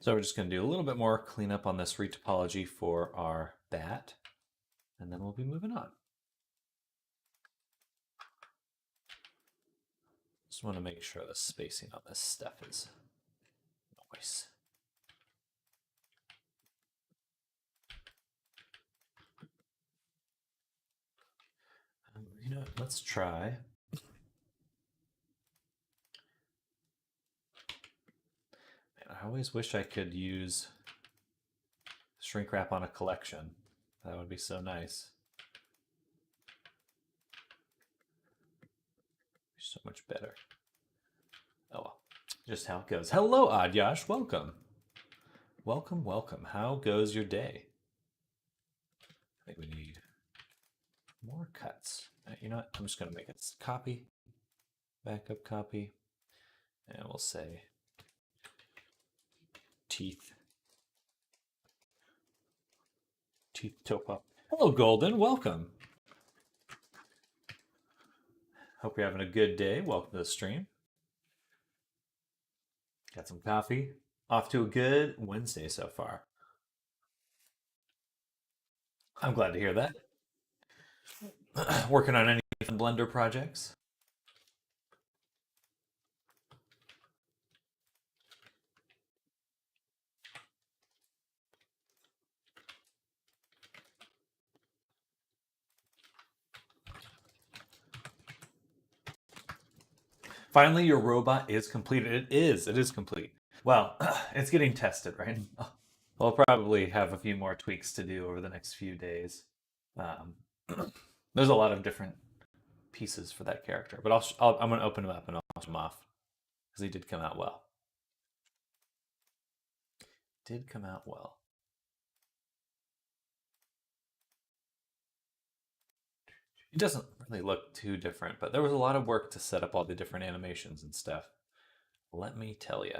So we're just going to do a little bit more cleanup on this retopology for our bat, and then we'll be moving on. Just want to make sure the spacing on this stuff is nice. You know what? Let's try. Man, I always wish I could use shrink wrap on a collection. That would be so nice. So much better. Oh well, just how it goes. Hello, Adyash. Welcome. Welcome, welcome. How goes your day? I think we need more cuts. You know what? I'm just going to make it copy, backup copy, and we'll say teeth. Teeth topa. Hello, Golden. Welcome. Hope you're having a good day. Welcome to the stream. Got some coffee. Off to a good Wednesday so far. I'm glad to hear that. Working on any Blender projects? Finally, your robot is completed. It is complete. Well, it's getting tested right now. We'll probably have a few more tweaks to do over the next few days. There's a lot of different pieces for that character, but I'm going to open him up and I'll wash him off because he did come out well. Did come out well. It doesn't really look too different, but there was a lot of work to set up all the different animations and stuff. Let me tell you.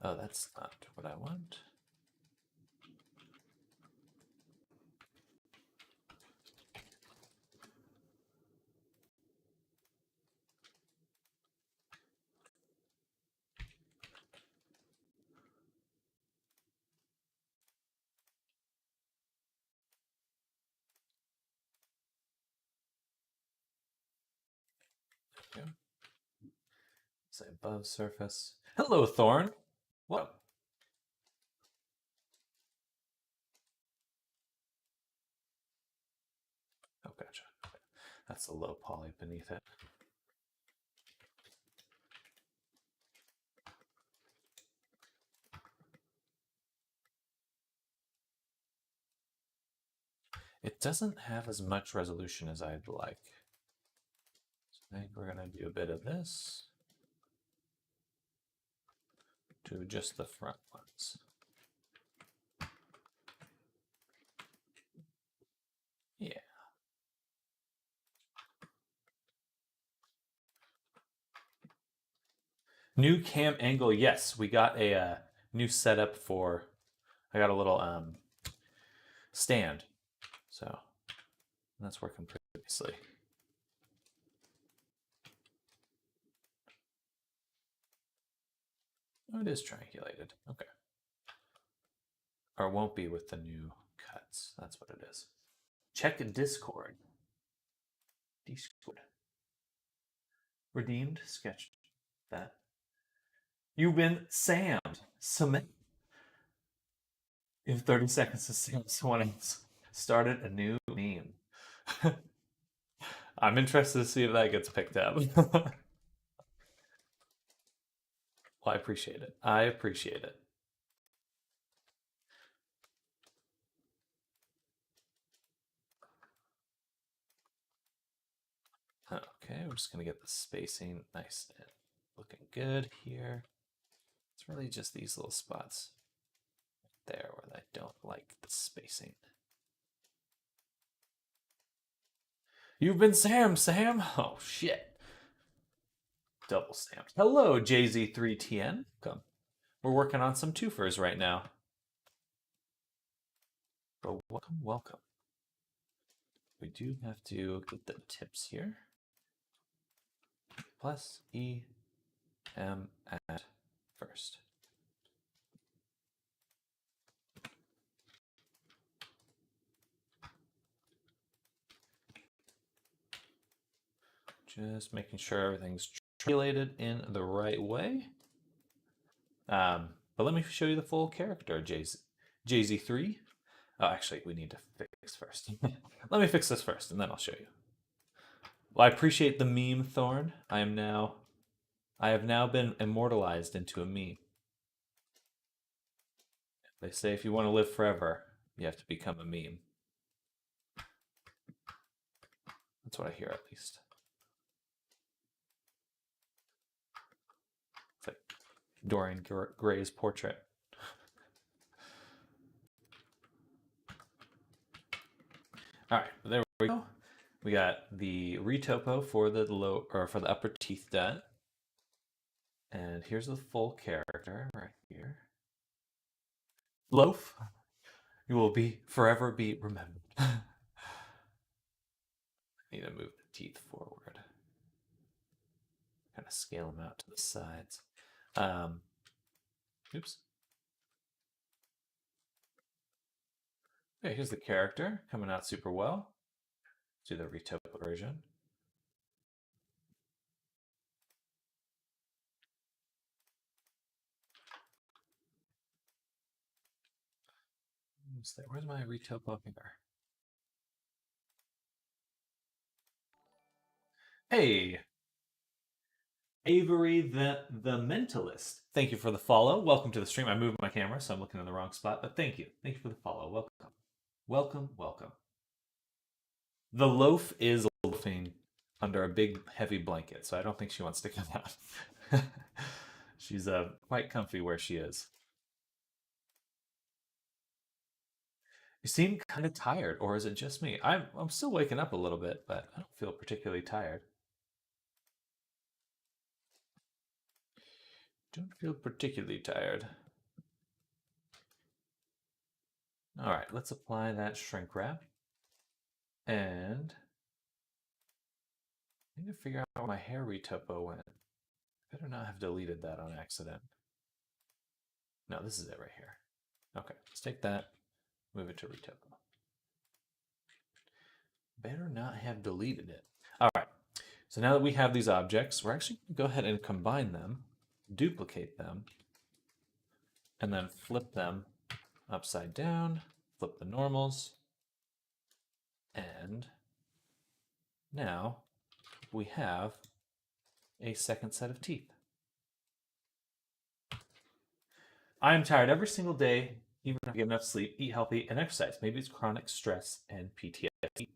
Oh, that's not what I want. Okay. Say above surface. Hello, Thorn. What? Oh, gotcha. That's the low poly beneath it. It doesn't have as much resolution as I'd like. So I think we're going to do a bit of this to just the front ones. Yeah. New cam angle. Yes, we got a new setup for. I got a little stand, so that's working pretty nicely. Oh, it is triangulated. Okay. Or it won't be with the new cuts. That's what it is. Check Discord. Discord. Redeemed sketch that. You've been Sammed. Cement. In 30 seconds to see someone else started a new meme. I'm interested to see if that gets picked up. Well, I appreciate it. I appreciate it. Okay, we're just going to get the spacing nice and looking good here. It's really just these little spots there where I don't like the spacing. You've been Sam. Oh, shit. Double stamped. Hello, JZ3TN. Come. We're working on some twofers right now. But welcome, welcome. We do have to get the tips here. Plus E M at first. Just making sure everything's translated in the right way. But let me show you the full character, JZ3. Oh, actually, we need to fix first. Let me fix this first, and then I'll show you. Well, I appreciate the meme, Thorn. I have now been immortalized into a meme. They say if you want to live forever, you have to become a meme. That's what I hear, at least. It's like Dorian Gray's portrait. All right, there we go. We got the retopo for the upper teeth dent. And here's the full character right here. Loaf, you will forever be remembered. I need to move the teeth forward. Kind of scale them out to the sides. Oops. Okay, here's the character coming out super well. Let's do the retopo version. Where's my retopo finger? Hey, Avery the Mentalist. Thank you for the follow. Welcome to the stream. I moved my camera, so I'm looking in the wrong spot, but thank you. Thank you for the follow. Welcome. Welcome, welcome. The loaf is loafing under a big, heavy blanket, so I don't think she wants to come out. She's quite comfy where she is. You seem kind of tired, or is it just me? I'm still waking up a little bit, but I don't feel particularly tired. Don't feel particularly tired. All right, let's apply that shrink wrap. And I need to figure out where my hair retopo went. I better not have deleted that on accident. No, this is it right here. Okay, let's take that, move it to retopo. Better not have deleted it. All right, so now that we have these objects, we're actually going to go ahead and combine them, duplicate them, and then flip them upside down, flip the normals, and now we have a second set of teeth. I am tired every single day, even if I get enough sleep, eat healthy, and exercise. Maybe it's chronic stress and PTSD.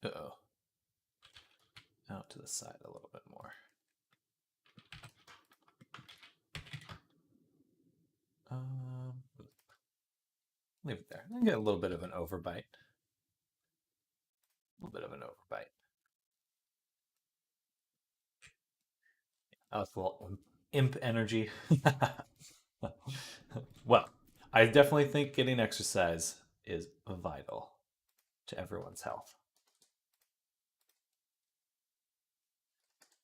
Uh-oh. Out to the side a little bit more. Leave it there. I get a little bit of an overbite. A little bit of an overbite. Oh, it's a little imp energy. Well, I definitely think getting exercise is vital to everyone's health.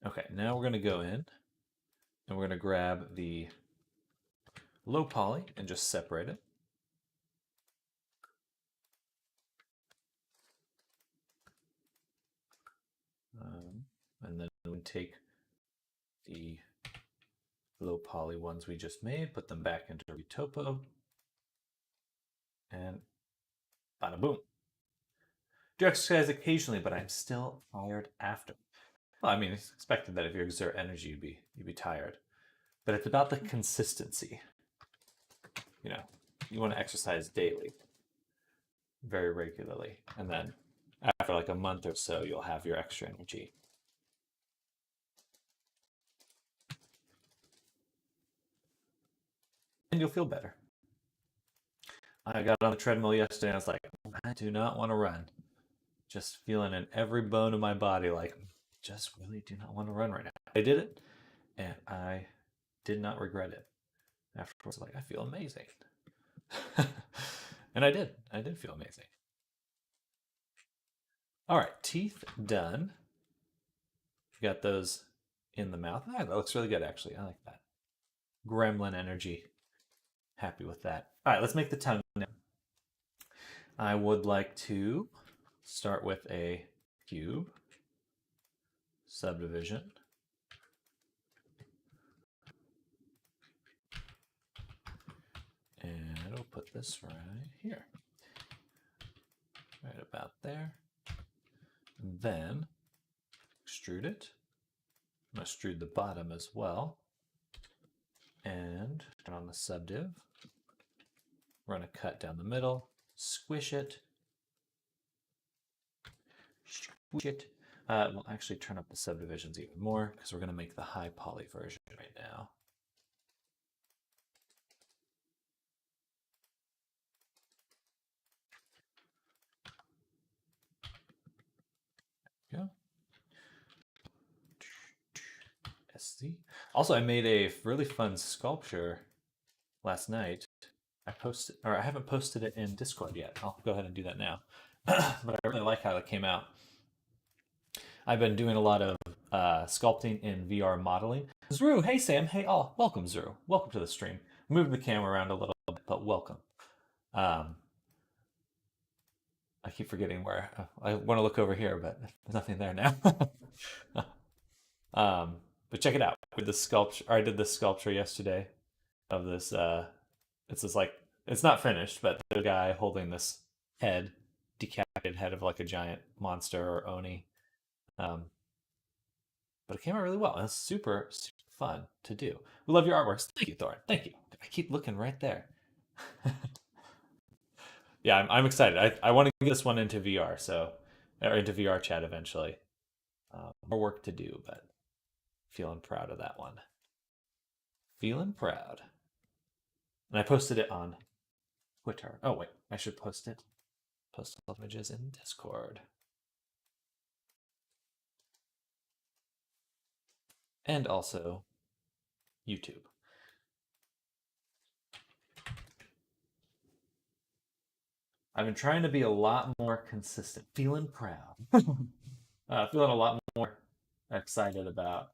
Okay, now we're going to go in and we're going to grab the low poly and just separate it. And then we take the low poly ones we just made, put them back into retopo, and bada boom. Do exercise occasionally, but I'm still tired after. Well, I mean, it's expected that if you exert energy, you'd be tired. But it's about the consistency. You know, you want to exercise daily, very regularly, and then after like a month or so, you'll have your extra energy. And you'll feel better. I got on the treadmill yesterday and I was like, I do not want to run. Just feeling in every bone of my body like, just really do not want to run right now. I did it and I did not regret it. Afterwards, like, I feel amazing. And I did feel amazing. All right, teeth done. You got those in the mouth. Ah, that looks really good, actually. I like that. Gremlin energy. Happy with that. All right, let's make the tongue now. I would like to start with a cube subdivision. And we'll put this right here. Right about there. And then extrude it. I'm going to extrude the bottom as well. And turn on the subdiv. Run a cut down the middle. Squish it. Squish it. We'll actually turn up the subdivisions even more because we're going to make the high poly version right now. There we go. SC. Also, I made a really fun sculpture last night. I haven't posted it in Discord yet. I'll go ahead and do that now. But I really like how it came out. I've been doing a lot of sculpting in VR modeling. Zru, hey Sam, hey all, welcome Zru, welcome to the stream. Moved the camera around a little bit, but welcome. I keep forgetting where I want to look over here, but there's nothing there now. But check it out. With the sculpture, I did this sculpture yesterday of this. It's this like it's not finished, but the guy holding this head, decapitated head of like a giant monster or oni. But it came out really well. It's super, super fun to do. We love your artworks. Thank you, Thorin. Thank you. I keep looking right there. Yeah, I'm excited. I want to get this one into VR, or into VR chat eventually. More work to do, but feeling proud of that one. Feeling proud. And I posted it on Twitter. Oh wait, I should post it. Post images in Discord. And also YouTube. I've been trying to be a lot more consistent. Feeling proud. Feeling a lot more excited about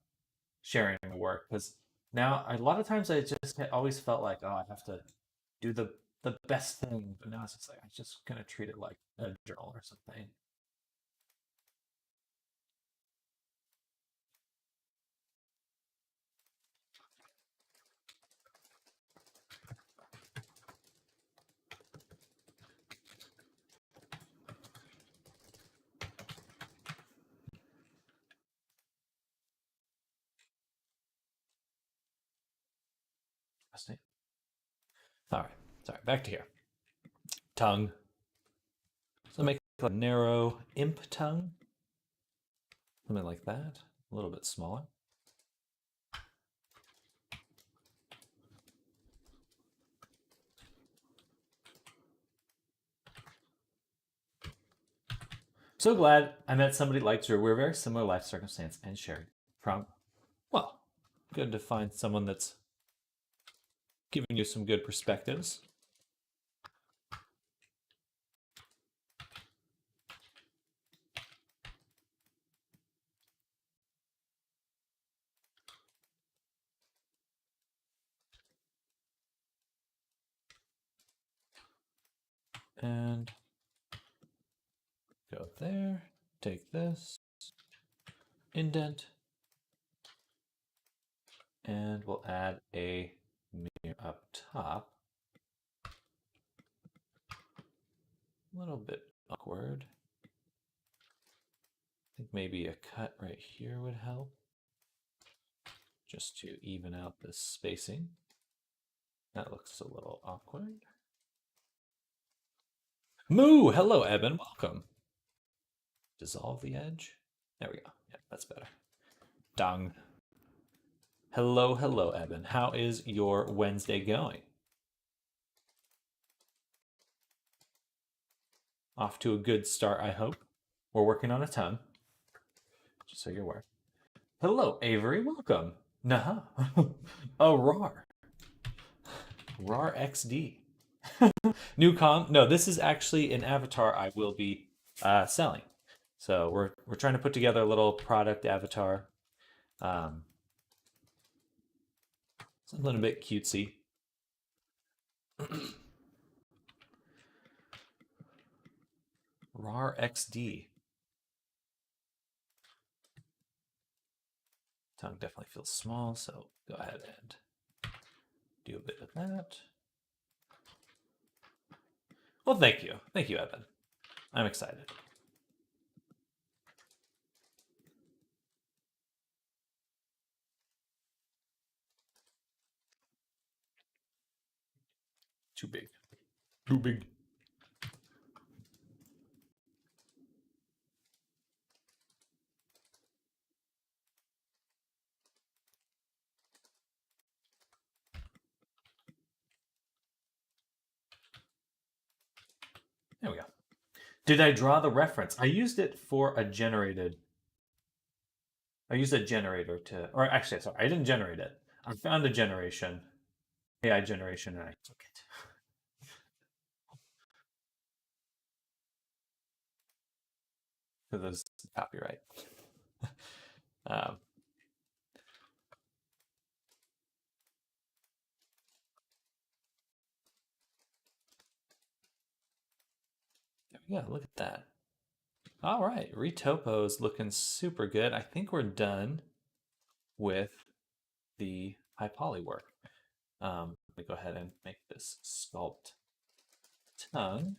sharing the work because now a lot of times I just always felt like, oh, I have to do the best thing, but now it's just like I'm just gonna treat it like a journal or something. All right, sorry, back to here. Tongue. So make a narrow imp tongue. Something like that. A little bit smaller. So glad I met somebody like Drew. We're a very similar life circumstance and shared from, well, good to find someone that's giving you some good perspectives. And go there, take this, indent, and we'll add a mirror up top. A little bit awkward. I think maybe a cut right here would help, just to even out the spacing. That looks a little awkward. Moo! Hello, Eben. Welcome. Dissolve the edge. There we go. Yeah, that's better. Dong. Hello, hello, Eben. How is your Wednesday going? Off to a good start, I hope. We're working on a ton, just so you're aware. Hello, Avery. Welcome. Nah. Oh, RAR. RAR XD. New com. No, this is actually an avatar I will be selling. So we're trying to put together a little product avatar. Something a bit cutesy. RAR XD. Tongue definitely feels small, so go ahead and do a bit of that. Well, thank you. Thank you, Evan. I'm excited. Too big. Too big. There we go. Did I draw the reference? I used it for a generated. I used a generator to, or actually, sorry, I didn't generate it. I found a generation, AI generation, and I took it. Because it's copyright. um, there we go. Look at that. All right, Retopo's looking super good. I think we're done with the high poly work. Let me go ahead and make this sculpt tongue.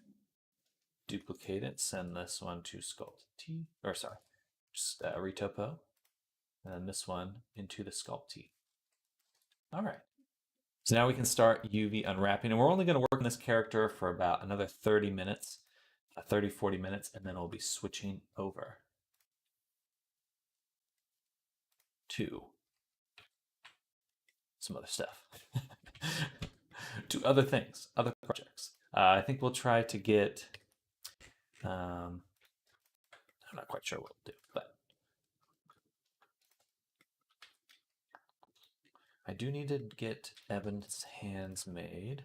Duplicate it, send this one to sculpt T, or sorry, just Retopo, and then this one into the sculpt T. All right. So now we can start UV unwrapping, and we're only going to work on this character for about another 30 minutes, 30, 40 minutes, and then we'll be switching over to some other stuff, to other things, other projects. I think we'll try to get, I'm not quite sure what we'll do, but I do need to get Evan's hands made.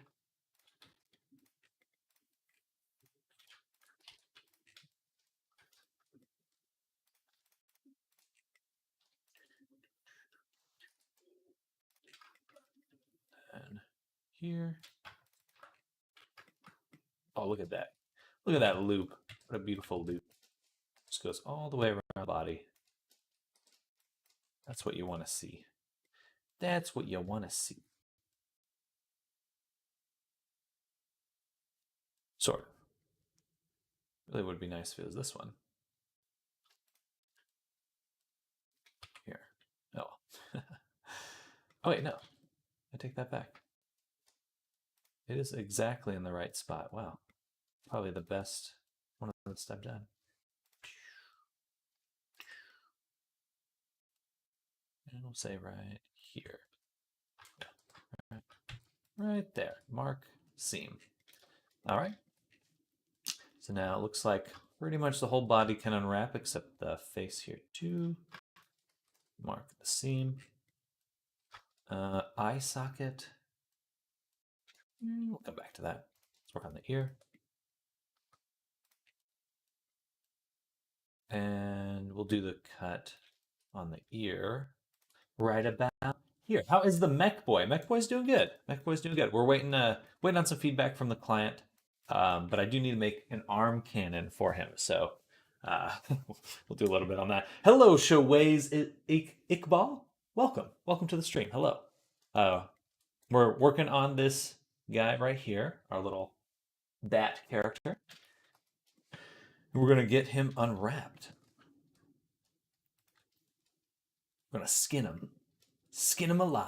And here. Oh, look at that. Look at that loop. What a beautiful loop. Just goes all the way around the body. That's what you want to see. That's what you want to see. Sort of. Really would be nice if it was this one. Here. Oh. Oh, wait, no. I take that back. It is exactly in the right spot. Wow. Probably the best one of the best I've done. And we'll say right here. Right there. Mark seam. All right. So now it looks like pretty much the whole body can unwrap except the face here too. Mark the seam. Eye socket. We'll come back to that. Let's work on the ear. And we'll do the cut on the ear right about here. How is the Mech Boy? Mech Boy's doing good. Mech Boy's doing good. We're waiting on some feedback from the client, but I do need to make an arm cannon for him. So we'll do a little bit on that. Hello, Shaways Iqbal. Welcome to the stream. Hello. We're working on this guy right here, our little bat character. We're gonna get him unwrapped. We're gonna skin him alive.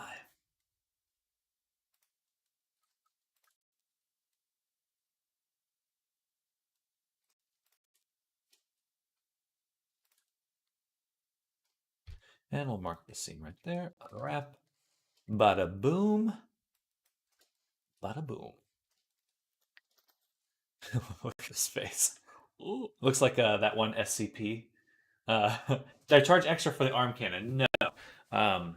And we'll mark the seam right there. Unwrap. Bada boom. Bada boom. Look at his face. Ooh. Looks like that one SCP. Did I charge extra for the arm cannon? No.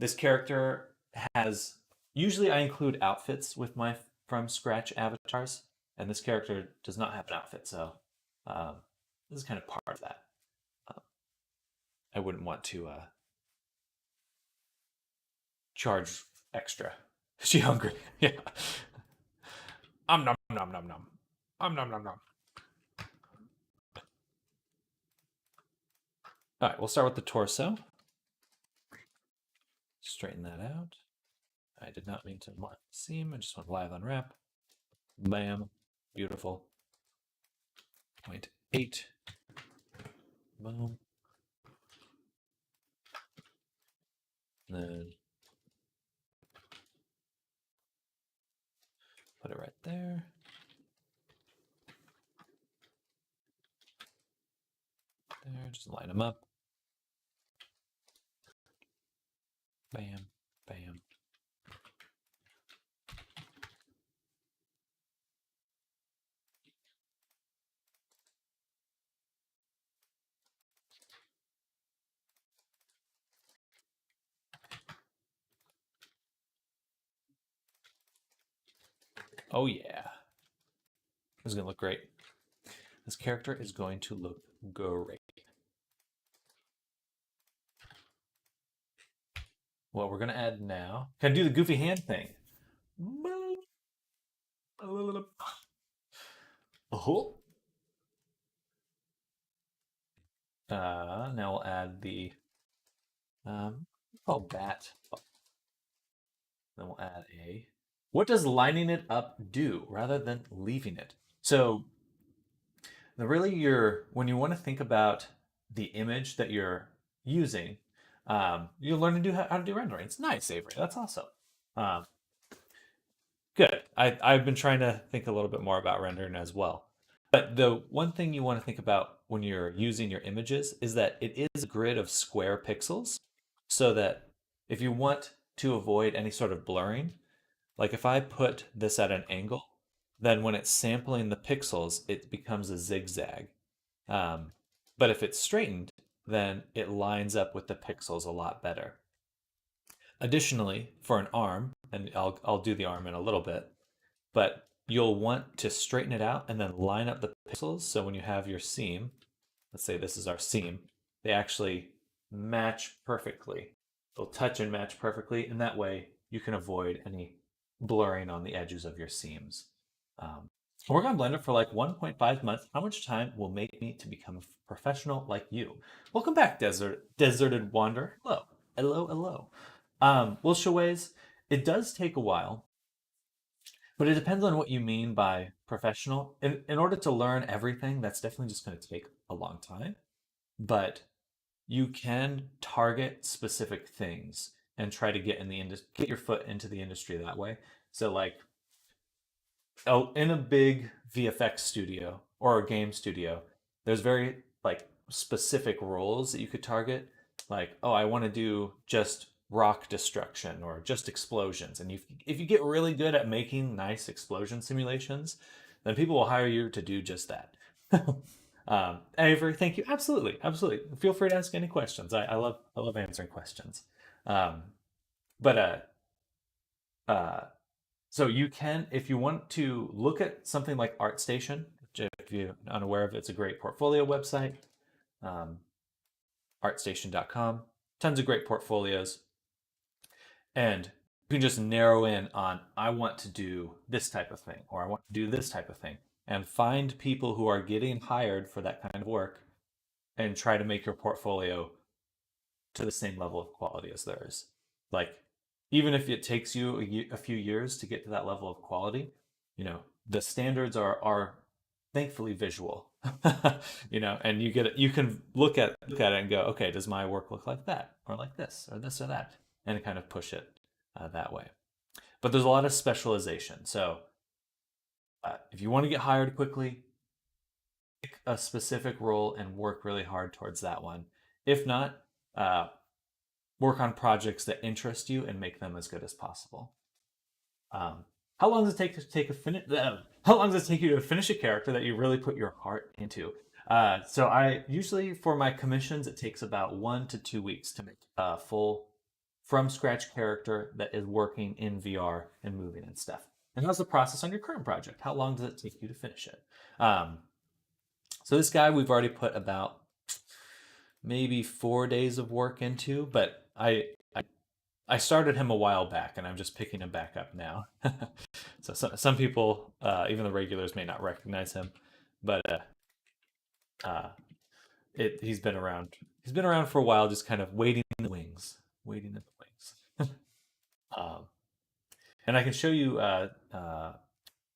This character has. Usually I include outfits with my from scratch avatars, and this character does not have an outfit, so this is kind of part of that. I wouldn't want to charge extra. Is she hungry? Yeah. Nom nom nom nom. Nom nom nom nom. All right, we'll start with the torso. Straighten that out. I did not mean to mark the seam. I just went live unwrap. Bam. Beautiful. 0.8. Boom. Then put it right there. There, just line them up. Bam, bam. Oh yeah. This is gonna look great. This character is going to look great. What we're gonna add now. Can I do the goofy hand thing? Oh. Now we'll add the bat. Then we'll add a. What does lining it up do rather than leaving it? So really when you want to think about the image that you're using, you learn to do how to do rendering. It's nice, Avery. That's awesome. Good. I've been trying to think a little bit more about rendering as well. But the one thing you want to think about when you're using your images is that it is a grid of square pixels, so that if you want to avoid any sort of blurring, like if I put this at an angle, then when it's sampling the pixels, it becomes a zigzag. But if it's straightened, then it lines up with the pixels a lot better. Additionally, for an arm, and I'll do the arm in a little bit, but you'll want to straighten it out and then line up the pixels. So when you have your seam, let's say this is our seam, they actually match perfectly. They'll touch and match perfectly, and that way you can avoid any blurring on the edges of your seams. Work on Blender for like 1.5 months. How much time will make me to become a professional like you? Welcome back, Deserted Wanderer. Hello. Hello, hello. Well, Shaways, it does take a while, but it depends on what you mean by professional. In order to learn everything, that's definitely just going to take a long time. But you can target specific things and try to get get your foot into the industry that way. So like in a big VFX studio or a game studio, there's very like specific roles that you could target. Like, oh, I want to do just rock destruction or just explosions. And if you get really good at making nice explosion simulations, then people will hire you to do just that. Avery, thank you. Absolutely, absolutely. Feel free to ask any questions. I love answering questions. So you can, if you want to look at something like ArtStation, if you're unaware of it, it's a great portfolio website. Artstation.com, tons of great portfolios. And you can just narrow in on, I want to do this type of thing, or I want to do this type of thing, and find people who are getting hired for that kind of work and try to make your portfolio to the same level of quality as theirs. Like, even if it takes you a few years to get to that level of quality, the standards are thankfully visual, and you can look at it and go, okay, does my work look like that, or like this, or this, or that, and kind of push it that way. But there's a lot of specialization. So if you want to get hired quickly, pick a specific role and work really hard towards that one. If not, work on projects that interest you and make them as good as possible. How long does it take How long does it take you to finish a character that you really put your heart into? So I usually, for my commissions, it takes about 1 to 2 weeks to make a full from scratch character that is working in VR and moving and stuff. And how's the process on your current project? How long does it take you to finish it? So this guy we've already put about maybe 4 days of work into, but I started him a while back, and I'm just picking him back up now. So some people, even the regulars, may not recognize him, but he's been around he's been around for a while, just kind of waiting in the wings, waiting in the wings. And I can show you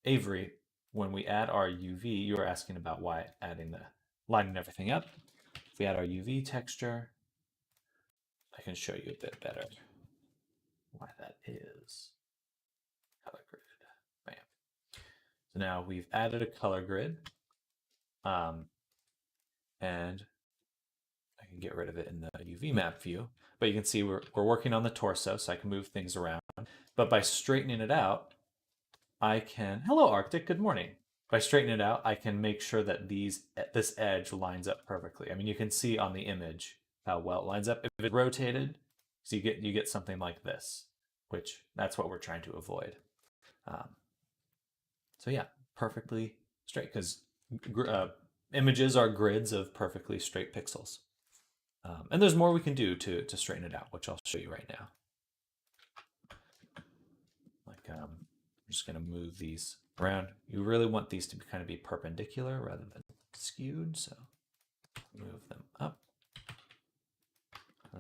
Avery when we add our UV. You were asking about why adding the lining everything up. If we add our UV texture, I can show you a bit better why that is. Color grid. Bam. So now we've added a color grid. And I can get rid of it in the UV map view. But you can see we're working on the torso, so I can move things around. But by straightening it out, I can... Hello, Arctic. Good morning. By straightening it out, I can make sure that this edge lines up perfectly. I mean, you can see on the image how well it lines up. If it's rotated, so you get something like this, which that's what we're trying to avoid. So yeah, perfectly straight, because images are grids of perfectly straight pixels. And there's more we can do to straighten it out, which I'll show you right now. Like, I'm just going to move these around. You really want these to kind of be perpendicular rather than skewed, so move them up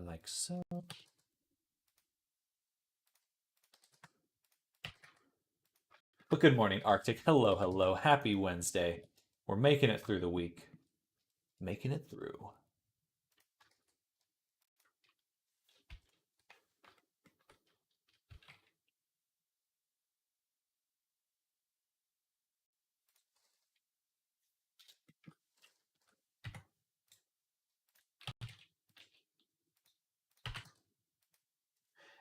like so. But good morning, Arctic. Hello, hello. Happy Wednesday. We're making it through the week. Making it through.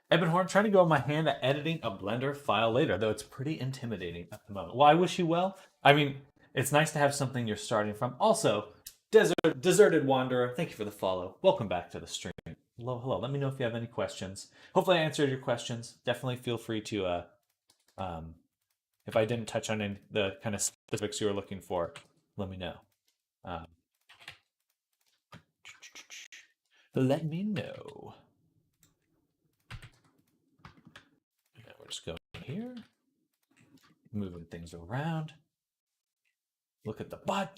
Ebonhorn, trying to go on my hand at editing a Blender file later, though it's pretty intimidating at the moment. Well, I wish you well. I mean, it's nice to have something you're starting from. Also, Deserted Wanderer, thank you for the follow. Welcome back to the stream. Hello, hello. Let me know if you have any questions. Hopefully I answered your questions. Definitely feel free to, if I didn't touch on any, the kind of specifics you were looking for, let me know. Let me know. We're just going here, moving things around. Look at the butt.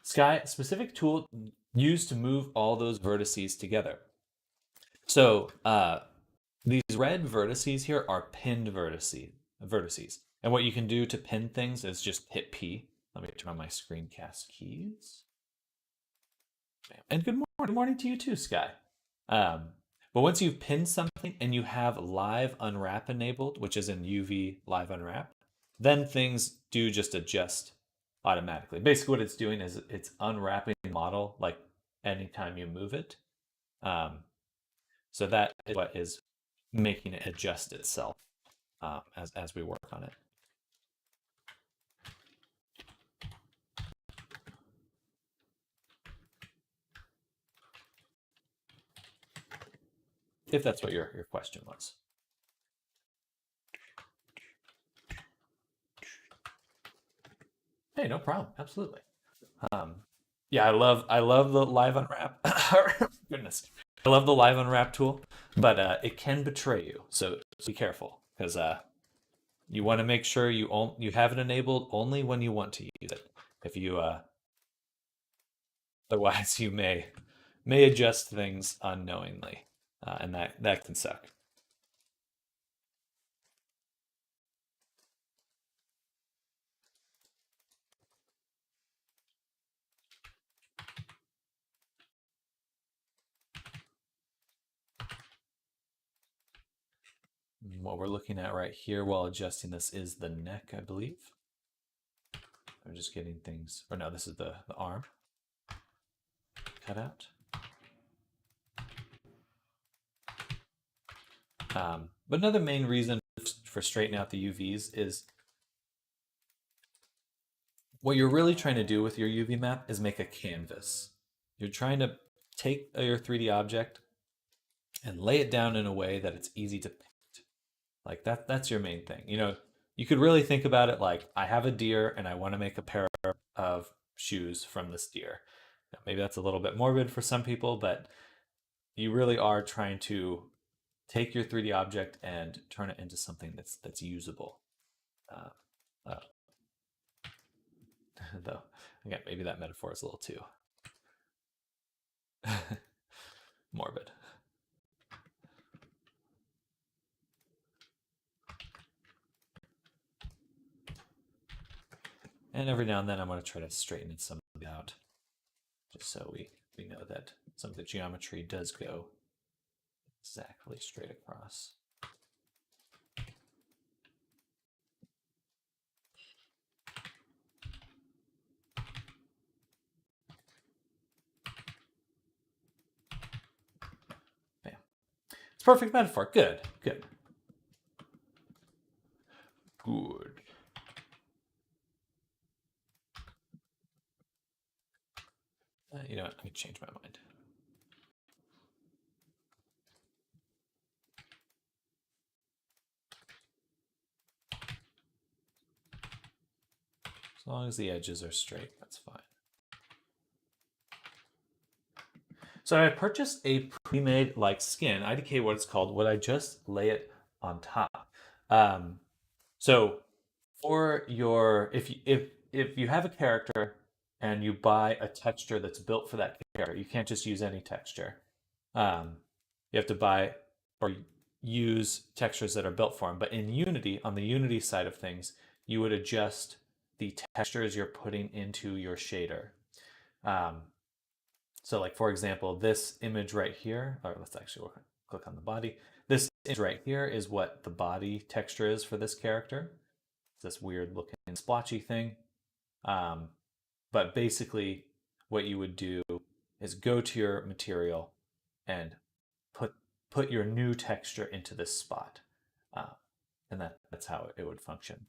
Sky, specific tool used to move all those vertices together. So these red vertices here are pinned vertices. And what you can do to pin things is just hit P. Let me turn on my screencast keys. And good morning to you too, Sky. But once you've pinned something and you have live unwrap enabled, which is in UV live unwrap, then things do just adjust automatically. Basically what it's doing is it's unwrapping the model like anytime you move it. So that is what is making it adjust itself as we work on it. If that's what your question was. Hey, no problem. Absolutely. Yeah, I love the live unwrap. Goodness, I love the live unwrap tool, but it can betray you. So be careful, because you want to make sure you have it enabled only when you want to use it. If you otherwise, you may adjust things unknowingly, and that can suck. What we're looking at right here while adjusting this is the neck, I believe. I'm just getting things, or no, this is the arm cut out. But another main reason for straightening out the UVs is what you're really trying to do with your UV map is make a canvas. You're trying to take your 3D object and lay it down in a way that it's easy to paint. Like that's your main thing. You know, you could really think about it like, I have a deer and I want to make a pair of shoes from this deer. Now, maybe that's a little bit morbid for some people, but you really are trying to take your 3D object and turn it into something that's usable. Though, again, maybe that metaphor is a little too morbid. And every now and then I'm going to try to straighten some of it out, just so we know that some of the geometry does go exactly straight across. Bam. It's perfect metaphor. Good, good. Good. You know what? Let me change my mind. As long as the edges are straight, that's fine. So I purchased a pre-made like skin. IDK what it's called. Would I just lay it on top? So for your if you have a character and you buy a texture that's built for that character, you can't just use any texture. You have to buy or use textures that are built for them. But in Unity, on the Unity side of things, you would adjust the textures you're putting into your shader. So like, for example, this image right here, or let's actually click on the body. This image right here is what the body texture is for this character. It's this weird looking splotchy thing. But basically what you would do is go to your material and put your new texture into this spot. And that's how it would function.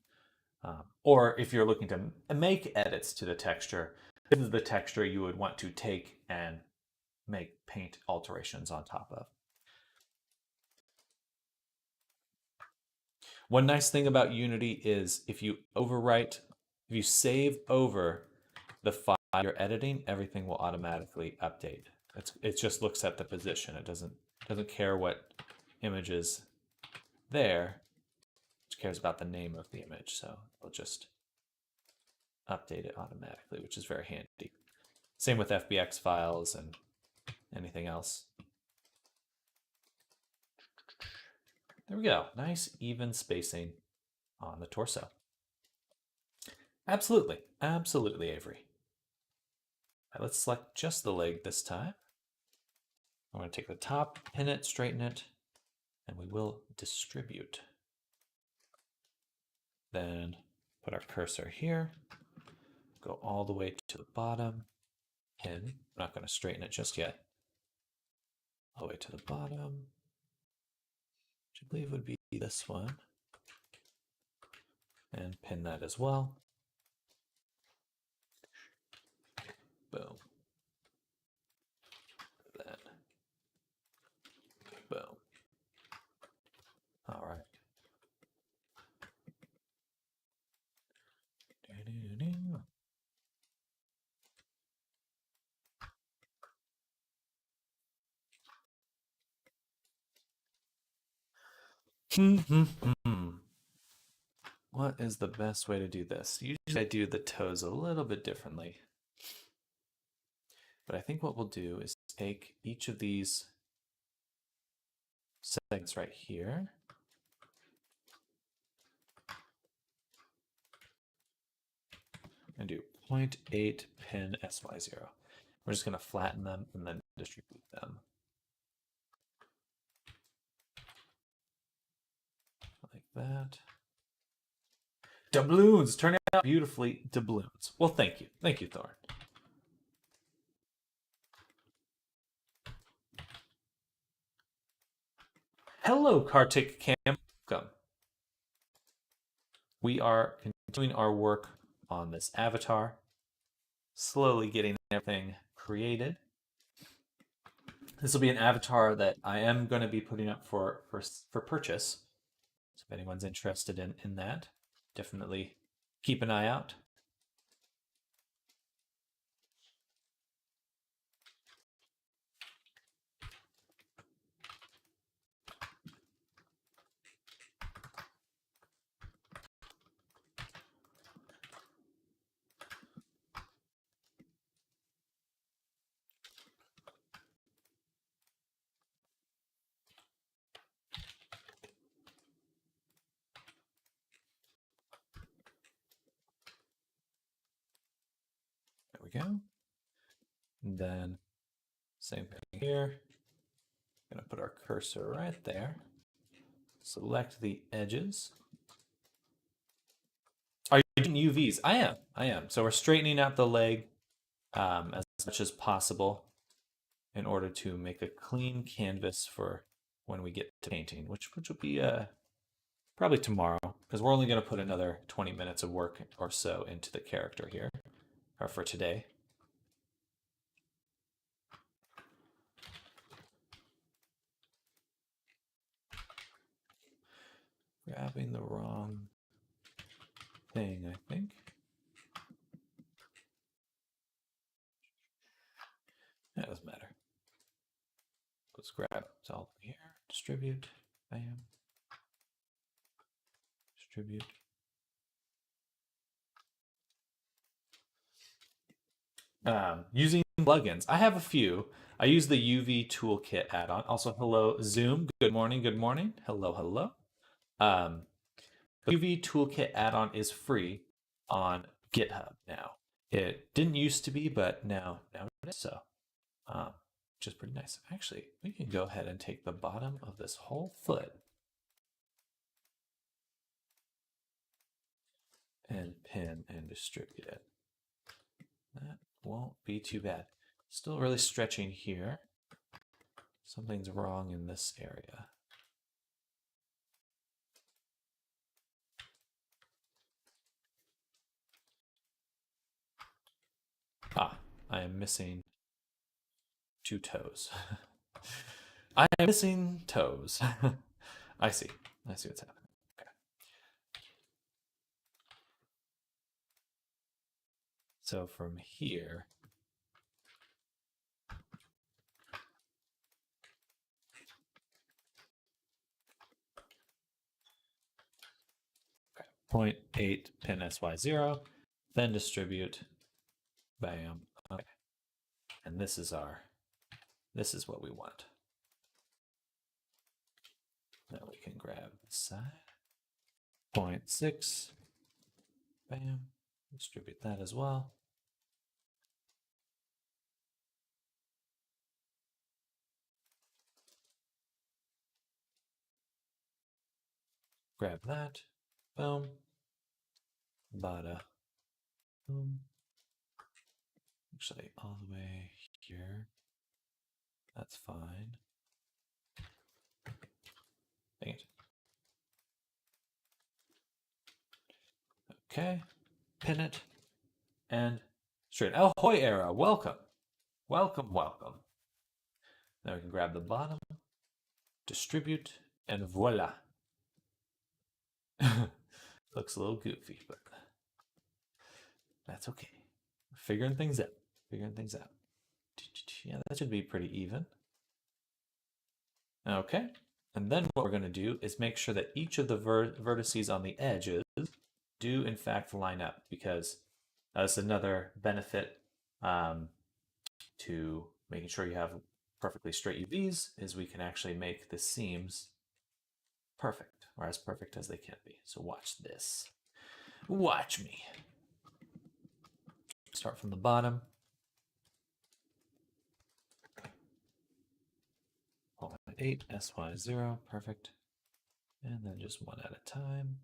Or if you're looking to make edits to the texture, this is the texture you would want to take and make paint alterations on top of. One nice thing about Unity is if you save over the file you're editing, everything will automatically update. It just looks at the position. It doesn't care what image is there. It cares about the name of the image, so it'll just update it automatically, which is very handy. Same with FBX files and anything else. There we go. Nice even spacing on the torso. Absolutely. Absolutely, Avery. All right, let's select just the leg this time. I'm going to take the top, pin it, straighten it, and we will distribute. Then put our cursor here, go all the way to the bottom, pin. I'm not going to straighten it just yet. All the way to the bottom, which I believe would be this one. And pin that as well. Boom. Then. Boom. All right. What is the best way to do this? Usually I do the toes a little bit differently. But I think what we'll do is take each of these segments right here. And do 0.8 pin SY0. We're just going to flatten them and then distribute them. Like that. Doubloons! Turning out beautifully, doubloons. Well, thank you. Thank you, Thor. Hello, Kartik Cam. Welcome. We are continuing our work on this avatar, slowly getting everything created. This will be an avatar that I am going to be putting up for purchase. So if anyone's interested in that, definitely keep an eye out. we go. And then same thing here. Gonna put our cursor right there. Select the edges. Are you doing UVs? I am. So we're straightening out the leg as much as possible in order to make a clean canvas for when we get to painting, which will be probably tomorrow, because we're only going to put another 20 minutes of work or so into the character here, or for today. Grabbing the wrong thing, I think. That doesn't matter. Let's grab it's all here. Distribute. Bam. Distribute. Using plugins. I have a few. I use the UV Toolkit add-on. Also, hello, Zoom. Good morning. Good morning. Hello, hello. The UV Toolkit add-on is free on GitHub now. It didn't used to be, but now it is. So, which is pretty nice. Actually, we can go ahead and take the bottom of this whole foot and pin and distribute it. That won't be too bad. Still really stretching here. Something's wrong in this area. I am missing 2 toes. I am missing toes. I see what's happening. Okay. So from here, okay, 0.8 pin SY0, then distribute. Bam. Okay. And this is what we want. Now we can grab the side. 0.6. Bam. Distribute that as well. Grab that. Boom. Bada. Boom. Actually, all the way here. That's fine. Dang it. Okay. Pin it. And straight. Ahoy era. Welcome. Welcome, welcome. Now we can grab the bottom, distribute, and voila. Looks a little goofy, but that's okay. We're figuring things out. Yeah, that should be pretty even. Okay. And then what we're going to do is make sure that each of the vertices on the edges do in fact line up, because that's another benefit to making sure you have perfectly straight UVs is we can actually make the seams perfect, or as perfect as they can be. So watch this. Watch me. Start from the bottom. 0.8 SY0, perfect. And then just one at a time.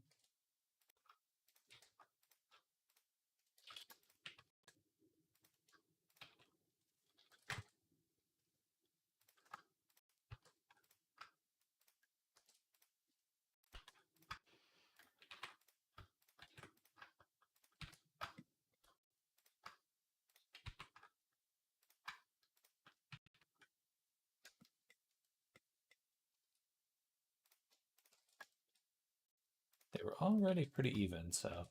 They were already pretty even, so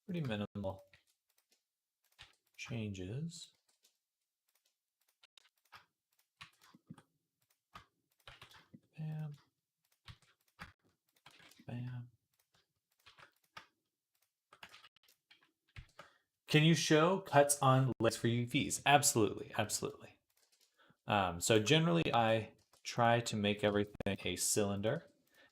pretty minimal changes. Bam. Bam. Can you show cuts on legs for UVs? Absolutely, absolutely. So generally I try to make everything a cylinder.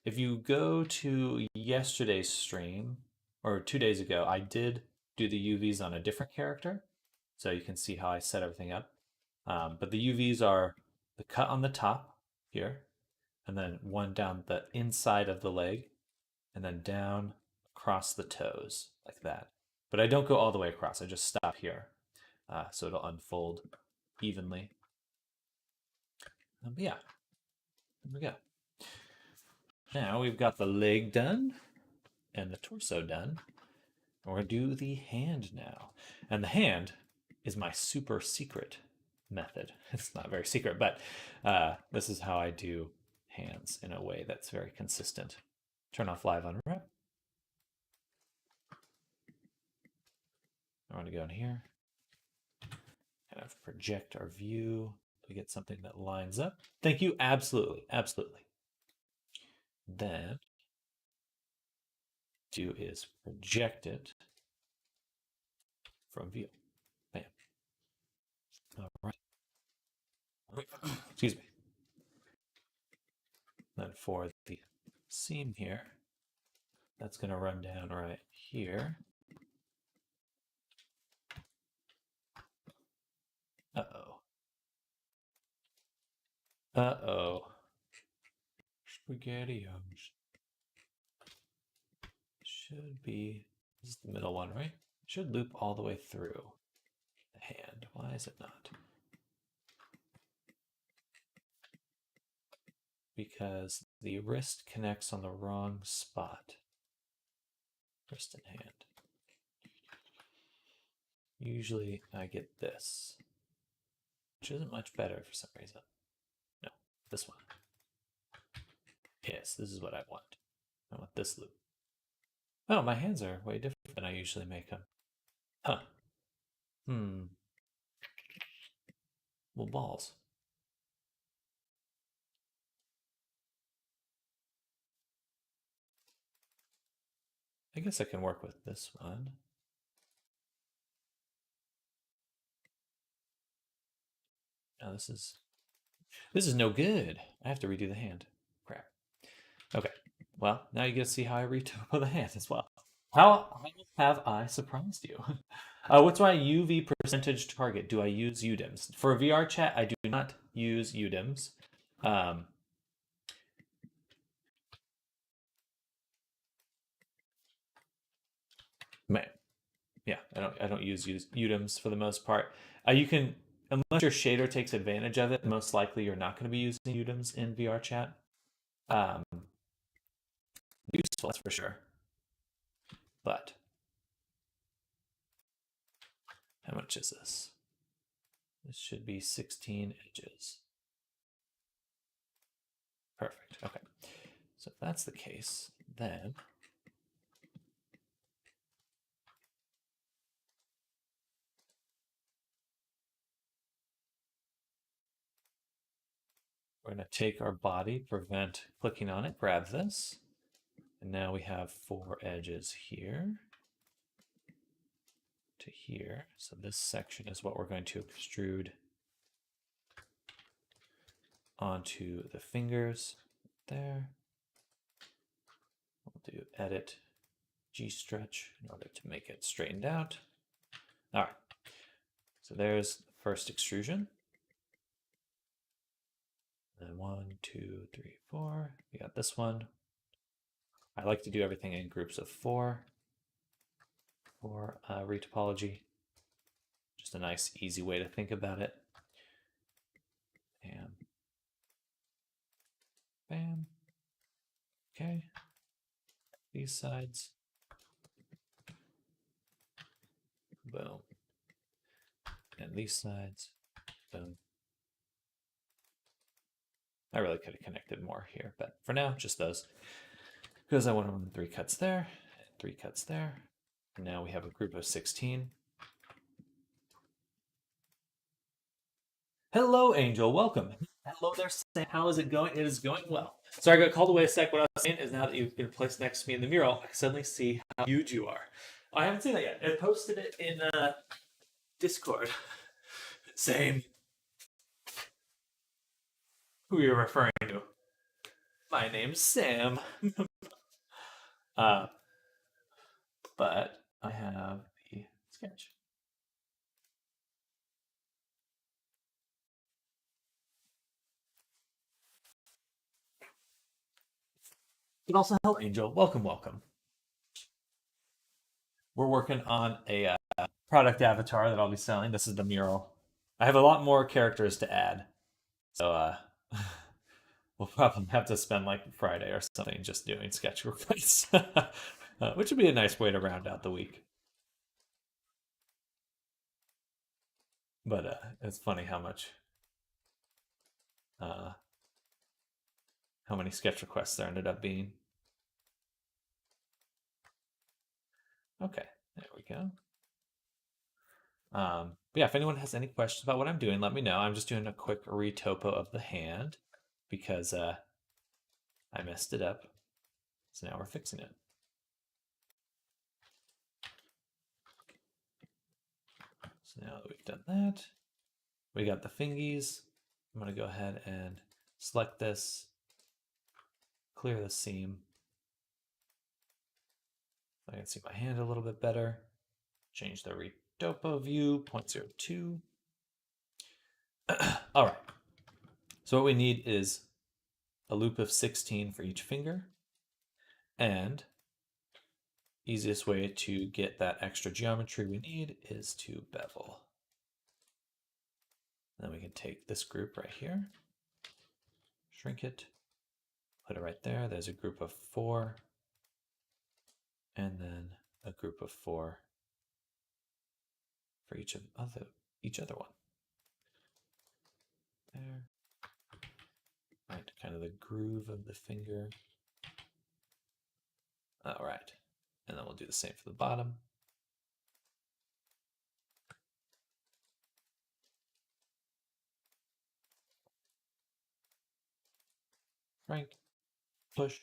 If you go to yesterday's stream, or 2 days ago, I did do the UVs on a different character. so you can see how I set everything up. But the UVs are the cut on the top here, and then one down the inside of the leg, and then down across the toes, like that. But I don't go all the way across, I just stop here, so it'll unfold evenly. But yeah, there we go. Now we've got the leg done and the torso done. And we're going to do the hand now. And the hand is my super secret method. It's not very secret, but this is how I do hands in a way that's very consistent. Turn off live unwrap. I want to go in here, kind of project our view to get something that lines up. Thank you. Absolutely. Absolutely. Then do is project it from view. Bam. All right. Excuse me. Then for the seam here, that's going to run down right here. Uh-oh. Uh-oh. SpaghettiOs. Should be, this is the middle one, right? Should loop all the way through the hand. Why is it not? Because the wrist connects on the wrong spot. Wrist and hand. Usually I get this, which isn't much better for some reason. No, this one. Yes, this is what I want. I want this loop. Oh, my hands are way different than I usually make them. Huh. Well, balls. I guess I can work with this one. Now this is no good. I have to redo the hand. Crap. Okay. Well, now you get to see how I retopo the hand as well. How have I surprised you? What's my UV percentage target? Do I use UDIMs? For VR chat, I do not use UDIMs. Yeah, I don't use UDIMs for the most part. You can, unless your shader takes advantage of it, most likely you're not going to be using UDIMs in VR chat. Useful, that's for sure. But how much is this? This should be 16 edges. Perfect. Okay. So if that's the case, then we're going to take our body, prevent clicking on it, grab this. And now we have 4 edges here to here. So this section is what we're going to extrude onto the fingers there. We'll do edit G-stretch in order to make it straightened out. All right. So there's the first extrusion. Then 1, 2, 3, 4. We got this one. I like to do everything in groups of 4 for retopology. Just a nice, easy way to think about it. Bam. Bam. Okay. These sides. Boom. And these sides. Boom. I really could have connected more here, but for now, just those. Because I want to run 3 cuts there, 3 cuts there. And now we have a group of 16. Hello, Angel. Welcome. Hello there, Sam. How is it going? It is going well. Sorry, I got called away a sec. What I was saying is now that you've been placed next to me in the mural, I can suddenly see how huge you are. I haven't seen that yet. I posted it in Discord. Same. Who are you referring to? My name's Sam. But I have the sketch. But also, hello, Angel. Welcome, welcome. We're working on a product avatar that I'll be selling. This is the mural. I have a lot more characters to add. So we'll probably have to spend like Friday or something just doing sketch requests, which would be a nice way to round out the week. But it's funny uh, how many sketch requests there ended up being. Okay, there we go. But yeah, if anyone has any questions about what I'm doing, let me know. I'm just doing a quick retopo of the hand because I messed it up. So now we're fixing it. So now that we've done that, we got the fingies. I'm going to go ahead and select this, clear the seam. I can see my hand a little bit better. Change the retopo view, 0.02. All right. So what we need is a loop of 16 for each finger, and easiest way to get that extra geometry we need is to bevel. Then we can take this group right here, shrink it, put it right there. There's a group of 4, and then a group of 4 for each other one. There. Right, kind of the groove of the finger. All right, and then we'll do the same for the bottom. Frank, push.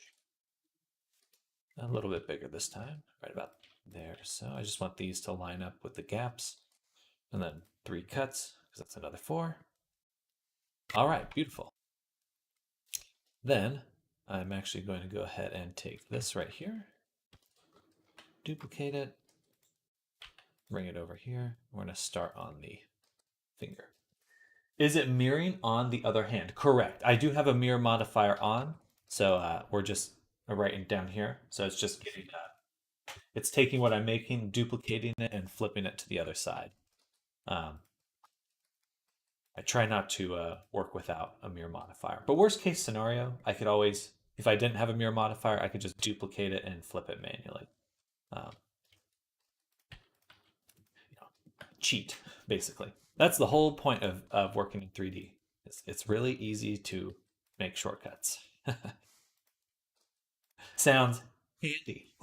A little bit bigger this time, right about there. So I just want these to line up with the gaps. And then 3 cuts, because that's another 4. All right, beautiful. Then I'm actually going to go ahead and take this right here, duplicate it, bring it over here. We're going to start on the finger. Is it mirroring on the other hand? Correct. I do have a mirror modifier on, so we're just writing down here. So it's just getting it's taking what I'm making, duplicating it, and flipping it to the other side. I try not to work without a mirror modifier. But worst case scenario, I could always, if I didn't have a mirror modifier, I could just duplicate it and flip it manually. Cheat, basically. That's the whole point of working in 3D. It's really easy to make shortcuts. Sounds handy.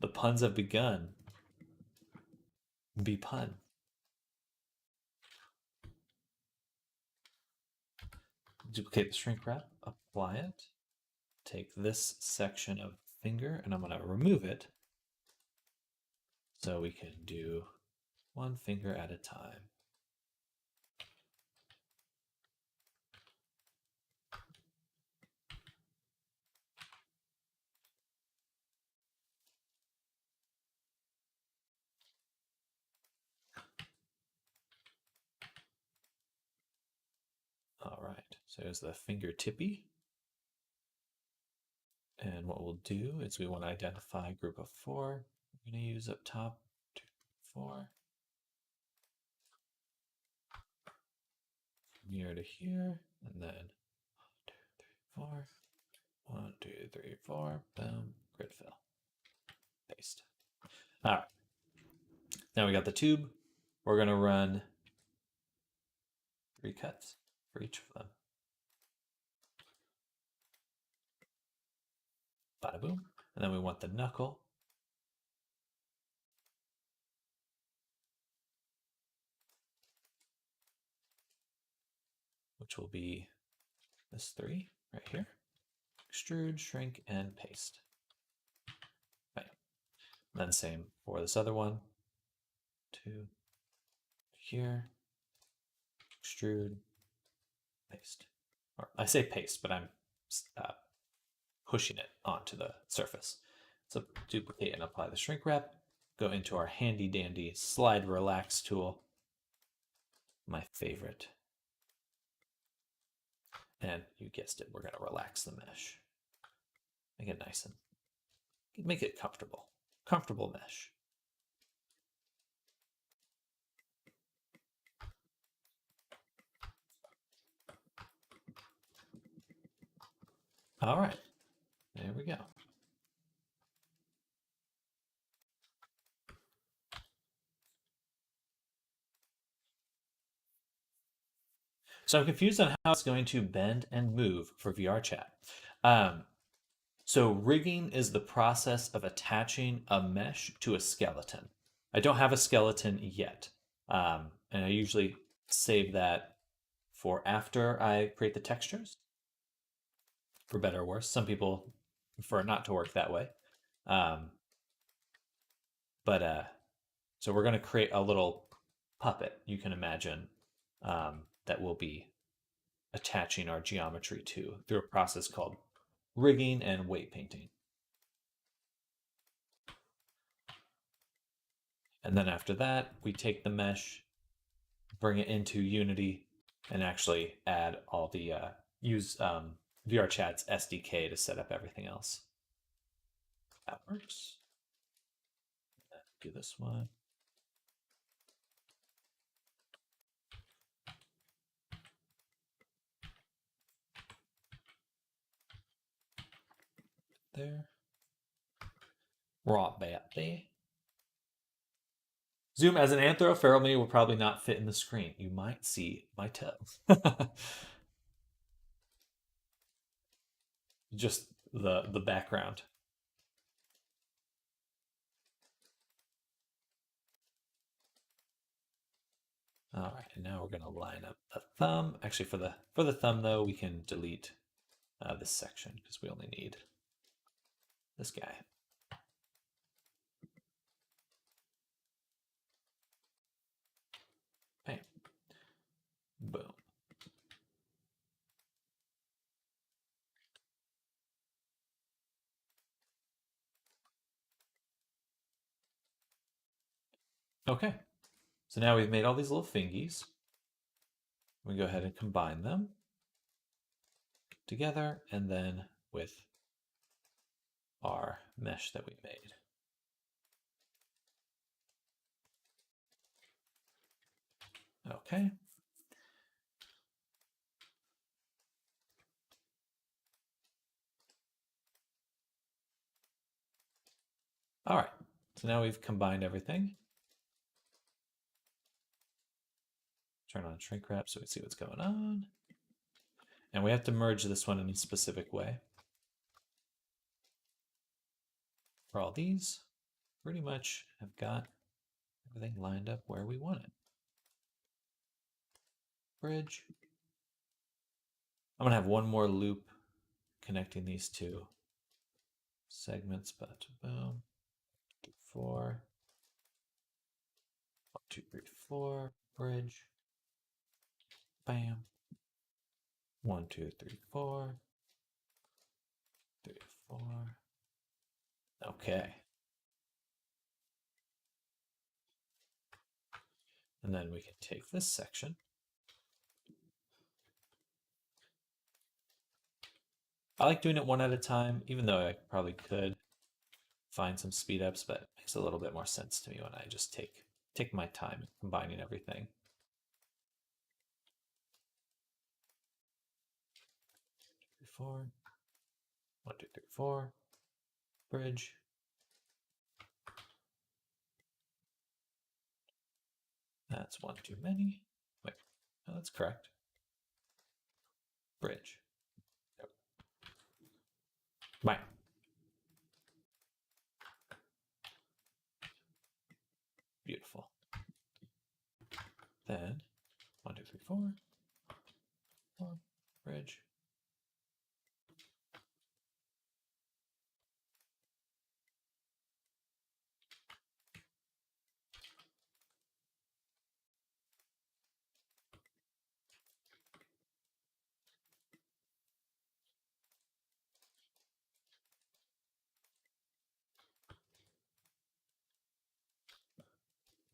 The puns have begun. Be pun. Duplicate the shrink wrap, apply it, take this section of finger, and I'm going to remove it so we can do one finger at a time. All right, so there's the finger tippy. And what we'll do is we want to identify a group of 4. We're going to use up top 2, 4. From here to here, and then 1, 2, 3, 4. 1, 2, 3, 4. Boom. Grid fill. Paste. All right. Now we got the tube. We're going to run 3 cuts for each of them. Bada boom. And then we want the knuckle. Which will be this 3 right here. Extrude, shrink, and paste. Right. And then same for this other one. 2 here. Extrude, paste. Or I say paste, but I'm pushing it onto the surface. So duplicate and apply the shrink wrap. Go into our handy dandy slide relax tool. My favorite. And you guessed it, we're going to relax the mesh. Make it nice and make it comfortable. Comfortable mesh. All right, there we go. So I'm confused on how it's going to bend and move for VR chat. So rigging is the process of attaching a mesh to a skeleton. I don't have a skeleton yet. And I usually save that for after I create the textures, for better or worse. Some people prefer not to work that way. So we're going to create a little puppet, you can imagine, that we'll be attaching our geometry to through a process called rigging and weight painting. And then after that, we take the mesh, bring it into Unity, and actually add all the, use VRChat's SDK to set up everything else. That works. Do this one. There. Raw bat there. Zoom as an anthro, feral me will probably not fit in the screen. You might see my toe. Just the background. All right, and now we're going to line up the thumb. Actually, for the thumb though, we can delete this section because we only need this guy. Bam. Boom. Okay, so now we've made all these little fingies. We go ahead and combine them together and then with our mesh that we made. Okay. All right, so now we've combined everything. Turn on shrink wrap so we see what's going on. And we have to merge this one in a specific way. For all these, pretty much have got everything lined up where we want it. Bridge. I'm going to have one more loop connecting these two segments, but boom, 2, 4, 1, 2, 3, 4, bridge, bam, 1, 2, 3, 4, 3, 4. Okay. And then we can take this section. I like doing it one at a time, even though I probably could find some speed ups, but it makes a little bit more sense to me when I just take my time combining everything. 4, 1, 2, 3, 4, bridge. That's one too many. Wait, no, that's correct. Bridge. Yep. Bye. Beautiful. Then 1, 2, 3, 4, 4, bridge.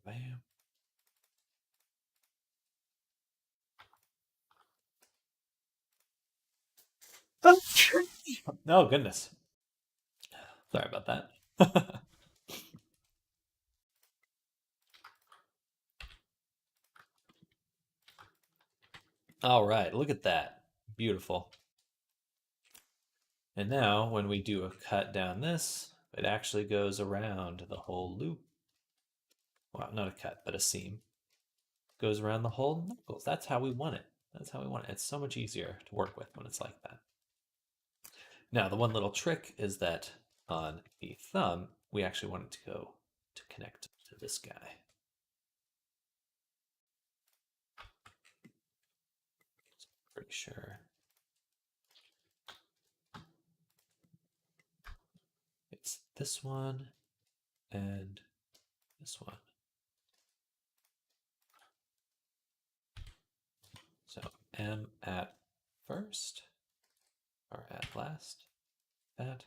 Bam. Oh, goodness. Sorry about that. All right, look at that. Beautiful. And now when we do a cut down this, it actually goes around the whole loop. Well, not a cut, but a seam. Goes around the whole knuckles. That's how we want it. That's how we want it. It's so much easier to work with when it's like that. Now, the one little trick is that on the thumb, we actually want it to go to connect to this guy. Pretty sure it's this one and this one. So M at first or at last. That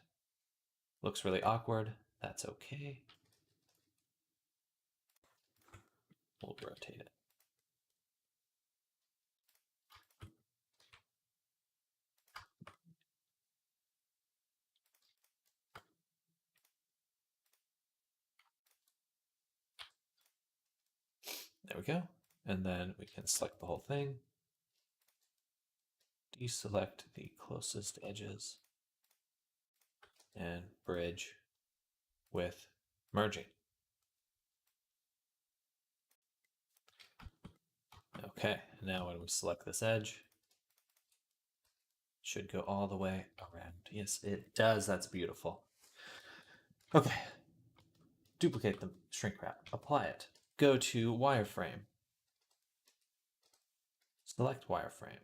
looks really awkward. That's okay. We'll rotate it. There we go. And then we can select the whole thing. Deselect the closest edges and bridge with merging. Okay, now when we select this edge, it should go all the way around. Yes, it does. That's beautiful. Okay. Duplicate the shrink wrap. Apply it. Go to wireframe. Select wireframe.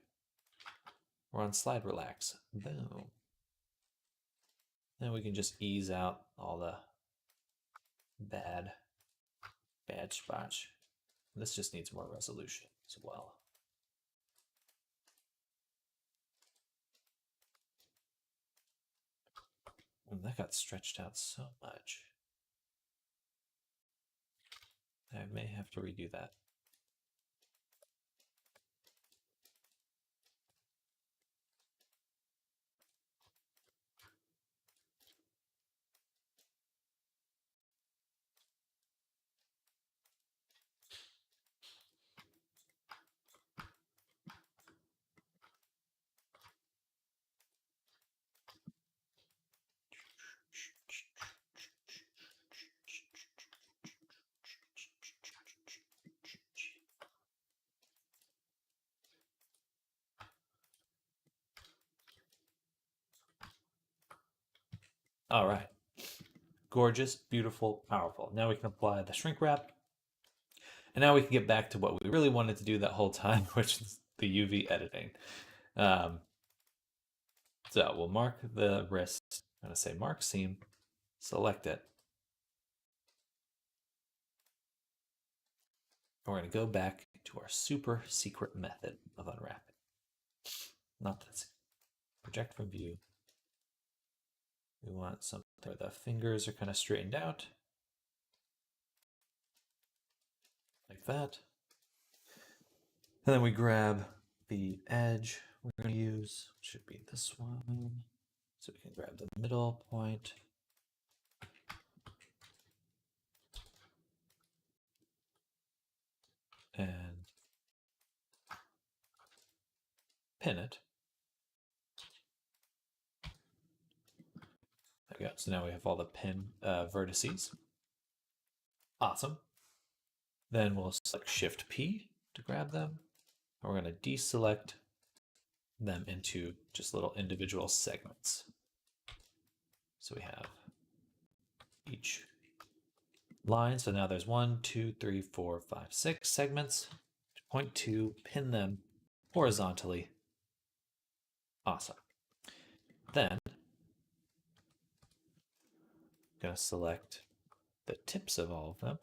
We're on slide relax. Boom. Then we can just ease out all the bad spots. This just needs more resolution as well. And that got stretched out so much. I may have to redo that. All right. Gorgeous, beautiful, powerful. Now we can apply the shrink wrap. And now we can get back to what we really wanted to do that whole time, which is the UV editing. So we'll mark the wrist. I'm going to say mark seam, select it. And we're going to go back to our super secret method of unwrapping. Not that project from view. We want something where the fingers are kind of straightened out. Like that. And then we grab the edge we're going to use, which should be this one. So we can grab the middle point. And pin it. There we go. So now we have all the pin vertices. Awesome. Then we'll select Shift P to grab them. And we're going to deselect them into just little individual segments. So we have each line. So now there's 1, 2, 3, 4, 5, 6 segments. Point to pin them horizontally. Awesome. Then I'm going to select the tips of all of them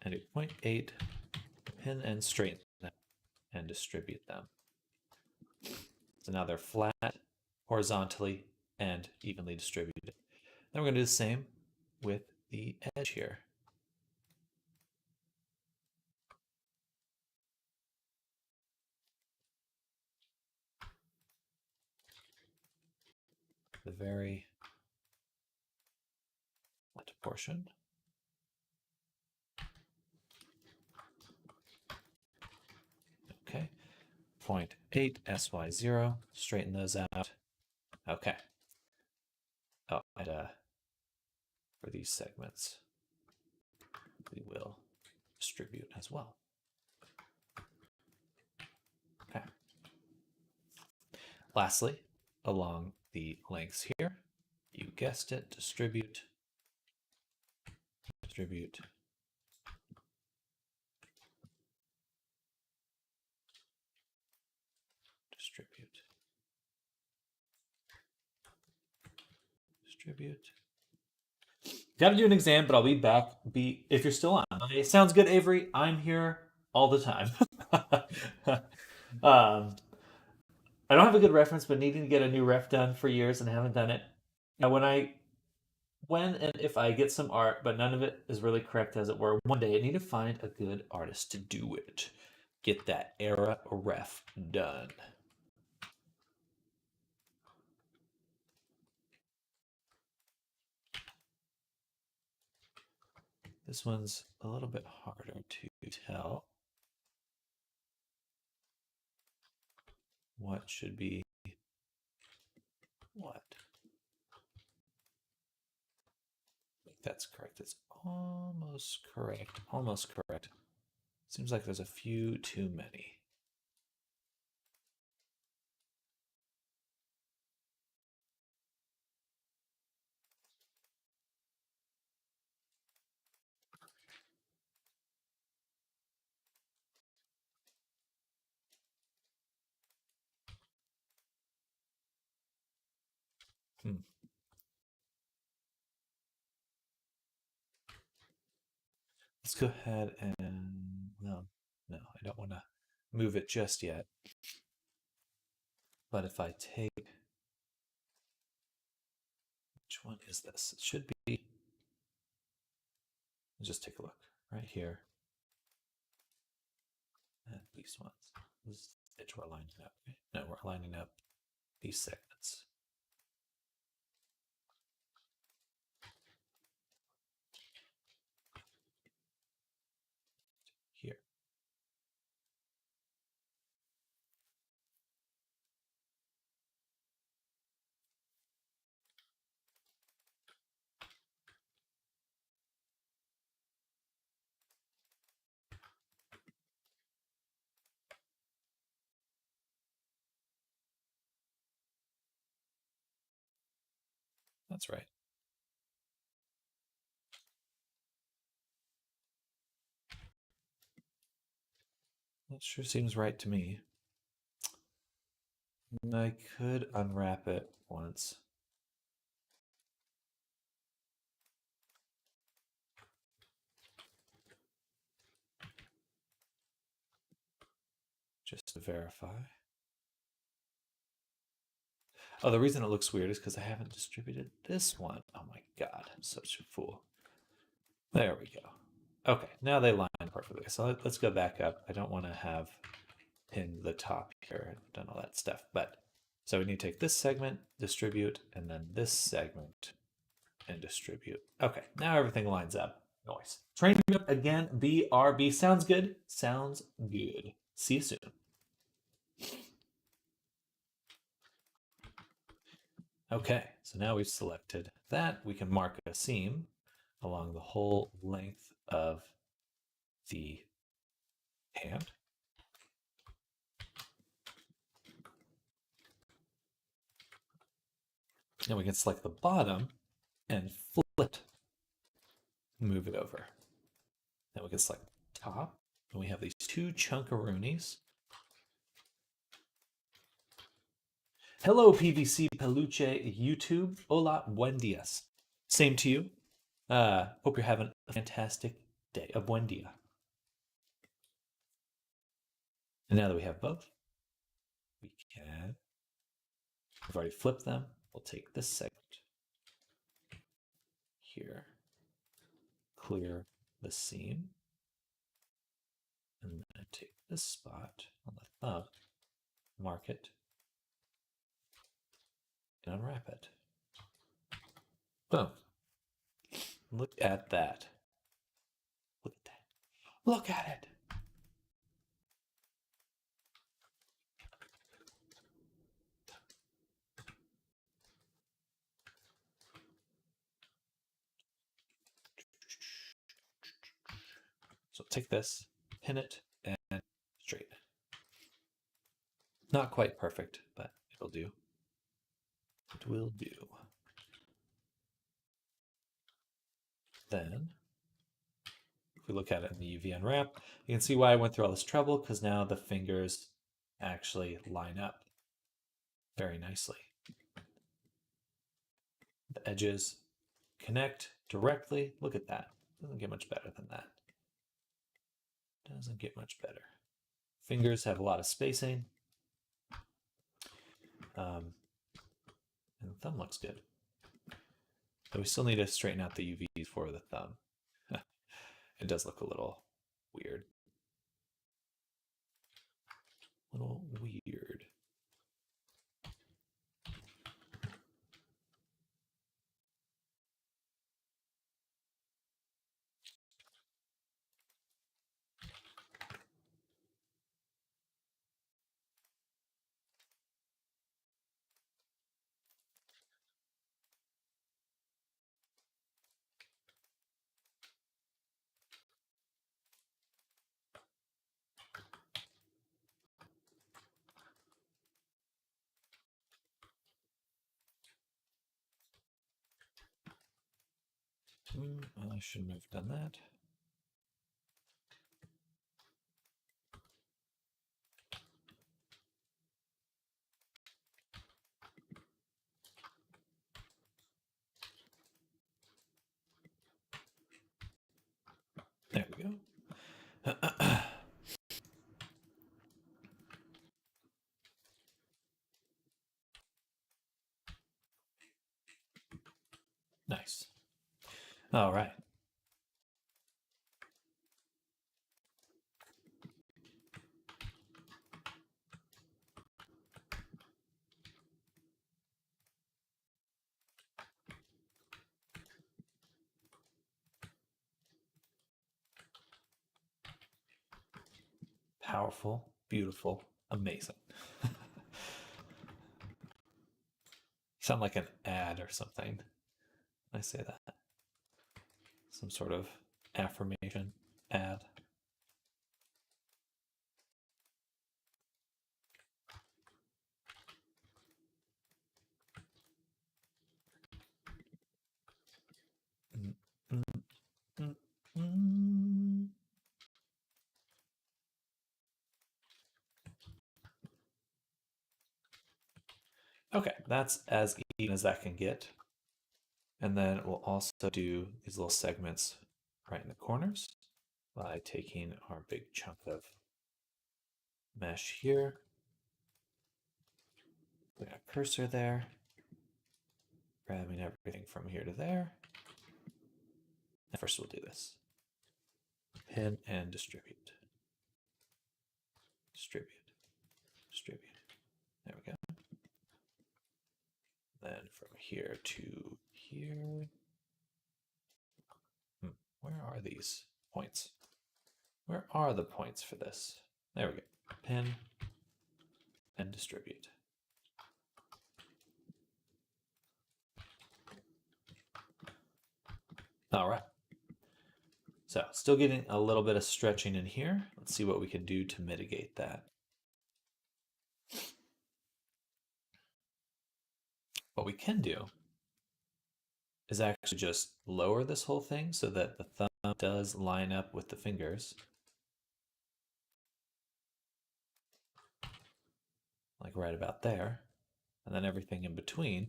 and do 0.8, pin and straighten them and distribute them. So now they're flat, horizontally, and evenly distributed. Then we're going to do the same with the edge here. the very left portion. Okay, 0.8 SY0, straighten those out. Okay. Oh, and for these segments, we will distribute as well. Okay. Lastly, along the lengths here, you guessed it, distribute, distribute, distribute, distribute. Got to do an exam, but I'll be back. If you're still on. Okay, sounds good, Avery. I'm here all the time. I don't have a good reference, but needing to get a new ref done for years and haven't done it. Now, when and if I get some art, but none of it is really correct, as it were, one day I need to find a good artist to do it. Get that era ref done. This one's a little bit harder to tell what should be what. I think that's correct. It's almost correct. Almost correct. Seems like there's a few too many. Let's go ahead and, no, I don't want to move it just yet. But if I take, which one is this? It should be, let's just take a look right here. And these ones. This is the edge we're lining up. No, we're lining up these segments. Here. That's right. That sure seems right to me. I could unwrap it once. Just to verify. Oh, the reason it looks weird is because I haven't distributed this one. Oh my god, I'm such a fool. There we go. Okay, now they line perfectly. So let's go back up. I don't want to have pinned the top here and done all that stuff. But so we need to take this segment, distribute, and then this segment and distribute. Okay, now everything lines up. Nice. Training up again, BRB. Sounds good? Sounds good. See you soon. Okay, so now we've selected that. We can mark a seam along the whole length of the hand. And we can select the bottom and flip it, move it over. Then we can select top, and we have these two chunkaroonies. Hello, PVC Peluche YouTube. Hola, buen dias. Same to you. Hope you're having a fantastic day. A buen dia. And now that we have both, we can, we've already flipped them. We'll take this segment here, clear the seam, and then take this spot on the thumb, mark it, and unwrap it. Boom. Look at that. Look at that. Look at it. So take this, pin it, and straighten it. Not quite perfect, but it'll do. It will do. Then, if we look at it in the UV unwrap, you can see why I went through all this trouble, because now the fingers actually line up very nicely. The edges connect directly. Look at that. Doesn't get much better than that. Doesn't get much better. Fingers have a lot of spacing. And the thumb looks good. But we still need to straighten out the UVs for the thumb. It does look a little weird. Little weird. I shouldn't have done that. There we go. Nice. All right. Powerful, beautiful, amazing. You sound like an ad or something. I say that. Some sort of affirmation ad. Okay, that's as even as that can get. And then we'll also do these little segments right in the corners by taking our big chunk of mesh here. We got a cursor there, grabbing everything from here to there. And first we'll do this. Pin and distribute. Distribute. Distribute. There we go. Then from here to here. Where are these points? Where are the points for this? There we go. Pin and distribute. All right. So still getting a little bit of stretching in here. Let's see what we can do to mitigate that. What we can do is actually just lower this whole thing so that the thumb does line up with the fingers. Like right about there. And then everything in between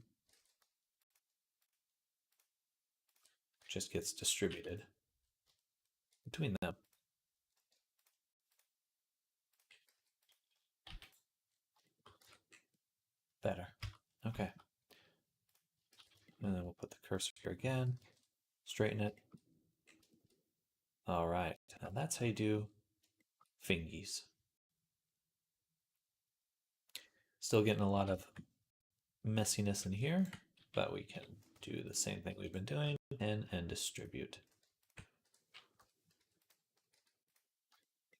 just gets distributed between them. Better. Okay. And then we'll put the cursor here again, straighten it. All right, now that's how you do fingies. Still getting a lot of messiness in here, but we can do the same thing we've been doing, pin and distribute.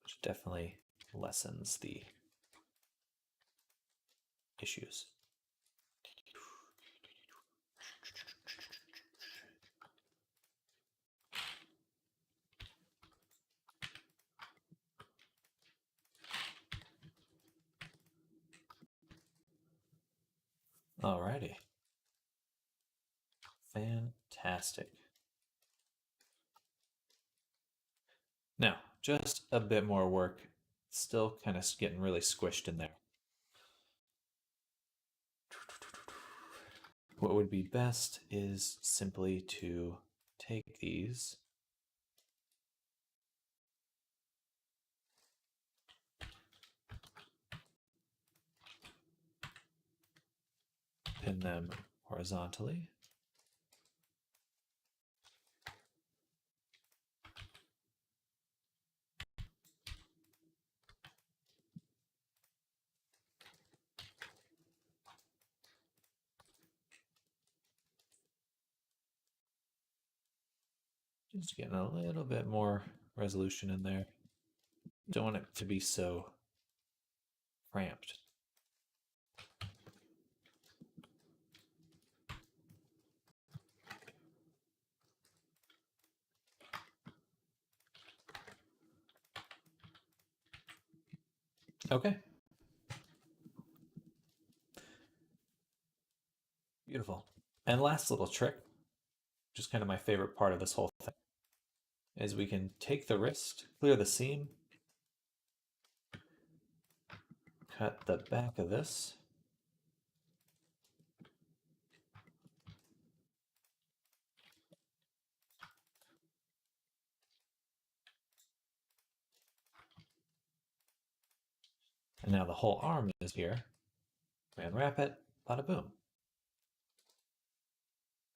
Which definitely lessens the issues. Alrighty. Fantastic. Now, just a bit more work. Still kind of getting really squished in there. What would be best is simply to take these pin them horizontally. Just getting a little bit more resolution in there. Don't want it to be so cramped. Okay. Beautiful. And last little trick, just kind of my favorite part of this whole thing, is we can take the wrist, clear the seam, cut the back of this, and now the whole arm is here. We unwrap it, bada boom.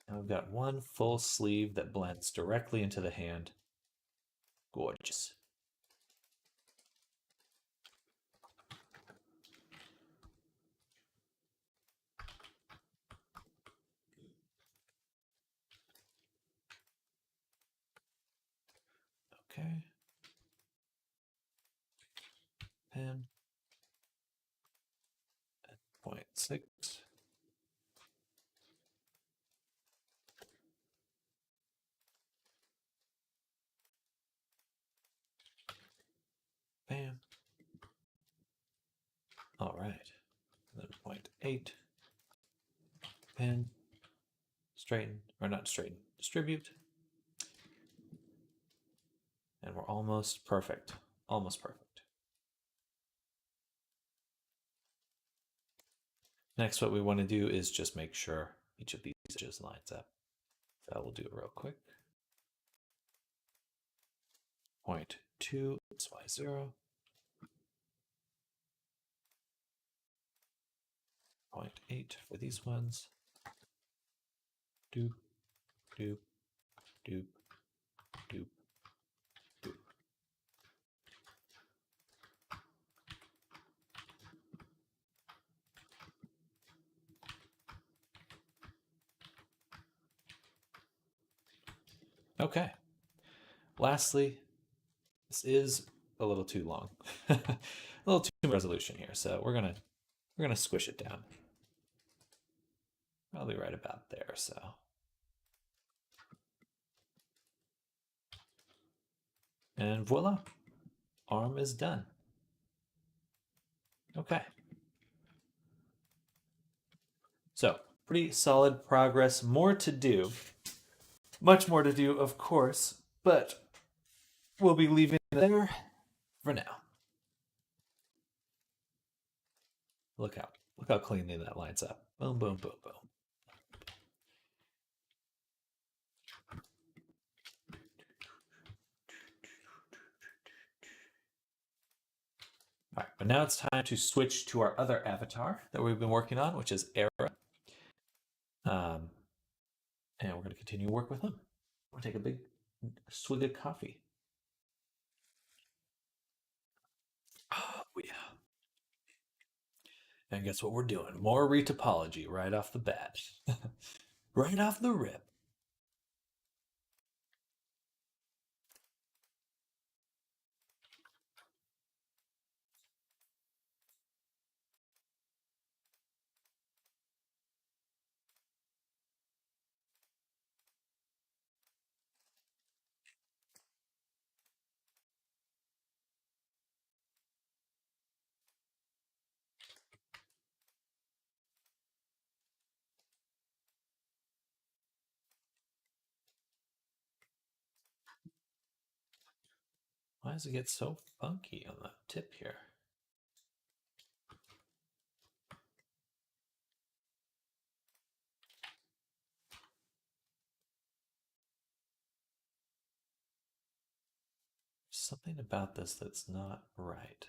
And we've got one full sleeve that blends directly into the hand. Gorgeous. Okay. Pen. 0.6. Bam. All right. And then 0.8. Pin. Straighten, or not straighten, distribute. And we're almost perfect. Almost perfect. Next, what we want to do is just make sure each of these edges lines up. So we'll do it real quick. 0.2 XY0. 0.8 for these ones. Doop, doop, doop, doop, doop. Okay. Lastly, this is a little too long. A little too much resolution here, so we're gonna squish it down. Probably right about there, so. And voila, arm is done. Okay. So, pretty solid progress. More to do. Much more to do, of course, but we'll be leaving it there for now. Look how cleanly that lines up. Boom, boom, boom, boom. All right, but now it's time to switch to our other avatar that we've been working on, which is Era. And we're going to continue to work with him. We'll take a big swig of coffee. Oh, yeah. And guess what we're doing? More retopology right off the bat. Right off the rip. Why does it get so funky on the tip here? Something about this that's not right.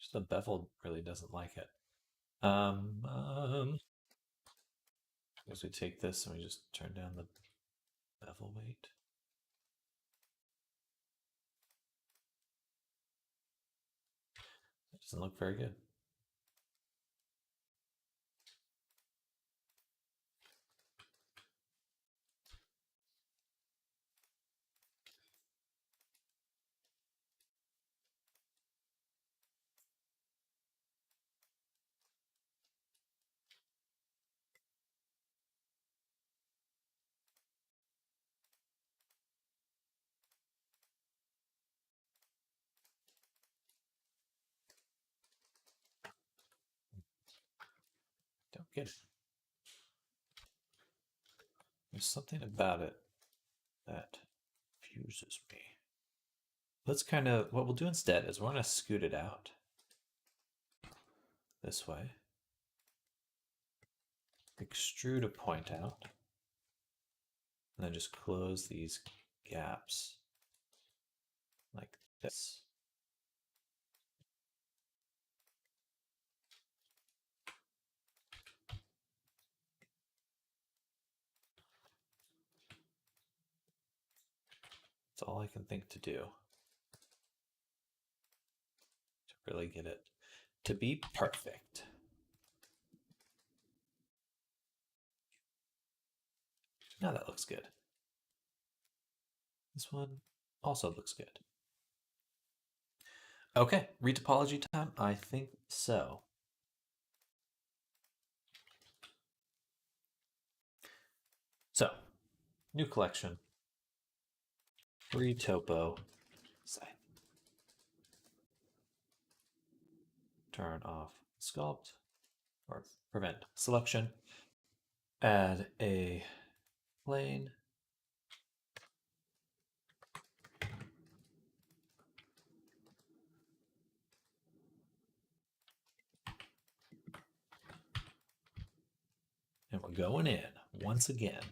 Just the bevel really doesn't like it. As we take this and we just turn down the bevel weight. It doesn't look very good. Don't get it. There's something about it that confuses me. Let's kind of, what we'll do instead is we're going to scoot it out this way. Extrude a point out. And then just close these gaps like this. That's all I can think to do to really get it to be perfect. Now that looks good. This one also looks good. Okay, retopology time? I think so. So, new collection. Retopo site. Turn off sculpt or prevent selection. Add a plane. And we're going in once again.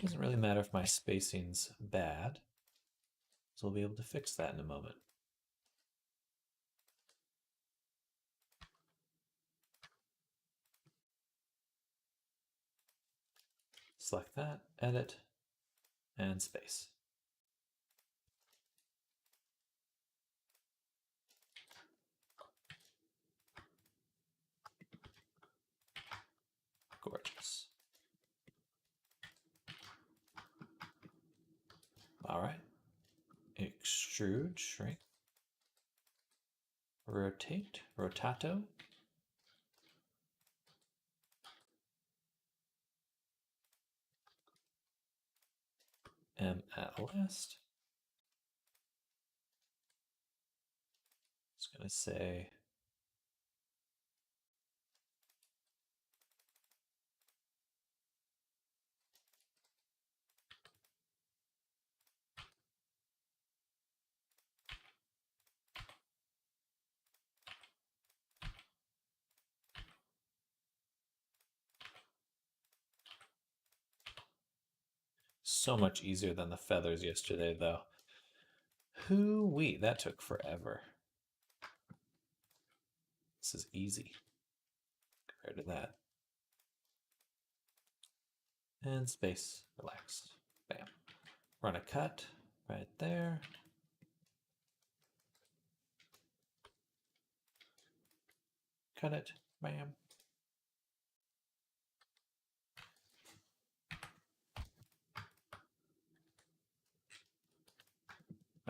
Doesn't really matter if my spacing's bad, so we'll be able to fix that in a moment. Select that, edit, and space. Gorgeous. All right. Extrude, shrink, rotate, rotato. M at last. It's going to say so much easier than the feathers yesterday, though. Hoo-wee, that took forever. This is easy compared to that. And space, relax, bam. Run a cut right there. Cut it, bam.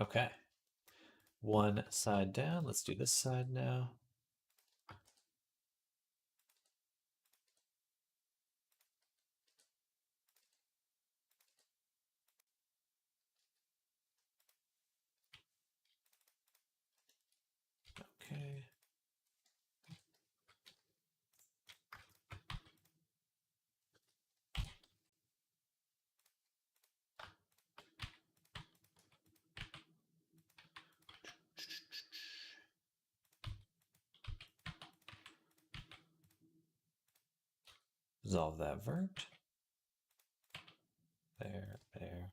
Okay. One side down. Let's do this side now. Okay. Resolve that vert. There, there.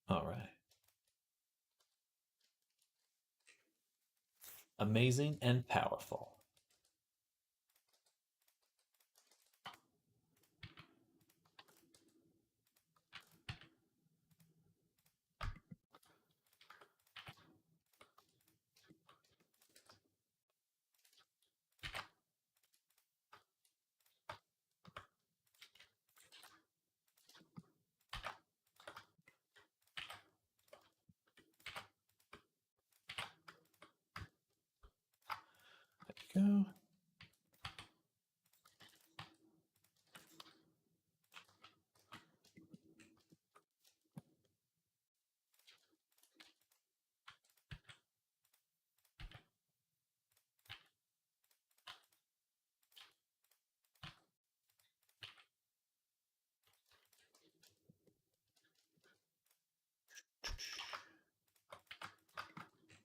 All right. Amazing and powerful. There you go.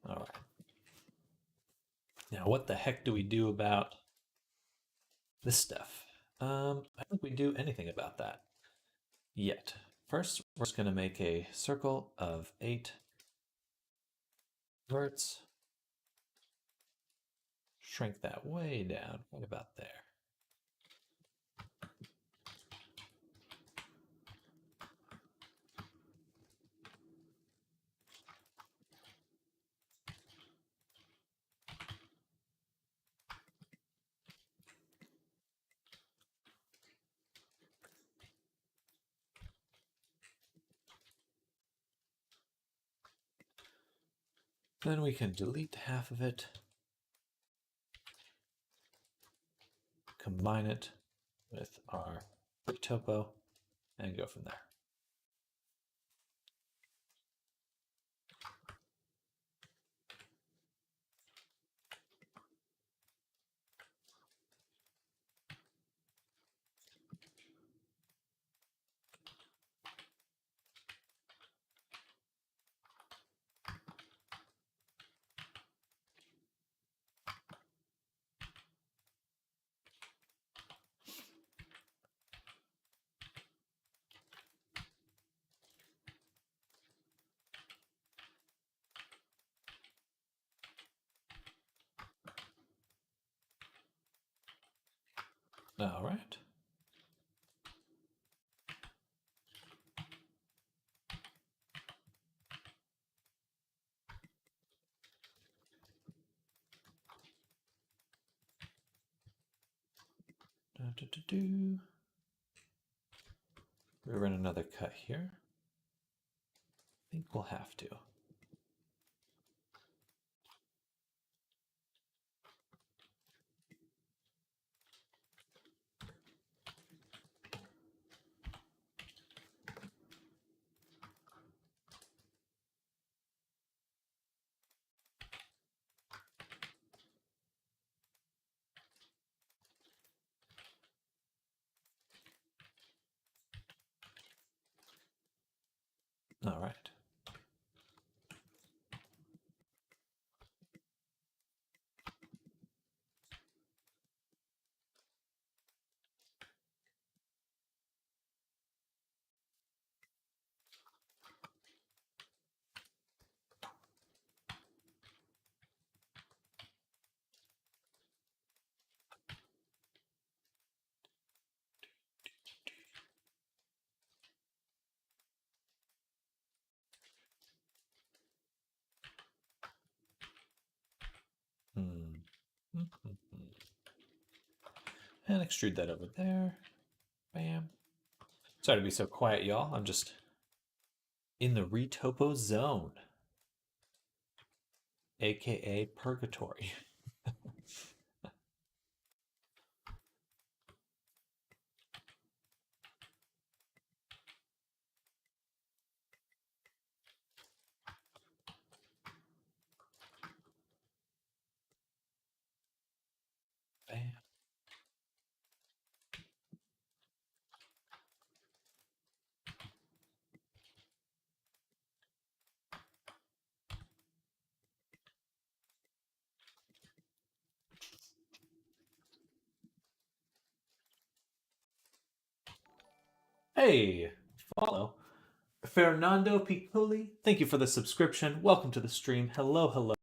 All right. Now, what the heck do we do about this stuff? I don't think we do anything about that yet. First, we're just going to make a circle of 8 verts. Shrink that way down, right about there. Then we can delete half of it, combine it with our topo, and go from there. All right. We run another cut here. I think we'll have to. All right. And extrude that over there. Bam. Sorry to be so quiet, y'all. I'm just in the retopo zone, aka purgatory. Bam. Hey, follow. Fernando Piccoli, thank you for the subscription. Welcome to the stream. Hello, hello.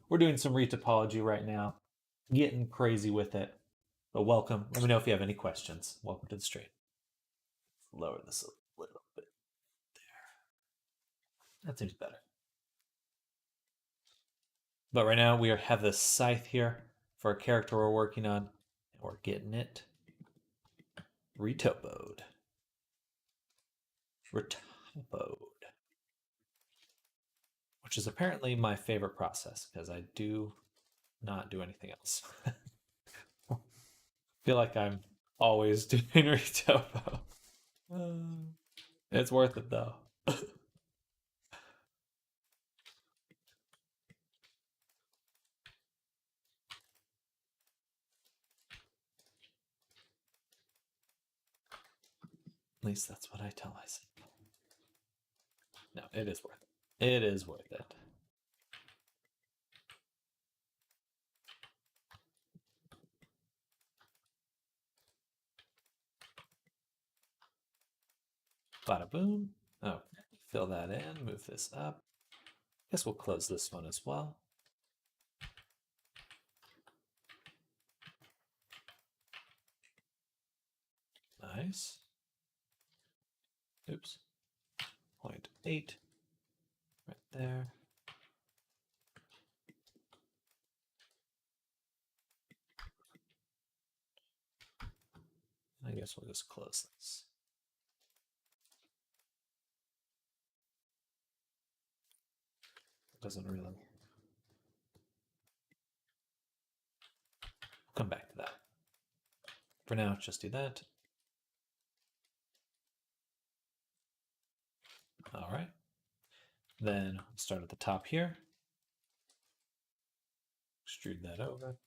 We're doing some retopology right now. Getting crazy with it. But welcome. Let me know if you have any questions. Welcome to the stream. Lower this a little bit. There. That seems better. But right now we have this scythe here for a character we're working on. And we're getting it retopoed. Which is apparently my favorite process because I do not do anything else. Feel like I'm always doing retopo. It's worth it though. At least that's what I tell myself. No, it is worth it. It is worth it. Bada boom. Oh, fill that in, move this up. Guess we'll close this one as well. Nice. Oops. 0.8 right there. I guess we'll just close this. Doesn't really. Come back to that. For now, just do that. All right. Then start at the top here. Extrude that over.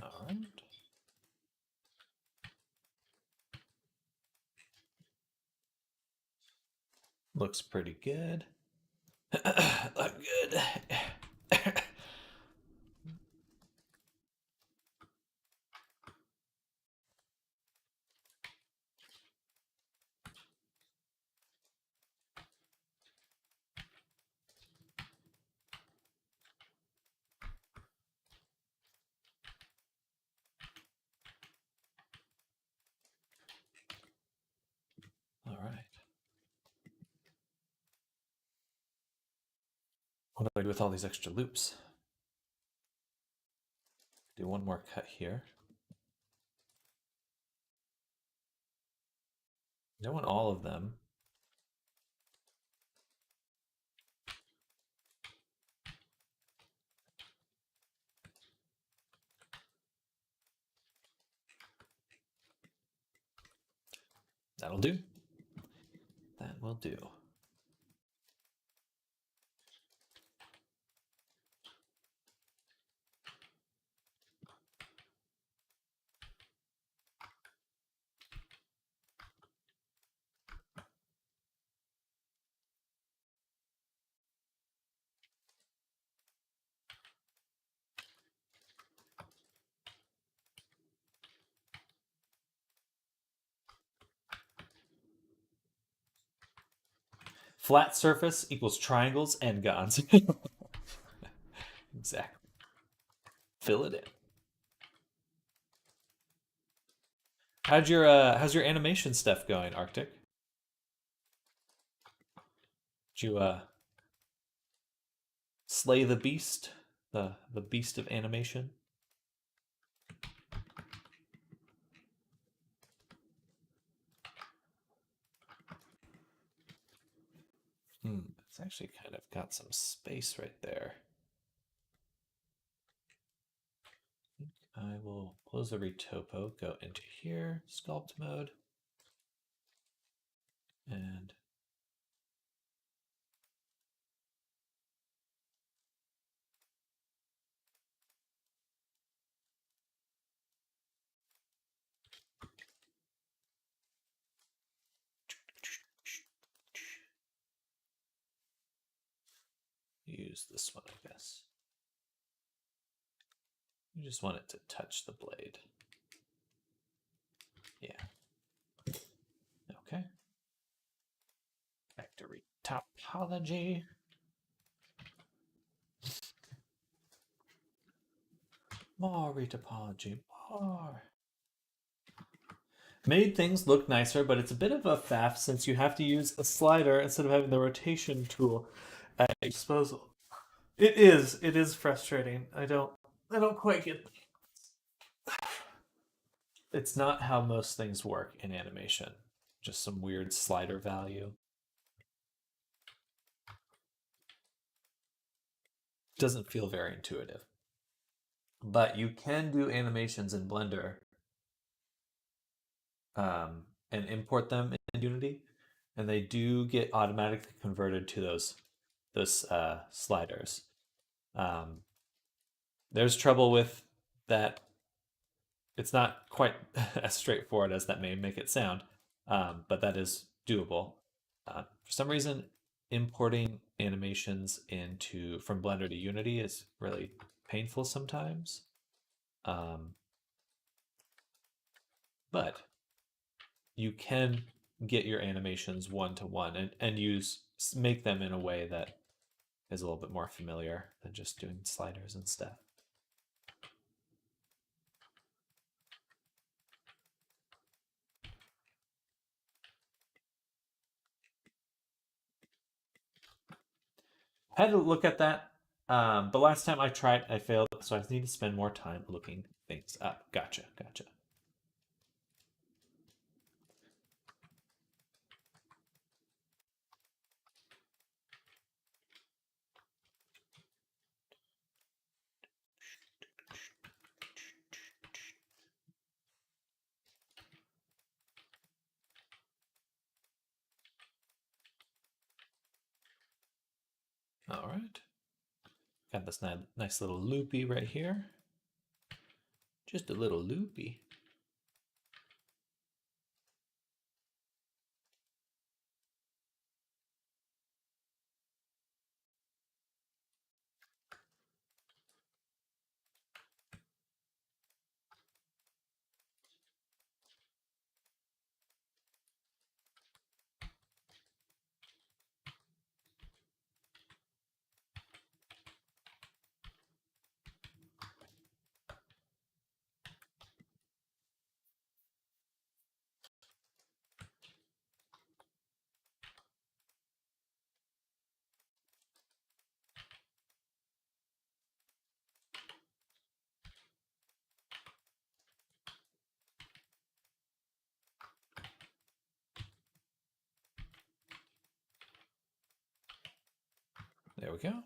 All right. Looks pretty good. Look good. All right. What do I do with all these extra loops? Do one more cut here. Don't want all of them. That'll do. That will do. Flat surface equals triangles and guns. Exactly. Fill it in. How's your animation stuff going, Arctic? Did you slay the beast? The beast of animation? It's actually kind of got some space right there. I will close the retopo, go into here, sculpt mode, and use this one, I guess. You just want it to touch the blade. Yeah. Okay. Factory topology. More retopology. More. Made things look nicer, but it's a bit of a faff since you have to use a slider instead of having the rotation tool at your disposal. It is frustrating. I don't quite get. It's not how most things work in animation. Just some weird slider value. Doesn't feel very intuitive. But you can do animations in Blender and import them in Unity, and they do get automatically converted to those sliders. There's trouble with that. It's not quite as straightforward as that may make it sound, but that is doable. For some reason, importing animations from Blender to Unity is really painful sometimes. But you can get your animations one-to-one and make them in a way that is a little bit more familiar than just doing sliders and stuff. I had to look at that, but last time I tried, I failed, so I need to spend more time looking things up. Gotcha. All right. Got this nice little loopy right here. Just a little loopy. There we go.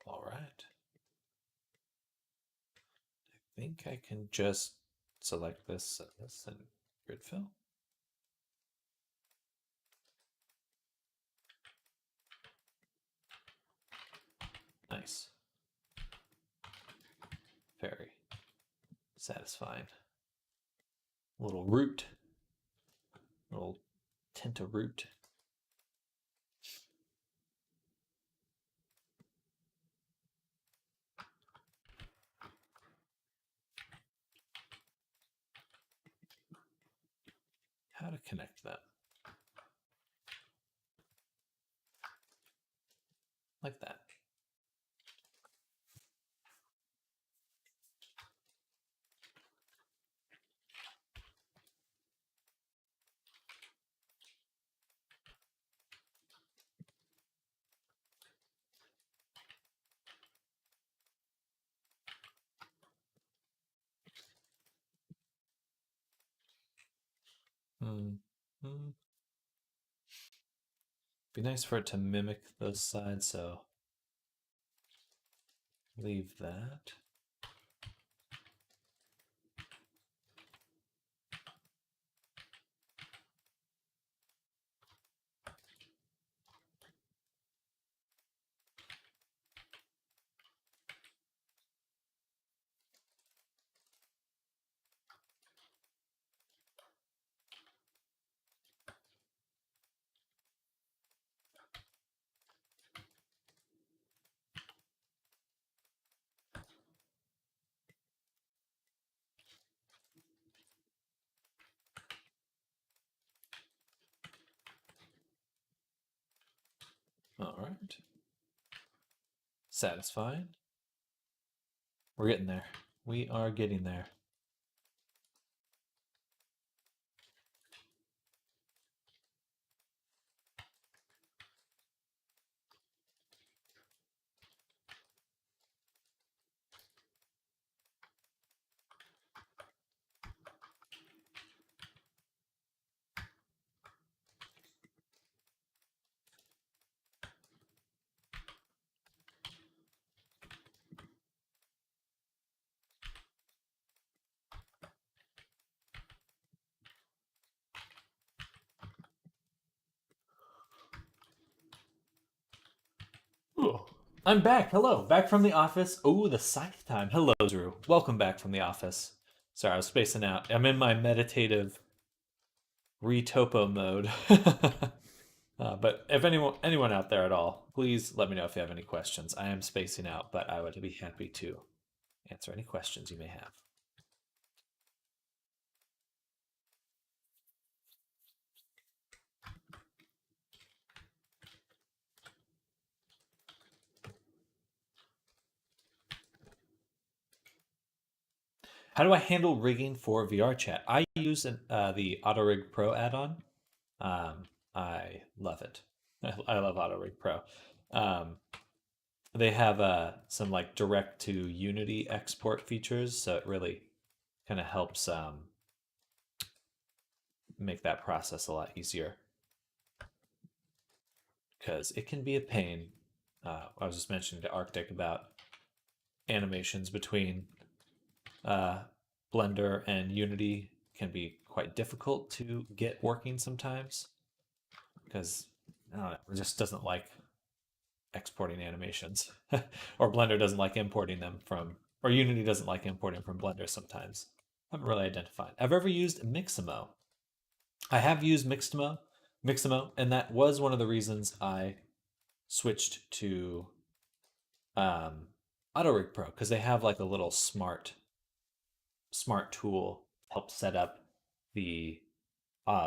All right. I think I can just select this and grid fill. Nice. Very satisfying. little root, little tint of root. How to connect them. Like that. Be nice for it to mimic those sides, so leave that. All right. Satisfied. We're getting there. We are getting there. Ooh. I'm back. Hello. Back from the office. Oh, the scythe time. Hello, Drew. Welcome back from the office. Sorry, I was spacing out. I'm in my meditative retopo mode. But if anyone out there at all, please let me know if you have any questions. I am spacing out, but I would be happy to answer any questions you may have. How do I handle rigging for VR chat? I use the AutoRig Pro add-on. I love it. I love AutoRig Pro. They have some like direct to Unity export features, so it really kind of helps make that process a lot easier. Because it can be a pain. I was just mentioning to Arctic about animations between Blender and Unity can be quite difficult to get working sometimes because it just doesn't like exporting animations, or Blender doesn't like importing them from, or Unity doesn't like importing from Blender sometimes. I haven't really identified. I've ever used Mixamo. I have used Mixamo, and that was one of the reasons I switched to AutoRig Pro, because they have like a little smart tool to help set up the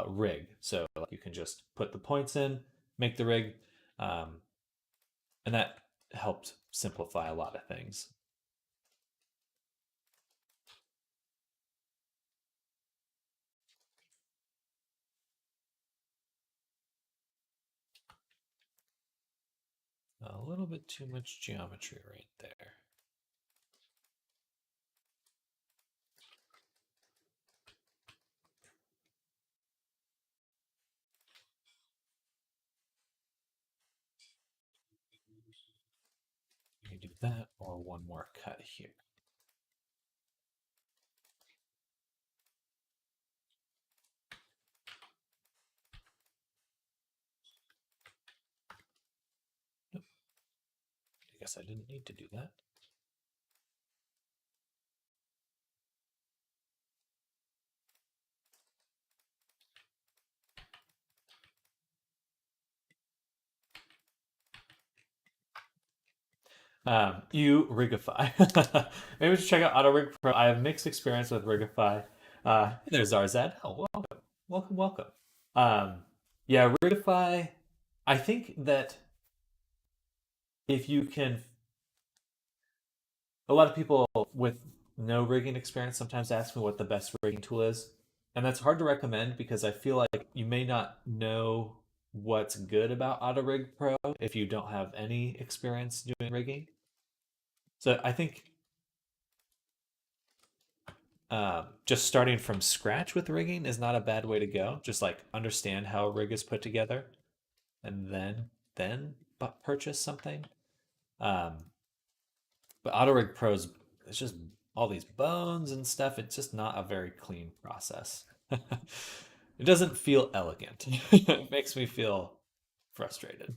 rig. So like, you can just put the points in, make the rig, and that helped simplify a lot of things. A little bit too much geometry right there. You can do that or one more cut here. Nope. I guess I didn't need to do that. You Rigify. Maybe we should check out AutoRig Pro. I have mixed experience with Rigify. There's Zarzad. Oh, welcome, welcome, welcome. Um, yeah, Rigify. I think that if you can, a lot of people with no rigging experience sometimes ask me what the best rigging tool is, and that's hard to recommend because I feel like you may not know what's good about AutoRig Pro if you don't have any experience doing rigging. So I think just starting from scratch with rigging is not a bad way to go. Just like understand how a rig is put together, and then purchase something. Um, but AutoRig Pros, it's just all these bones and stuff. It's just not a very clean process. It doesn't feel elegant. It makes me feel frustrated.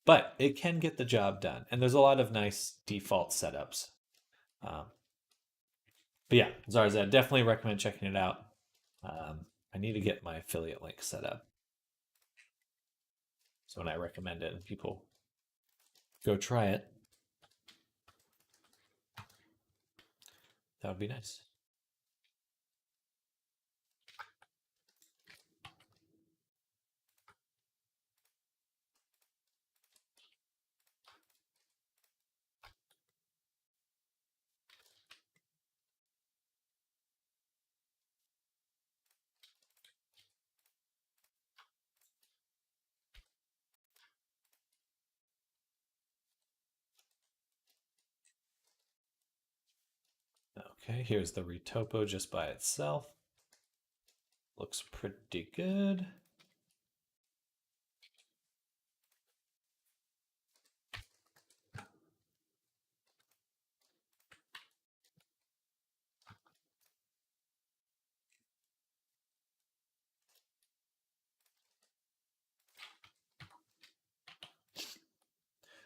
But it can get the job done, and there's a lot of nice default setups. Um, but yeah, Zarzad, definitely recommend checking it out. I need to get my affiliate link set up. So when I recommend it and people go try it, that would be nice. Okay, here's the retopo just by itself. Looks pretty good.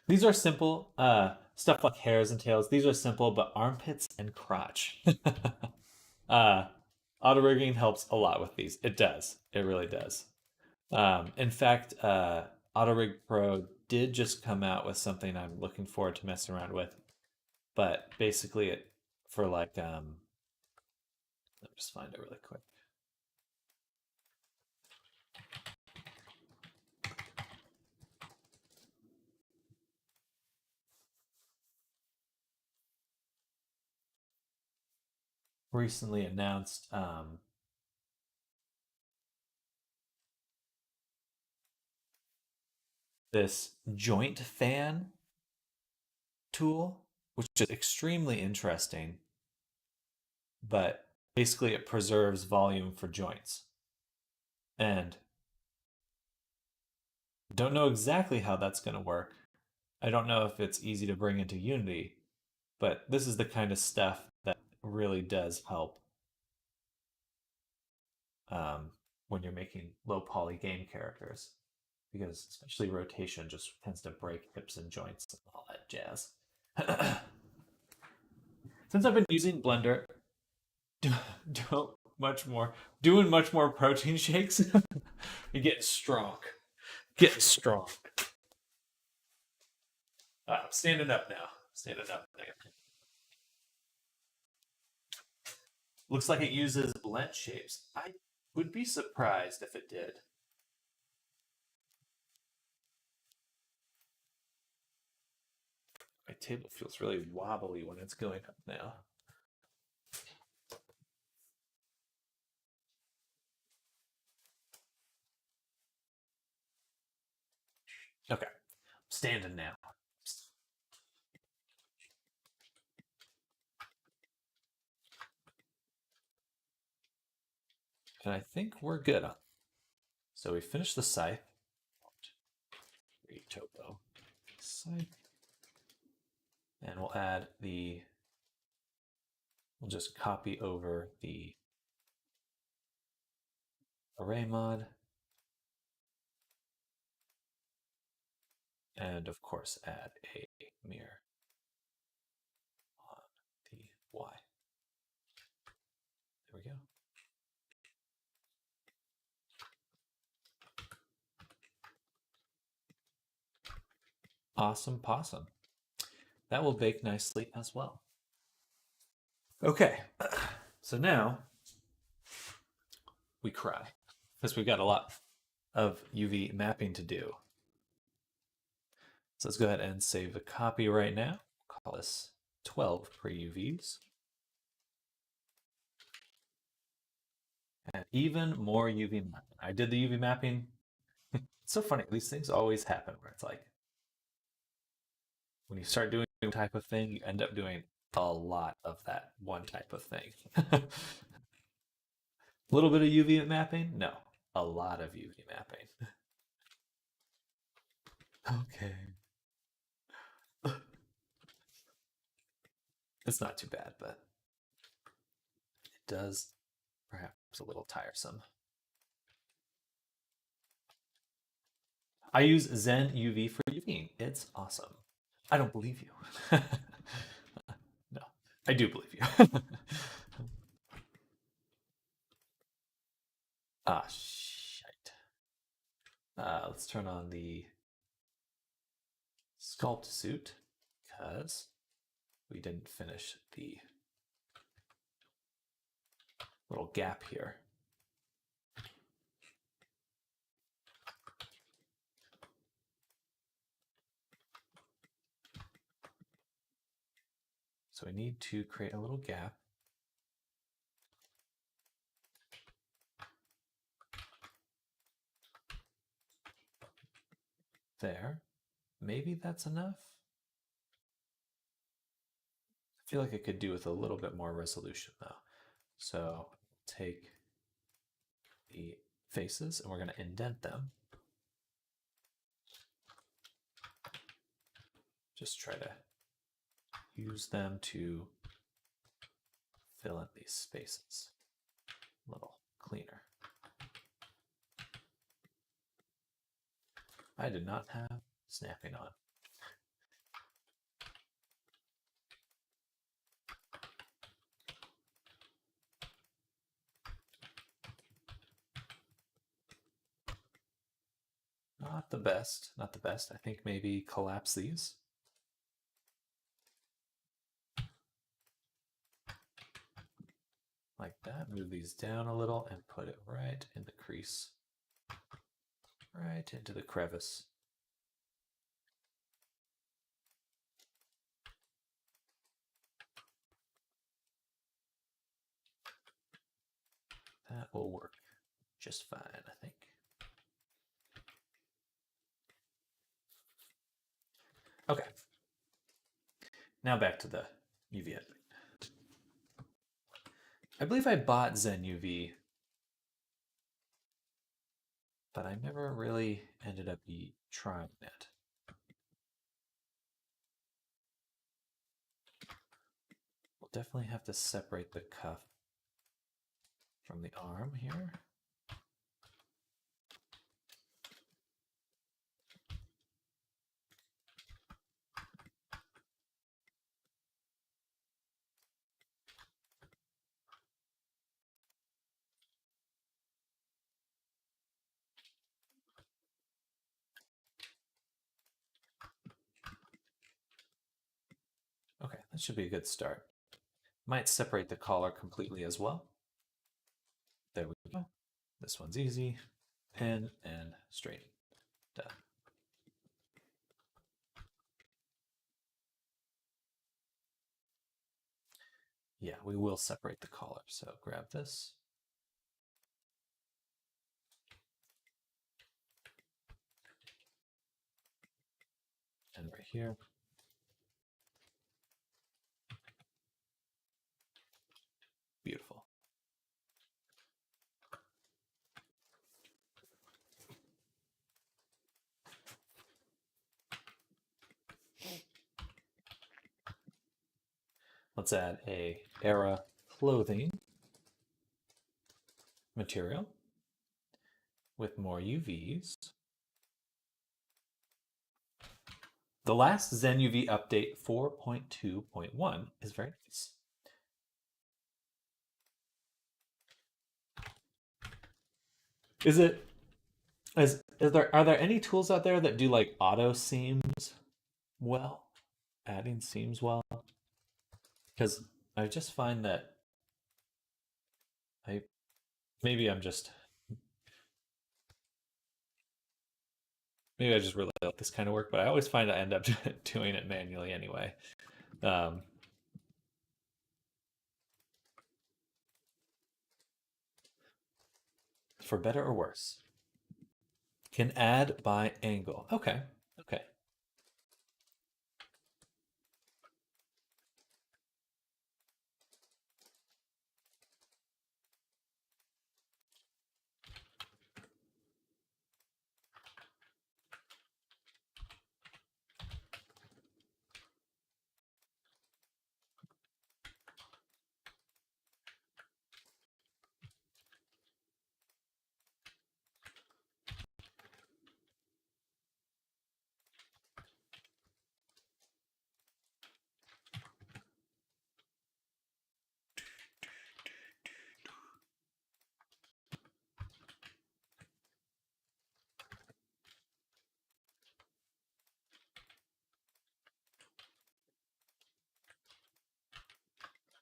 These are simple. Stuff like hairs and tails. These are simple, but armpits and crotch. uh, Auto rigging helps a lot with these. It does. It really does. In fact, AutoRig Pro did just come out with something I'm looking forward to messing around with. But basically, it for like let me just find it really quick. Recently announced this joint fan tool, which is extremely interesting, but basically it preserves volume for joints. And don't know exactly how that's going to work. I don't know if it's easy to bring into Unity, but this is the kind of stuff that really does help when you're making low poly game characters, because especially rotation just tends to break hips and joints and all that jazz. Since I've been using Blender, don't doing much more protein shakes. You're getting strong, getting strong. I'm standing up now. Standing up. Looks like it uses blend shapes. I would be surprised if it did. My table feels really wobbly when it's going up now. Okay, I'm standing now. And I think we're good on. So we finished the scythe. Retopo scythe. And we'll add the, we'll just copy over the array mod. And of course, add a mirror on the Y. There we go. Awesome possum. That will bake nicely as well. Okay, so now we cry because we've got a lot of UV mapping to do. So let's go ahead and save a copy right now. Call this 12 pre-UVs. And even more UV mapping. I did the UV mapping. It's so funny. These things always happen where it's like when you start doing a type of thing, you end up doing a lot of that one type of thing. A little bit of UV mapping? No, a lot of UV mapping. Okay. It's not too bad, but it does perhaps a little tiresome. I use Zen UV for UVing. It's awesome. I don't believe you. No, I do believe you. Ah, shite. Let's turn on the sculpt suit because we didn't finish the little gap here. So we need to create a little gap. There. Maybe that's enough. I feel like I could do with a little bit more resolution though. So take the faces and we're going to indent them. Just try to use them to fill in these spaces a little cleaner. I did not have snapping on. Not the best, not the best. I think maybe collapse these. Like that, move these down a little and put it right in the crease. Right into the crevice. That will work just fine, I think. Okay. Now back to the UV editing. I believe I bought Zen UV, but I never really ended up trying it. We'll definitely have to separate the cuff from the arm here. Okay, that should be a good start. Might separate the collar completely as well. There we go. This one's easy. Pin and straighten. Done. Yeah, we will separate the collar. So grab this. And right here. Beautiful. Let's add a Era clothing material with more UVs. The last ZenUV update 4.2.1 is very nice. Are there any tools out there that do like auto seams well? Adding seams well? Because I just find that I maybe I'm just maybe I just really like this kind of work, but I always find I end up doing it manually anyway. For better or worse. Can add by angle. Okay. Okay.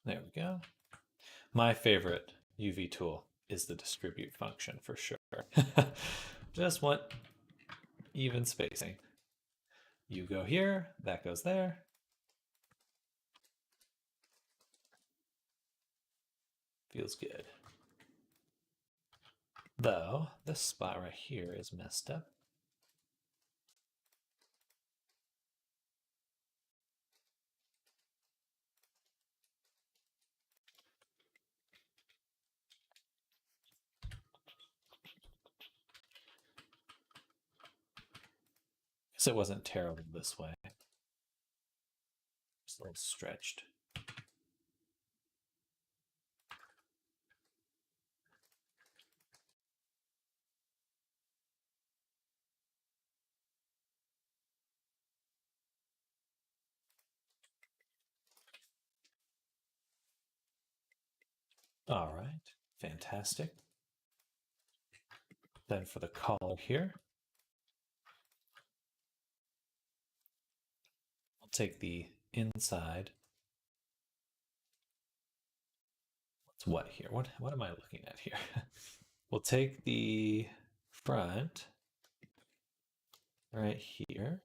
There we go. My favorite UV tool is the distribute function for sure. Just want even spacing. You go here, that goes there. Feels good. Though, this spot right here is messed up. Guess it wasn't terrible this way. Just a little stretched. All right, fantastic. Then for the collar here, I'll take the inside. What's what here? What am I looking at here? We'll take the front right here.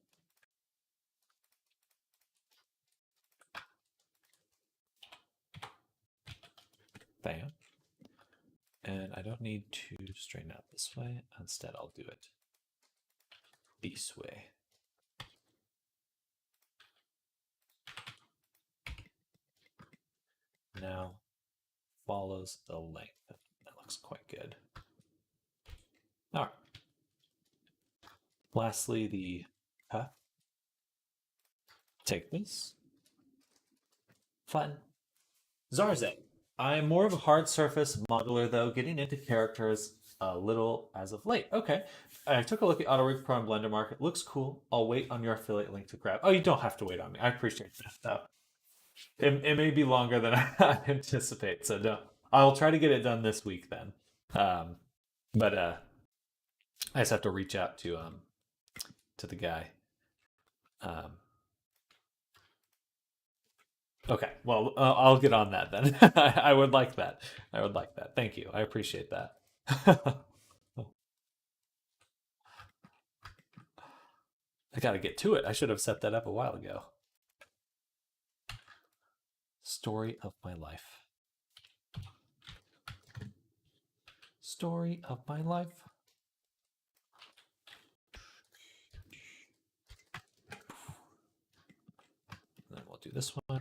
Bam. And I don't need to straighten out this way. Instead, I'll do it this way. Now follows the length. That looks quite good. All right. Lastly, the cuff. Take this. Fun. Zarzek. I'm more of a hard surface modeler, though, getting into characters a little as of late. Okay. I took a look at AutoRig Pro and Blender Market. Looks cool. I'll wait on your affiliate link to grab. Oh, you don't have to wait on me. I appreciate that, though. It may be longer than I anticipate, so don't. I'll try to get it done this week then. But I just have to reach out to the guy. Okay, well, I'll get on that then. I would like that. I would like that. Thank you. I appreciate that. I got to get to it. I should have set that up a while ago. Story of my life. Story of my life. And then we'll do this one.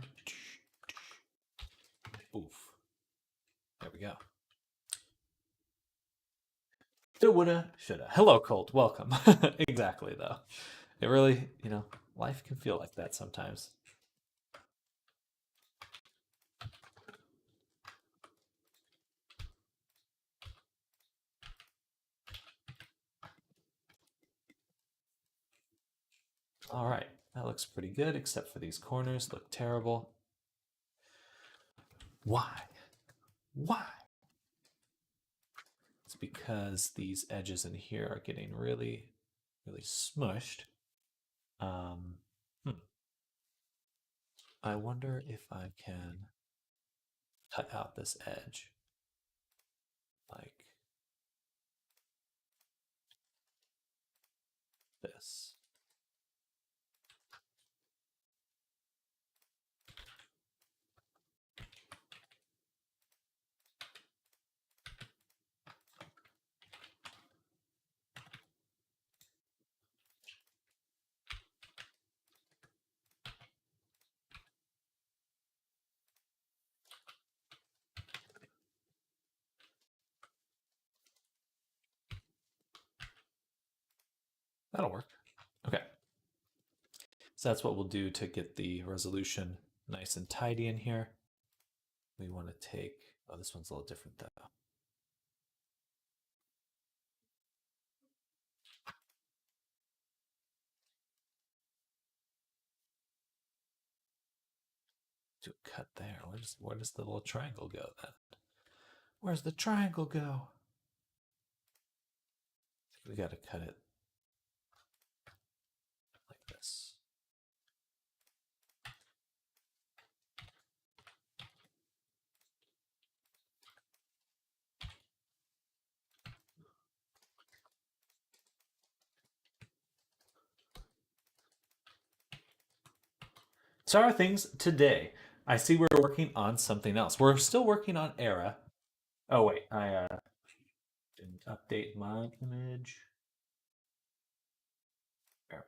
Oof. There we go. Do woulda, shoulda. Hello, Colt. Welcome. Exactly, though. It really, life can feel like that sometimes. All right. That looks pretty good, except for these corners look terrible. Why? Why? It's because these edges in here are getting really, really smushed. I wonder if I can cut out this edge like this. That'll work. Okay. So that's what we'll do to get the resolution nice and tidy in here. We want to take, oh, this one's a little different though. Do a cut there. Where does the little triangle go then? Where's the triangle go? I think we got to cut it like this. So our things today. I see we're working on something else. We're still working on Era. Oh wait, I didn't update my image. There.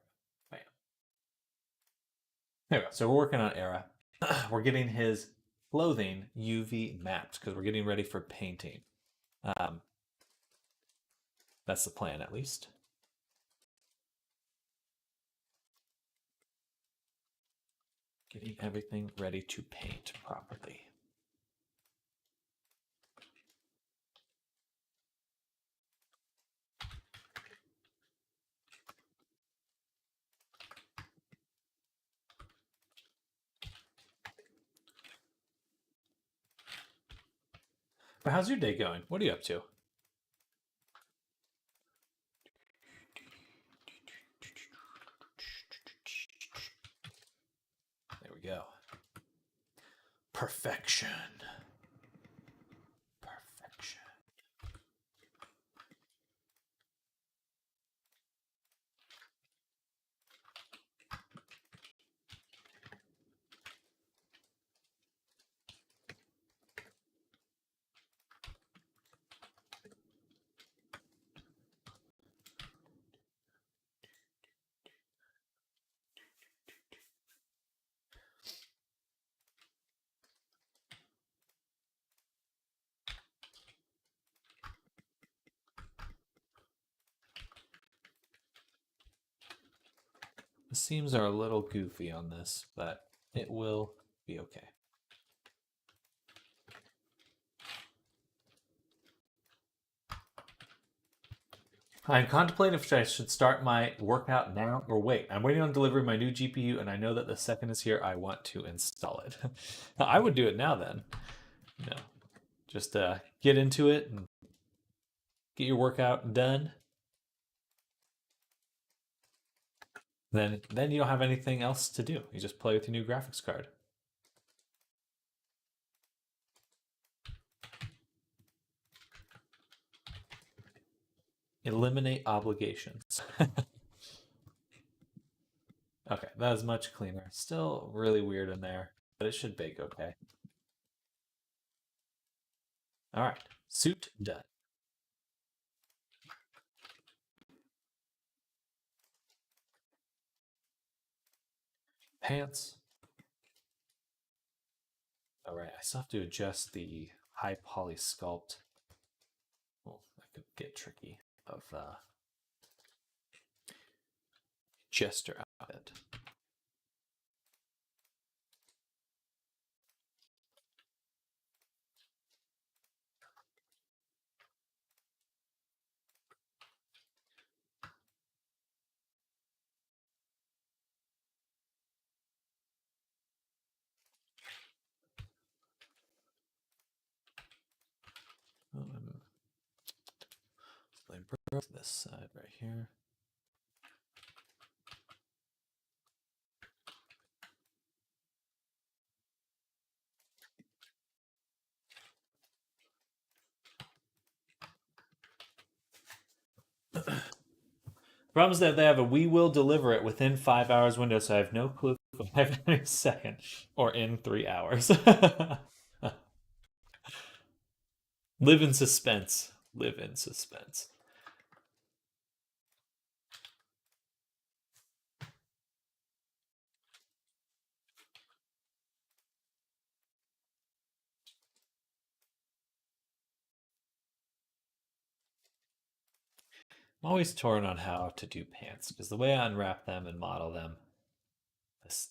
Bam. There we go. So we're working on Era. We're getting his clothing UV mapped because we're getting ready for painting. That's the plan, at least. Getting everything ready to paint properly. But how's your day going? What are you up to? There we go. Perfection. Perfection. The seams are a little goofy on this, but it will be okay. I'm contemplating if I should start my workout now or wait. I'm waiting on delivery of my new GPU, and I know that the second is here, I want to install it. I would do it now then. You know, just get into it and get your workout done. Then you don't have anything else to do. You just play with your new graphics card. Eliminate obligations. Okay, that is much cleaner. Still really weird in there, but it should bake okay. All right, suit done. Pants. All right, I still have to adjust the high poly sculpt. Well, that could get tricky. Of Jester outfit. this side right here. Problem is that they have a "we will deliver it within 5 hours" window, so I have no clue if I have any second or in 3 hours. Live in suspense. Live in suspense. I'm always torn on how to do pants because the way I unwrap them and model them,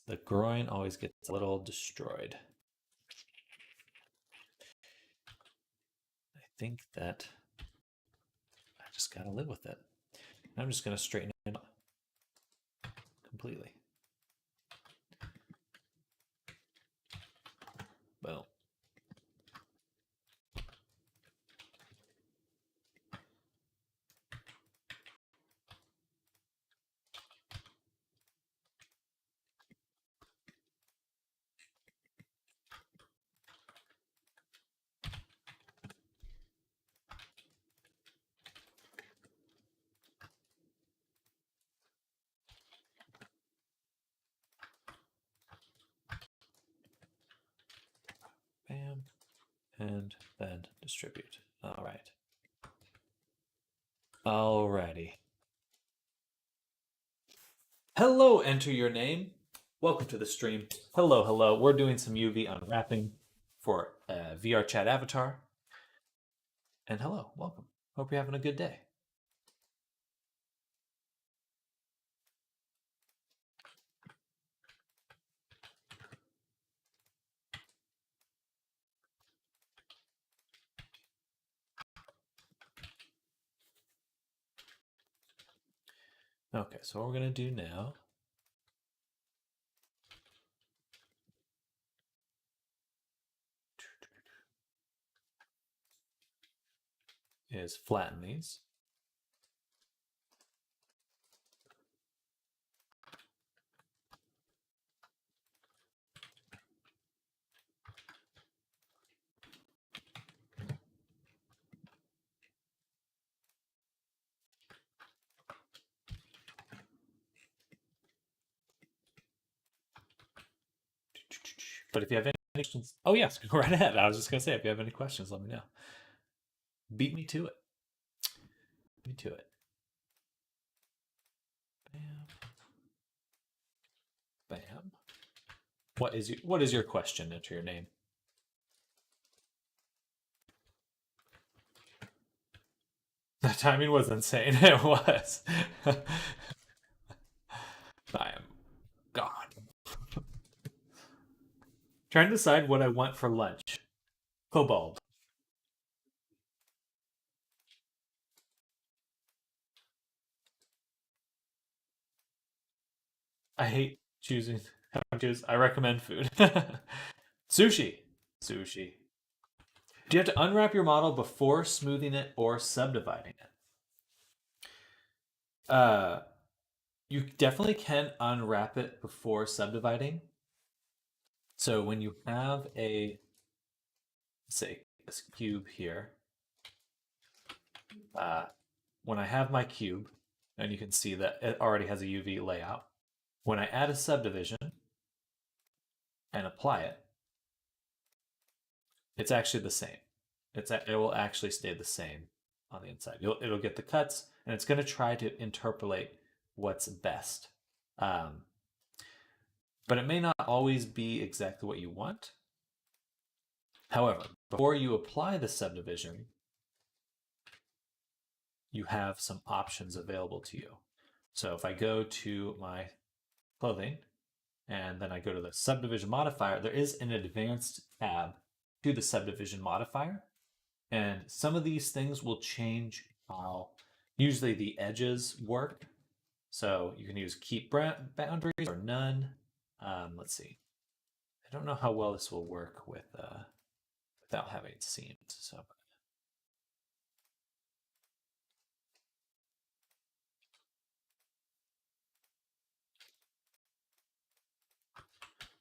the groin always gets a little destroyed. I think that I just gotta live with it. And I'm just gonna straighten it up completely. Boom. Bam. And then distribute. All right. Alrighty. Hello, enter your name. Welcome to the stream. Hello, hello. We're doing some UV unwrapping for VR chat avatar. And hello, welcome. Hope you're having a good day. Okay, so what we're going to do now is flatten these. But if you have any questions, oh yes, go right ahead. I was just going to say, if you have any questions, let me know. Beat me to it. Beat me to it. Bam. Bam. What is your question? Enter your name. The timing was insane. It was. I am God. Trying to decide what I want for lunch. Cobalt. I hate choosing. I recommend food. Sushi. Sushi. Do you have to unwrap your model before smoothing it or subdividing it? You definitely can unwrap it before subdividing. So when you have say, this cube here, when I have my cube, and you can see that it already has a UV layout, when I add a subdivision and apply it, it's actually the same. It will actually stay the same on the inside. It'll get the cuts, and it's going to try to interpolate what's best. But it may not always be exactly what you want. However, before you apply the subdivision, you have some options available to you. So if I go to my clothing and then I go to the subdivision modifier, there is an advanced tab to the subdivision modifier. And some of these things will change how usually the edges work. So you can use keep boundaries or none. Let's see. I don't know how well this will work with without having seams. So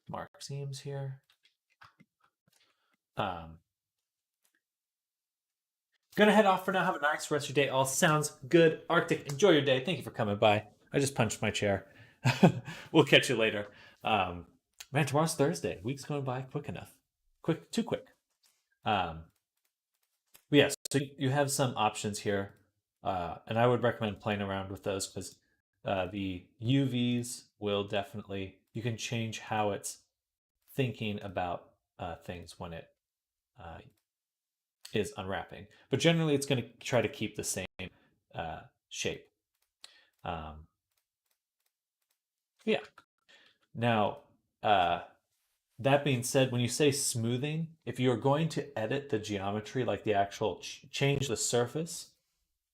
mark seams here. Gonna head off for now. Have a nice rest of your day. All sounds good. Arctic, enjoy your day. Thank you for coming by. I just punched my chair. We'll catch you later. Man, tomorrow's Thursday. Week's going by quick enough. Too quick. Yes, so you have some options here, and I would recommend playing around with those because the UVs will definitely, you can change how it's thinking about things when it is unwrapping. But generally, it's going to try to keep the same shape. Yeah. Now, that being said, when you say smoothing, if you're going to edit the geometry, like the actual change the surface,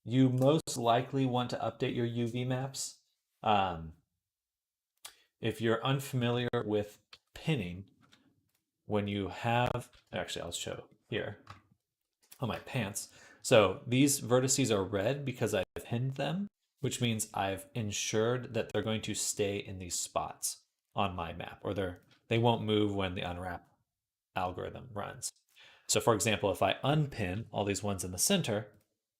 you most likely want to update your UV maps. If you're unfamiliar with pinning, when you have, actually I'll show here on my pants. So these vertices are red because I've pinned them, which means I've ensured that they're going to stay in these spots on my map, or they won't move when the unwrap algorithm runs. So for example, if I unpin all these ones in the center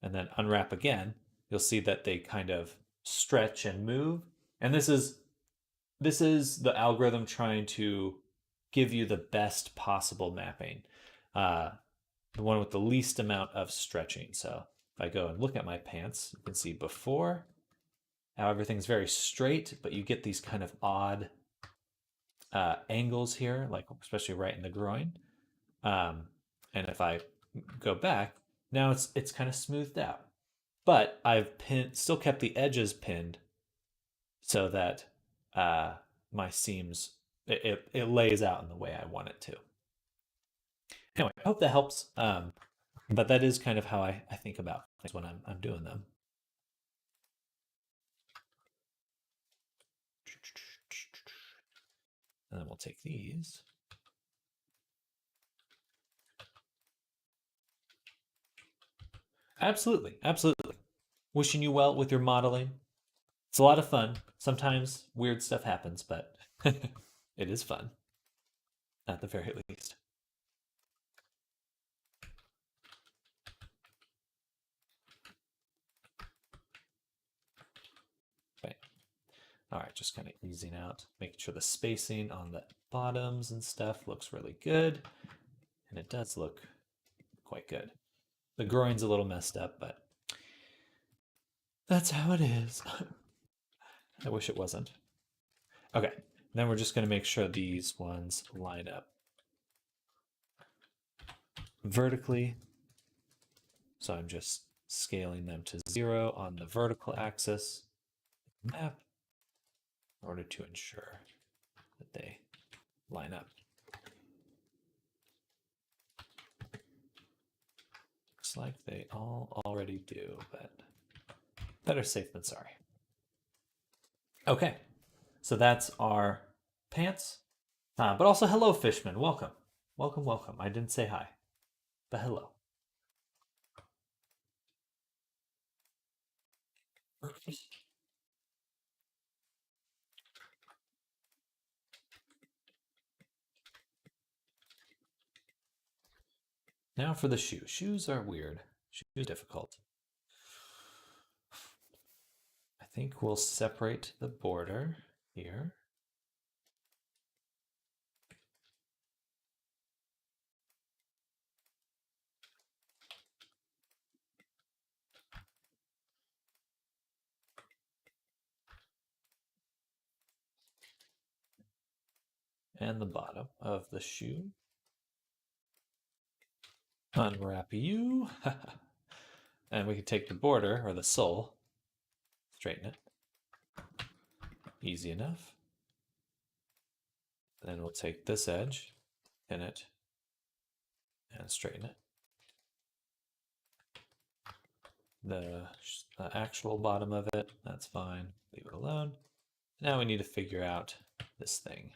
and then unwrap again, you'll see that they kind of stretch and move. And this is the algorithm trying to give you the best possible mapping. The one with the least amount of stretching. So if I go and look at my pants, you can see before how everything's very straight, but you get these kind of odd angles here, like especially right in the groin. And if I go back, now it's kind of smoothed out. But I've still kept the edges pinned so that my seams, it lays out in the way I want it to. Anyway, I hope that helps. But that is kind of how I think about things when I'm doing them. And then we'll take these. Absolutely, absolutely. Wishing you well with your modeling. It's a lot of fun. Sometimes weird stuff happens, but it is fun, at the very least. Okay. All right, just kind of easing out, making sure the spacing on the bottoms and stuff looks really good. And it does look quite good. The groin's a little messed up, but that's how it is. I wish it wasn't. Okay, then we're just going to make sure these ones line up vertically. So I'm just scaling them to 0 on the vertical axis map in order to ensure that they line up. Looks like they all already do, but better safe than sorry. Okay, so that's our pants. But also, hello, Fishman. Welcome. Welcome, welcome. I didn't say hi, but hello. Now for the shoe. Shoes are weird. Shoes are difficult. I think we'll separate the border here. And the bottom of the shoe. Unwrap you. And we can take the border, or the sole, straighten it. Easy enough. Then we'll take this edge, pin it, and straighten it. The actual bottom of it, that's fine. Leave it alone. Now we need to figure out this thing.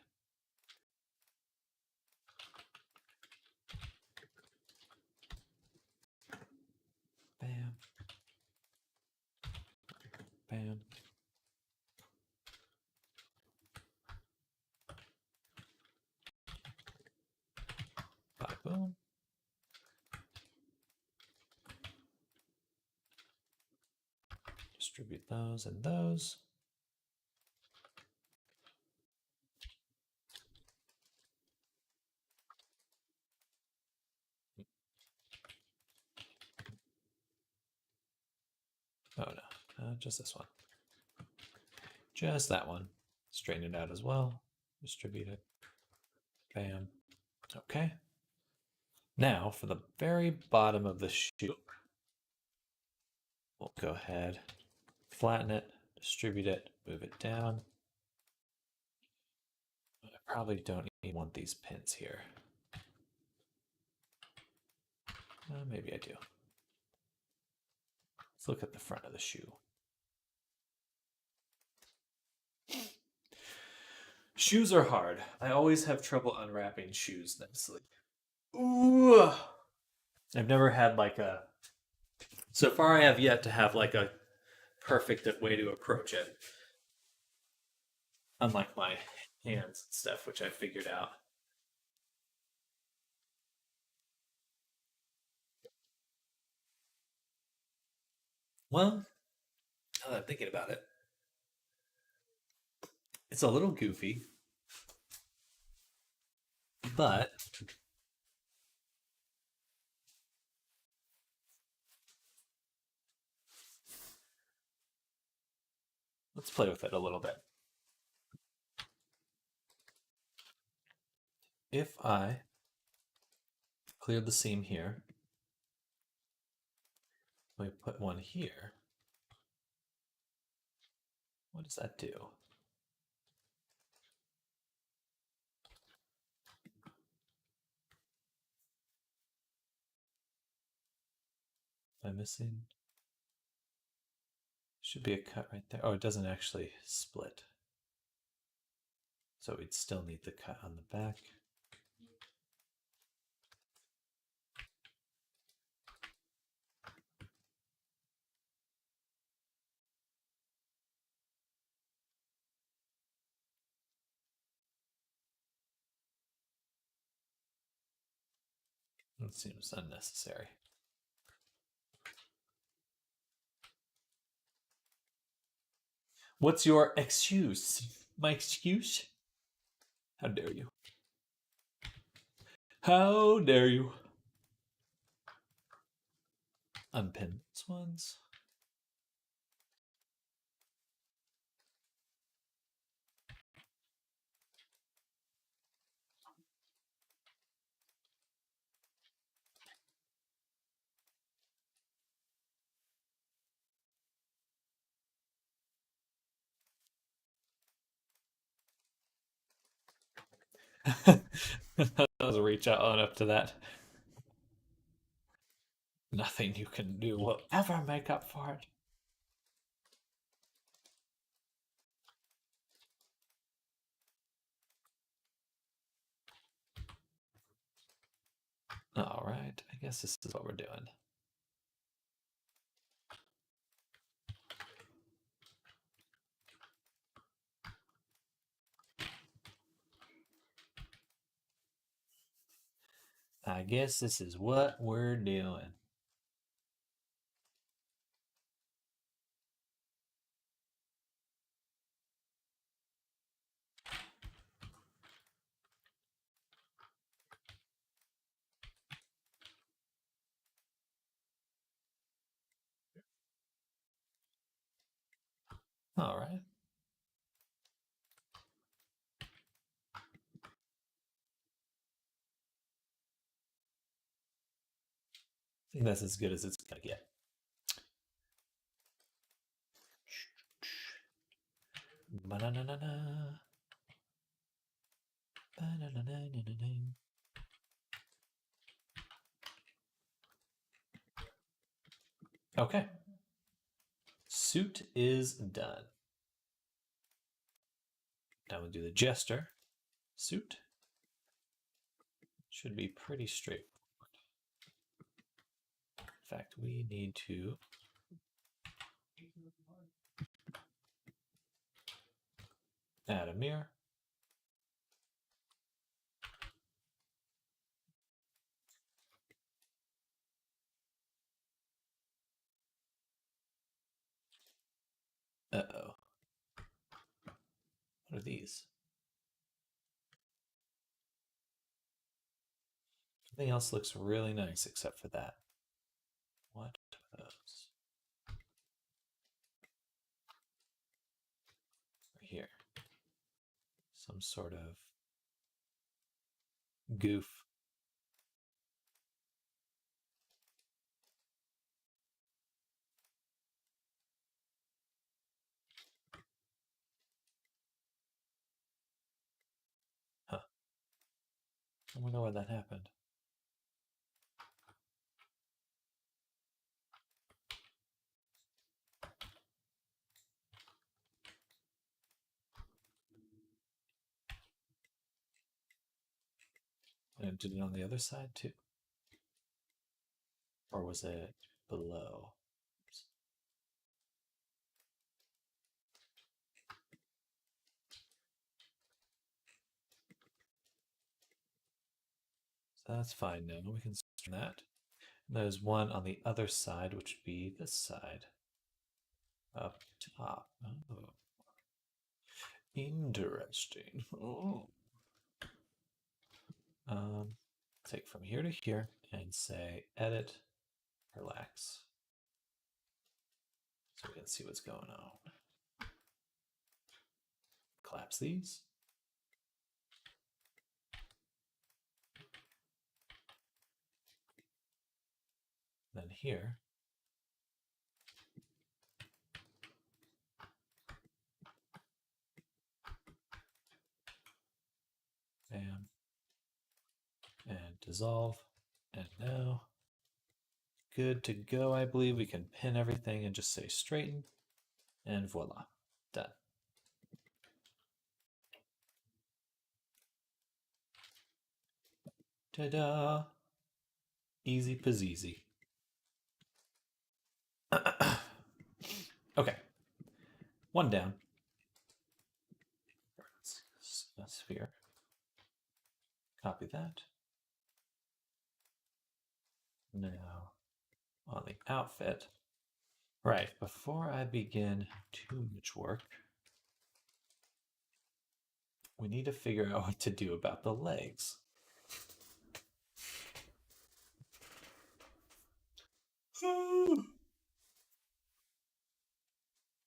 Bam. Bam. Distribute those and those. Oh no, just this one. Just that one. Straighten it out as well. Distribute it. Bam. Okay. Now for the very bottom of the shoe, we'll go ahead, flatten it, distribute it, move it down. I probably don't even want these pins here. Maybe I do. Let's look at the front of the shoe. Shoes are hard. I always have trouble unwrapping shoes nicely. Ooh. I've never had like a... So far I have yet to have like a perfect way to approach it. Unlike my hands and stuff, which I figured out. Well, now that I'm thinking about it, it's a little goofy, but let's play with it a little bit. If I clear the seam here, we put one here, what does that do? Am I missing? Should be a cut right there. Oh, it doesn't actually split. So we'd still need the cut on the back. That seems unnecessary. What's your excuse? My excuse? How dare you? How dare you? Unpin these ones. That was a reach out on up to that. Nothing you can do will ever make up for it. All right, I guess this is what we're doing. I guess this is what we're doing. All right. I think that's as good as it's gonna get. Ba-na-na-na-na. Ba-na-na-na-na-na. Okay. Suit is done. Now we'll do the jester suit. Should be pretty straightforward. In fact, we need to add a mirror. What are these? Everything else looks really nice except for that. What are those? Right here. Some sort of goof. Huh. I wonder why that happened. And did it on the other side too? Or was it below? Oops. So that's fine now. We can string that. There's one on the other side, which would be this side. Up top. Oh. Interesting. Oh. Take from here to here and say edit, relax. So we can see what's going on. Collapse these. Then here, bam, and dissolve. And now, good to go, I believe. We can pin everything and just say straighten, and voila, done. Ta-da! Easy peasy. Okay, one down. A sphere. Copy that. Now, on the outfit. Right, before I begin too much work, we need to figure out what to do about the legs.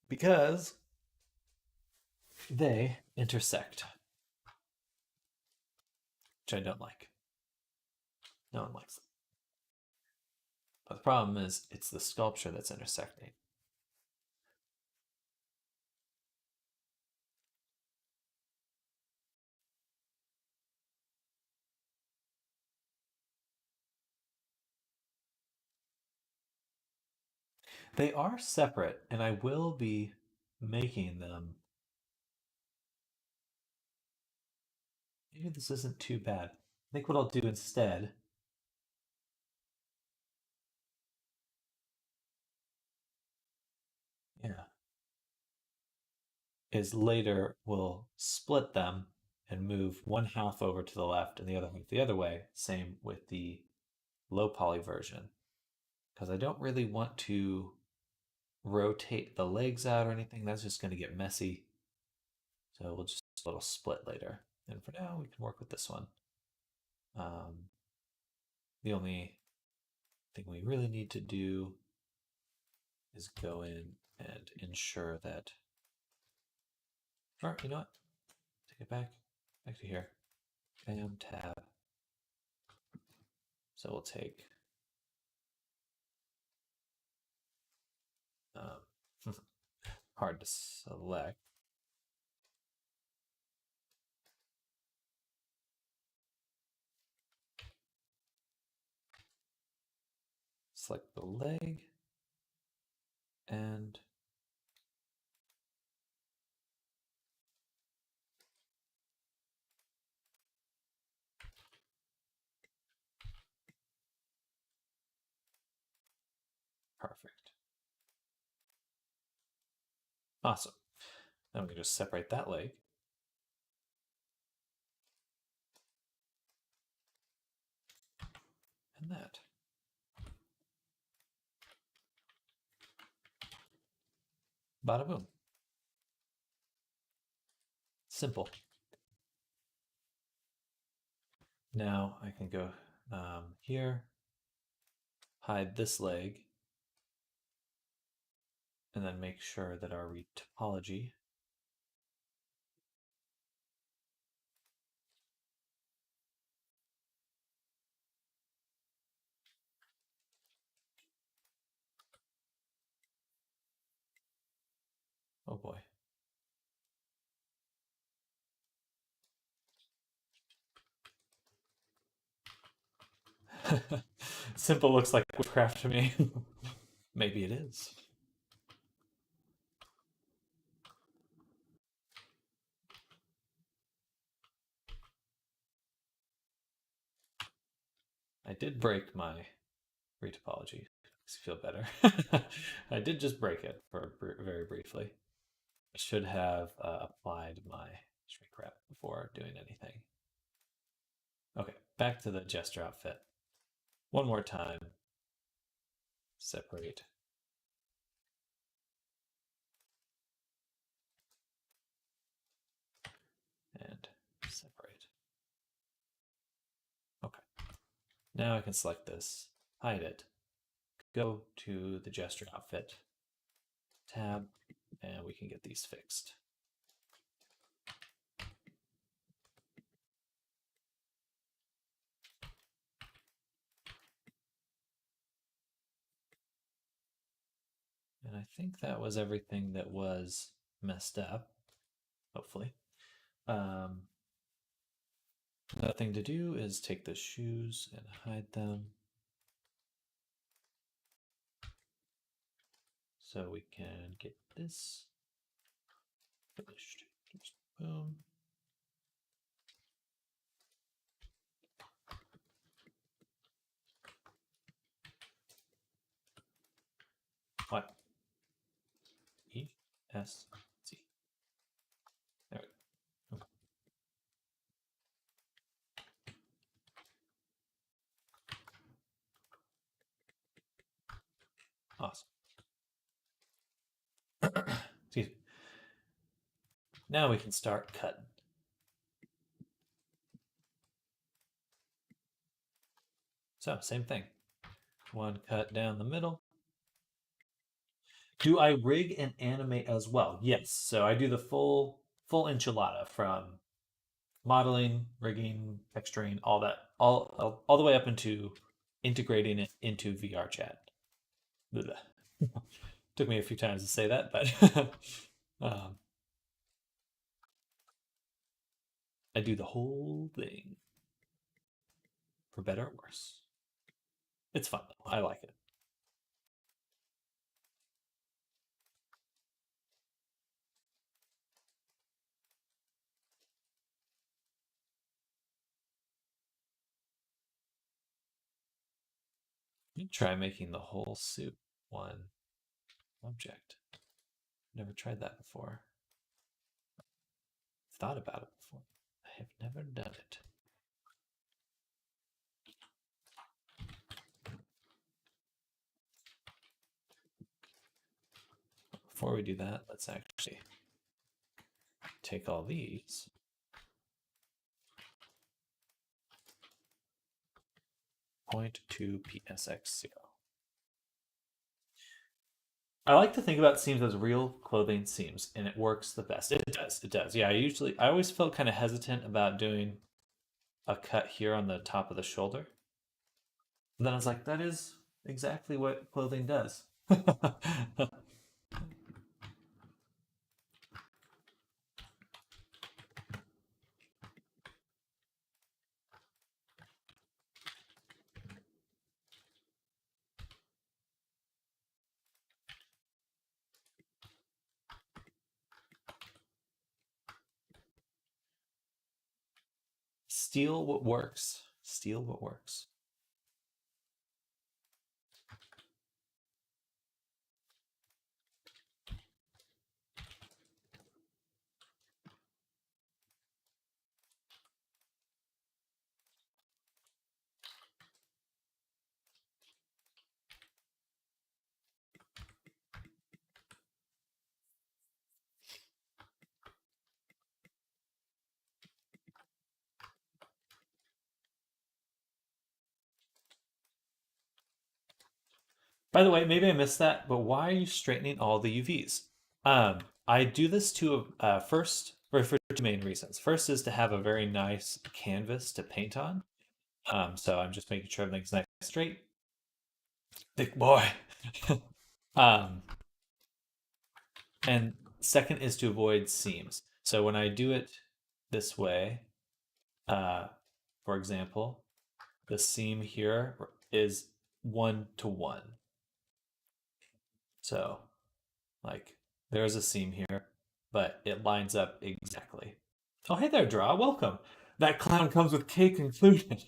Because they intersect, which I don't like. No one likes them. But the problem is, it's the sculpture that's intersecting. They are separate, and I will be making them. Maybe this isn't too bad. I think what I'll do instead is later we'll split them and move one half over to the left and the other half the other way. Same with the low poly version. Because I don't really want to rotate the legs out or anything. That's just going to get messy. So we'll just do a little split later. And for now, we can work with this one. The only thing we really need to do is go in and ensure that. Or, you know what? Take it back to here. Bam, tab. So we'll take hard to select. Select the leg and perfect. Awesome. Now we can just separate that leg. And that. Bada boom. Simple. Now I can go here, hide this leg, and then make sure that our retopology oh boy. Simple looks like witchcraft to me. Maybe it is. I did break my retopology. Makes you feel better. I did just break it for very briefly. I should have applied my shrink wrap before doing anything. Okay, back to the jester outfit. One more time. Separate. And separate. Okay. Now I can select this, hide it, go to the gesture outfit tab, and we can get these fixed. And I think that was everything that was messed up, hopefully. Another thing to do is take the shoes and hide them. So we can get this finished. Just boom. What? E S C. There we go. Okay. Awesome. Excuse me. Now we can start cutting. So same thing. One cut down the middle. Do I rig and animate as well? Yes. So I do the full enchilada from modeling, rigging, texturing, all that, all the way up into integrating it into VR chat. Took me a few times to say that, but I do the whole thing, for better or worse. It's fun though. I like it. You try making the whole suit one object. Never tried that before. Thought about it before. I have never done it. Before we do that, let's actually take all these. Point to PSX0. I like to think about seams as real clothing seams, and it works the best. It does. It does. Yeah, I always felt kind of hesitant about doing a cut here on the top of the shoulder. And then I was like, that is exactly what clothing does. Steal what works. Steal what works. By the way, maybe I missed that, but why are you straightening all the UVs? I do this to first for two main reasons. First is to have a very nice canvas to paint on. So I'm just making sure everything's nice and straight. Thick boy. um, and second is to avoid seams. So when I do it this way, for example, the seam here is 1-to-1. So, like, there's a seam here, but it lines up exactly. Oh, hey there, Draw. Welcome. That clown comes with cake included.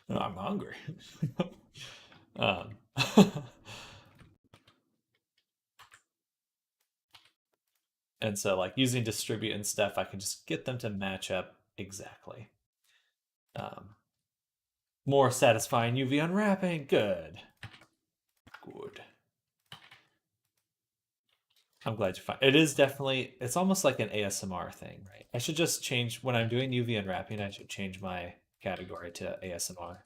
No, I'm hungry. um, and so, like, using distribute and stuff, I can just get them to match up exactly. More satisfying UV unwrapping. Good. Good. I'm glad you find it is definitely it's almost like an ASMR thing, right? I should just change when I'm doing UV unwrapping, I should change my category to ASMR.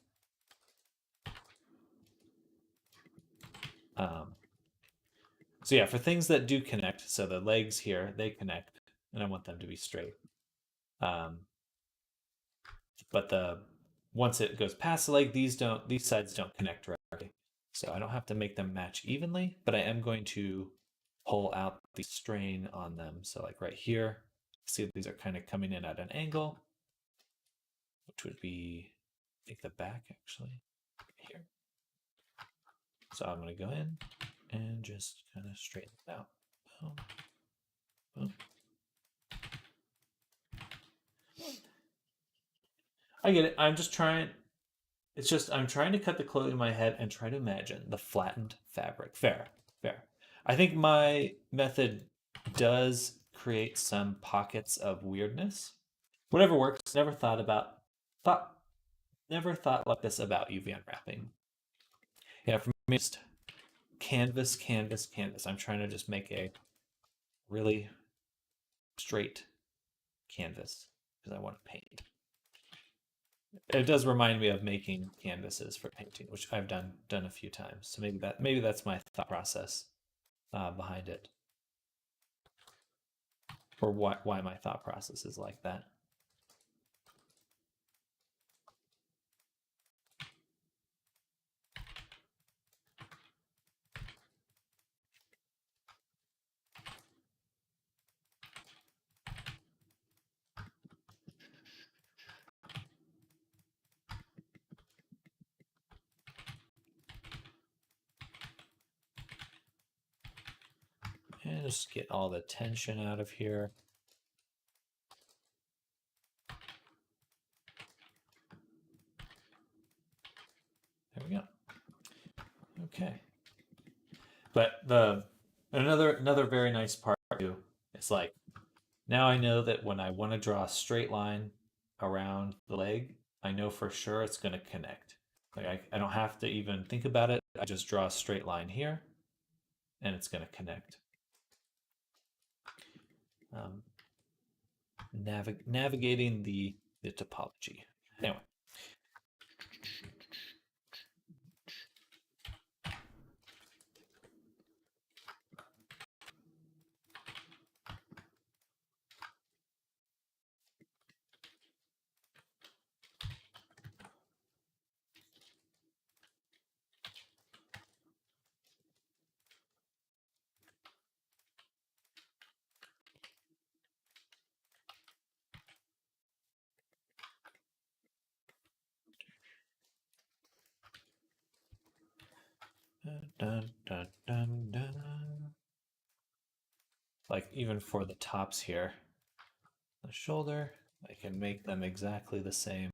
So yeah, for things that do connect, so the legs here, they connect, and I want them to be straight. But once it goes past the leg, these sides don't connect directly. So I don't have to make them match evenly, but I am going to pull out the strain on them. So like right here, see these are kind of coming in at an angle, which would be, I think the back actually, here. So I'm going to go in and just kind of straighten it out. Boom, boom. I get it. I'm just trying. It's just I'm trying to cut the clothing in my head and try to imagine the flattened fabric. Fair, fair. I think my method does create some pockets of weirdness. Whatever works. Never thought like this about UV unwrapping. Yeah, for me, just canvas, canvas, canvas. I'm trying to just make a really straight canvas because I want to paint. It does remind me of making canvases for painting, which I've done a few times. So maybe that's my thought process behind it, or why my thought process is like that. And just get all the tension out of here. There we go. Okay. But another very nice part too is like now I know that when I want to draw a straight line around the leg, I know for sure it's going to connect. Like I don't have to even think about it. I just draw a straight line here and it's going to connect. Navigating the topology. Anyway. Dun, dun, dun, dun. Like even for the tops here, the shoulder, I can make them exactly the same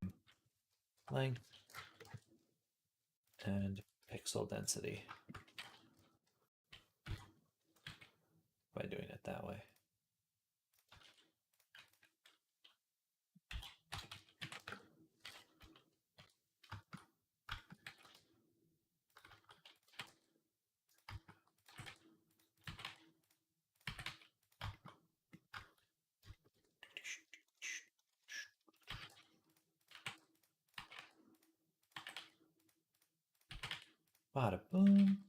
length and pixel density by doing it that way. Bada boom.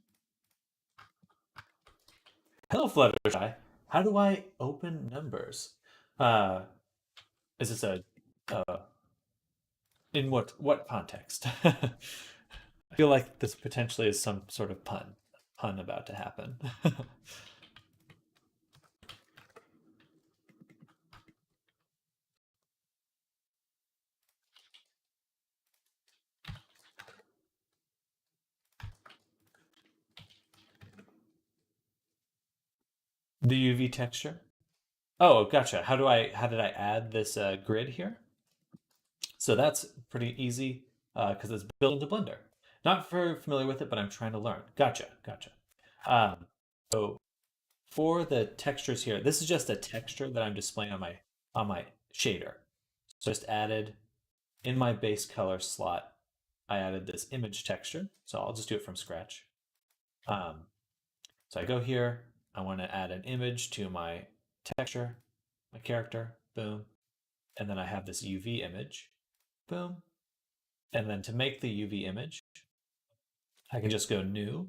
Hello, Fluttershy. How do I open numbers? Is this a in what context? I feel like this potentially is some sort of pun about to happen. The UV texture. Oh, gotcha. How did I add this grid here? So that's pretty easy because it's built into Blender. Not very familiar with it, but I'm trying to learn. Gotcha, gotcha. So for the textures here, this is just a texture that I'm displaying on my shader. So I just added in my base color slot, I added this image texture. So I'll just do it from scratch. So I go here, I want to add an image to my texture, my character, boom. And then I have this UV image, boom. And then to make the UV image, I can just go new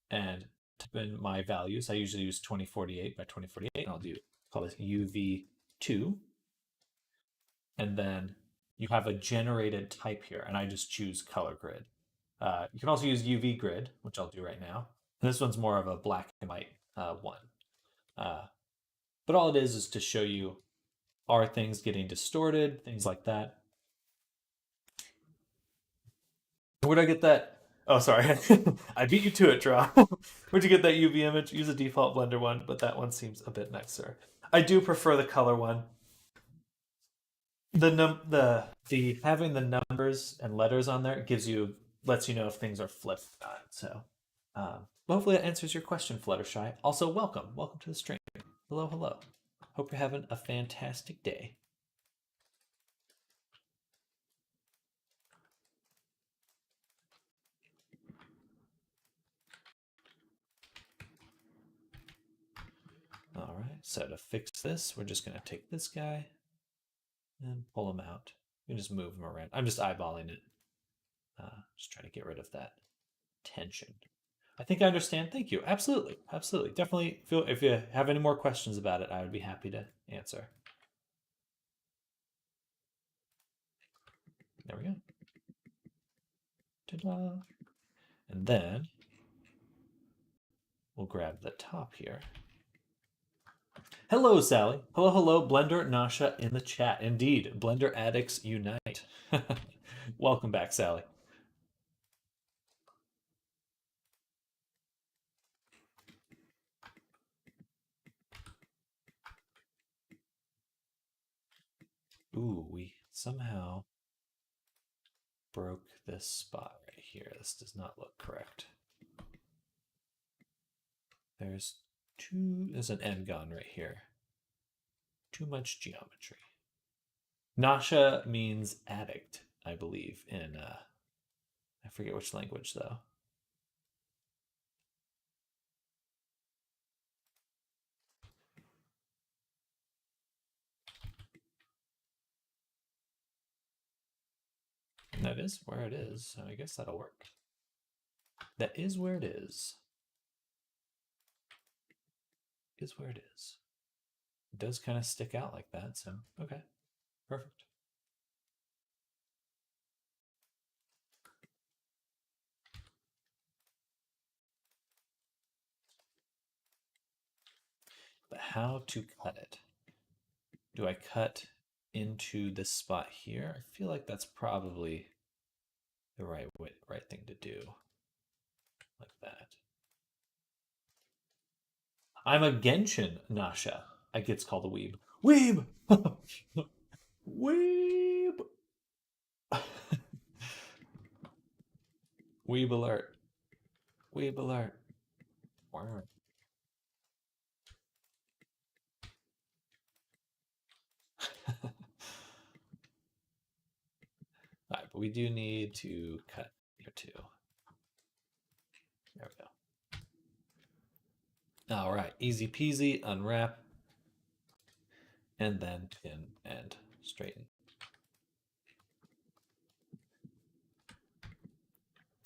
and type in my values. I usually use 2048 by 2048. I'll call this UV2. And then you have a generated type here, and I just choose color grid. You can also use UV grid, which I'll do right now. And this one's more of a black and white one. But all it is to show you, are things getting distorted, things like that. Where'd I get that? Oh, sorry. I beat you to it, Draw. Where'd you get that UV image? Use a default Blender one, but that one seems a bit nicer. I do prefer the color one. The having the numbers and letters on there lets you know if things are flipped or not. So hopefully that answers your question, Fluttershy. Also, welcome to the stream. Hello. Hope you're having a fantastic day. All right, so to fix this, we're just going to take this guy and pull him out. You can just move him around. I'm just eyeballing it. Just trying to get rid of that tension. I think I understand. Thank you. Absolutely. Definitely feel if you have any more questions about it, I would be happy to answer. There we go. Ta-da. And then we'll grab the top here. Hello, Sally. Hello, Blender Nasha in the chat. Indeed, Blender addicts unite. Welcome back, Sally. Ooh, we somehow broke this spot right here. This does not look correct. There's an n-gon right here. Too much geometry. Nasha means addict, I believe, in I forget which language though. And that is where it is, so I guess that'll work. That is where it is. Is where it is. It does kind of stick out like that, so okay. Perfect. But how to cut it? Do I cut into this spot here? I feel like that's probably the right thing to do. Like that. I'm a Genshin Nasha. I gets called a weeb. Weeb! Weeb! Weeb alert. Weeb alert. Wow. Alright, but we do need to cut here too. There we go. Alright, easy peasy, unwrap, and then pin and straighten.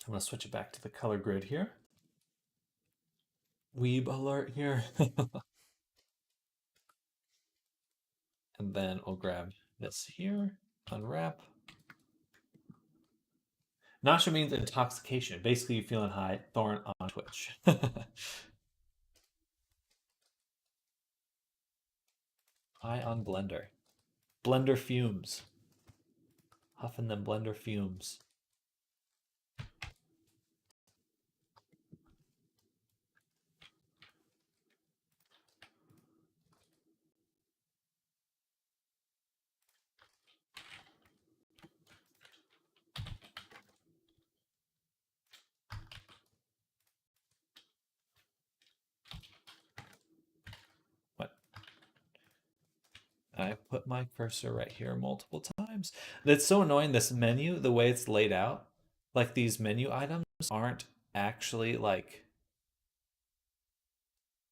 I'm going to switch it back to the color grid here. Weeb alert here. And then we'll grab this here, unwrap. Nausea means intoxication. Basically, you feeling high. Thorn on Twitch. High on Blender. Blender fumes. Huffing them Blender fumes. I put my cursor right here multiple times. That's so annoying. This menu, the way it's laid out, like these menu items aren't actually like,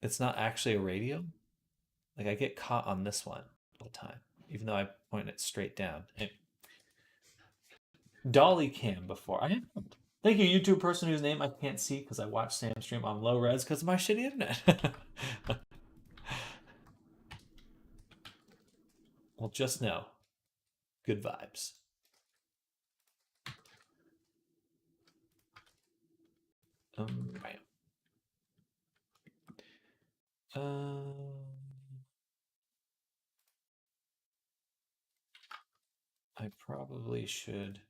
it's not actually a radio. Like I get caught on this one all the time, even though I point it straight down. Dolly cam before. I haven't. Thank you, YouTube person whose name I can't see because I watch Sam stream on low res because of my shitty internet. Well, just know, good vibes. Right. I probably should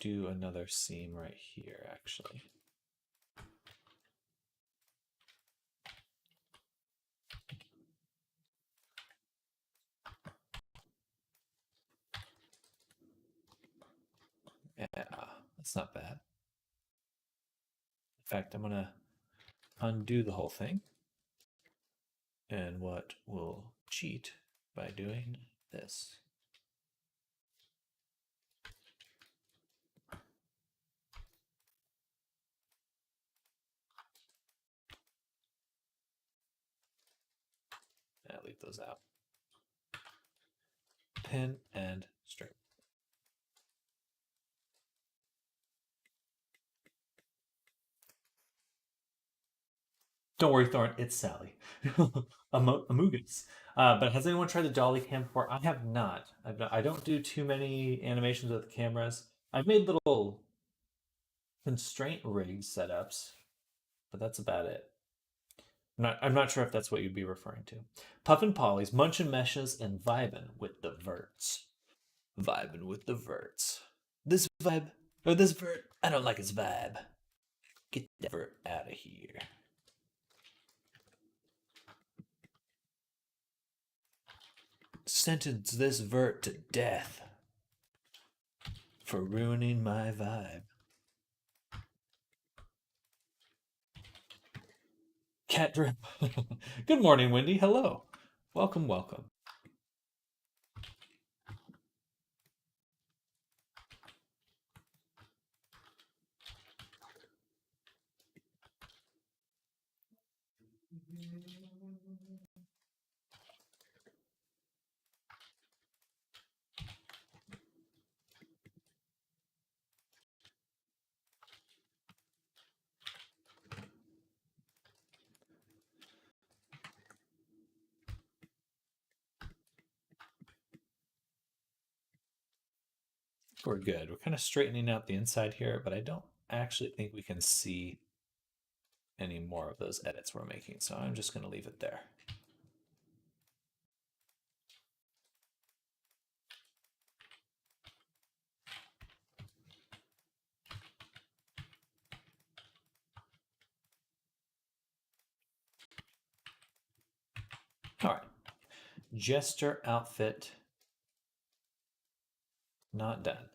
do another seam right here, actually. Yeah, that's not bad. In fact, I'm gonna undo the whole thing. And what we'll cheat by doing this. I'll leave those out. Pin and string. Don't worry, Thorn, it's Sally. Amugas. But has anyone tried the Dolly Cam before? I have not. I don't do too many animations with cameras. I've made little constraint rig setups, but that's about it. I'm not sure if that's what you'd be referring to. Puffin Polly's, Munchin Meshes, and Vibin with the Verts. Vibin with the Verts. This vibe, or this Vert, I don't like his vibe. Get that Vert out of here. Sentence this Vert to death for ruining my vibe. Cat drip. Good morning, Wendy. Hello. Welcome, welcome. We're good. We're kind of straightening out the inside here, but I don't actually think we can see any more of those edits we're making, so I'm just going to leave it there. All right. Jester outfit. Not done.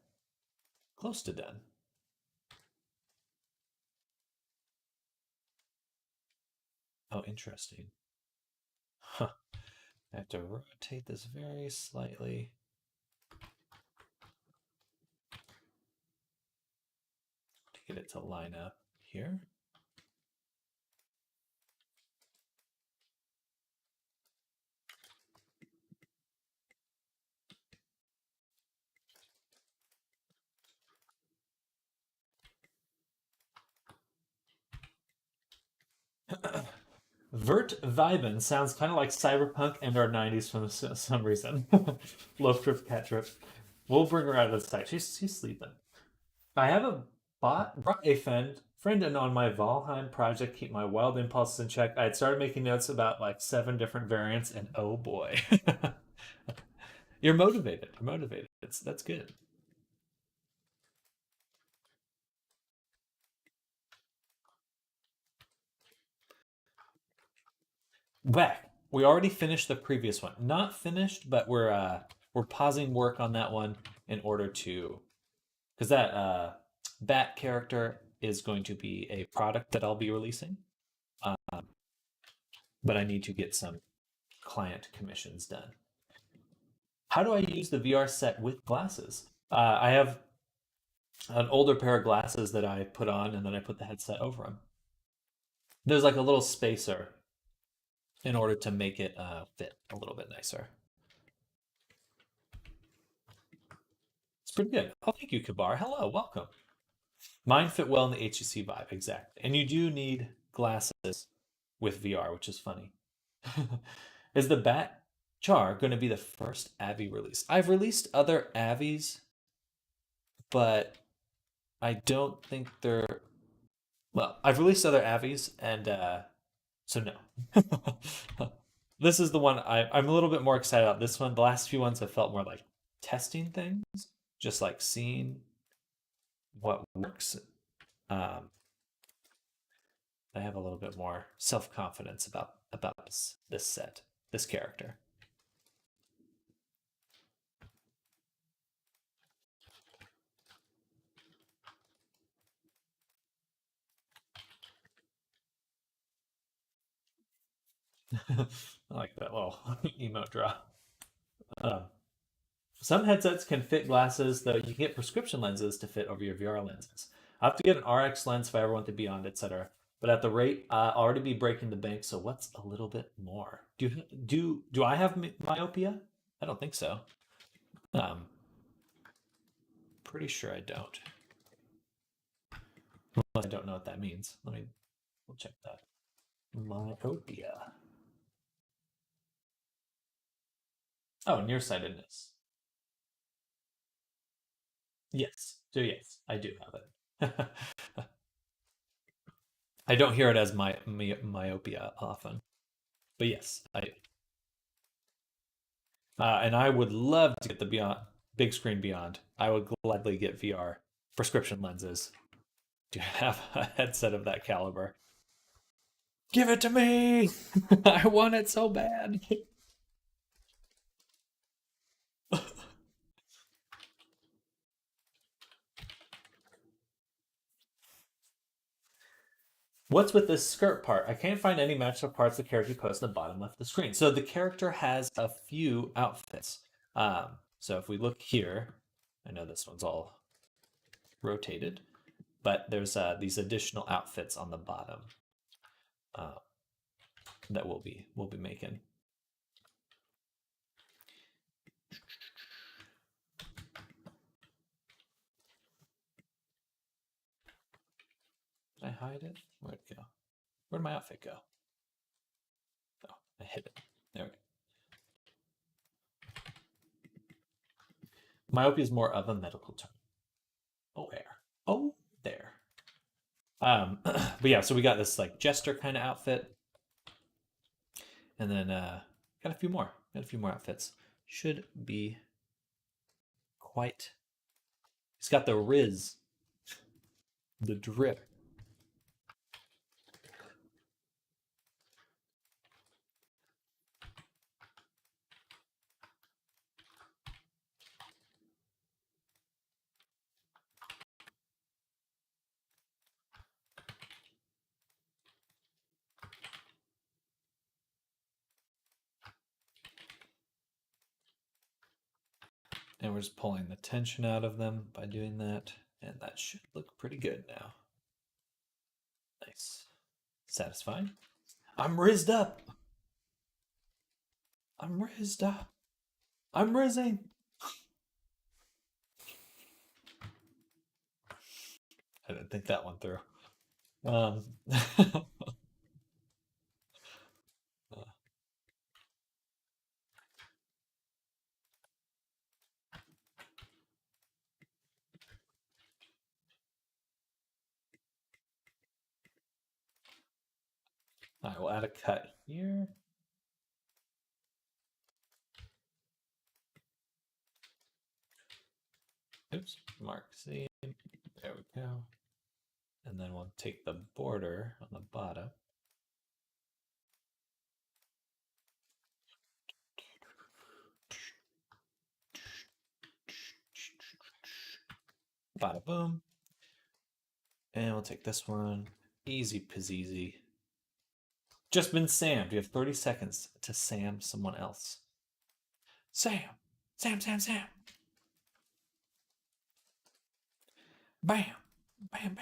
Close to done. Oh, interesting. Huh. I have to rotate this very slightly. To get it to line up here. Vert Viben sounds kind of like cyberpunk and our 90s from some reason. Love trip, cat trip. We'll bring her out of the site. She's sleeping. I have brought a friend in on my Valheim project. Keep my wild impulses in check. I had started making notes about like 7 different variants, and oh boy, you're motivated. You're motivated. That's good. Whack. We already finished the previous one. Not finished, but we're pausing work on that one in order to, because that character is going to be a product that I'll be releasing. Um, but I need to get some client commissions done. How do I use the VR set with glasses? I have an older pair of glasses that I put on, and then I put the headset over them. There's like a little spacer in order to make it fit a little bit nicer. It's pretty good. Oh, thank you, Kabar. Hello, welcome. Mine fit well in the HTC Vive, exactly. And you do need glasses with VR, which is funny. Is the Bat Char going to be the first Avi release? I've released other Avis, but I don't think they're. Well, I've released other Avis, and so no. This is the one I'm a little bit more excited about. This one, the last few ones have felt more like testing things, just like seeing what works. Um, I have a little bit more self confidence about this set, this character. I like that little emote draw. Um, some headsets can fit glasses, though you can get prescription lenses to fit over your VR lenses. I have to get an RX lens if I ever want the Beyond, etc. But at the rate, I'll already be breaking the bank. So what's a little bit more? Do I have myopia? I don't think so. Um, Pretty sure I don't. Well, I don't know what that means. We'll check that. Myopia. Oh, nearsightedness. Yes. So yes, I do have it. I don't hear it as myopia often, but yes, and I would love to get the Beyond big screen Beyond. I would gladly get VR prescription lenses to have a headset of that caliber. Give it to me! I want it so bad. What's with this skirt part? I can't find any matched up parts the character posts in the bottom left of the screen. So the character has a few outfits. So if we look here, I know this one's all rotated, but there's these additional outfits on the bottom uh, that we'll be making. Did I hide it? Where'd it go? Where'd my outfit go? Oh, I hid it. There we go. Myopia is more of a medical term. Oh, where? Oh, there. But yeah, so we got this like jester kind of outfit, and then got a few more. Got a few more outfits. Should be quite. He's got the riz, the drip. And we're just pulling the tension out of them by doing that. And that should look pretty good now. Nice. Satisfying? I'm rizzed up. I'm rizzed up. I'm rizzing. I didn't think that one through. Um, All right, we'll add a cut here. Oops, mark seam. There we go. And then we'll take the border on the bottom. Bada boom. And we'll take this one. Easy peasy. Just been Sammed. You have 30 seconds to Sam someone else. Sam. Sam. Bam. Bam.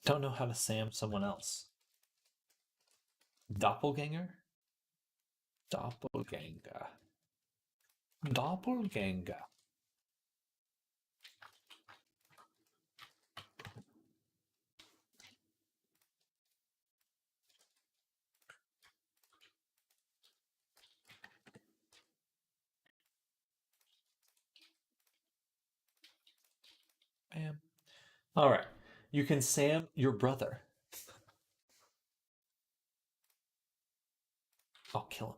Don't know how to Sam someone else. Doppelganger? Doppelganger. Bam. All right. You can Sam your brother. I'll kill him.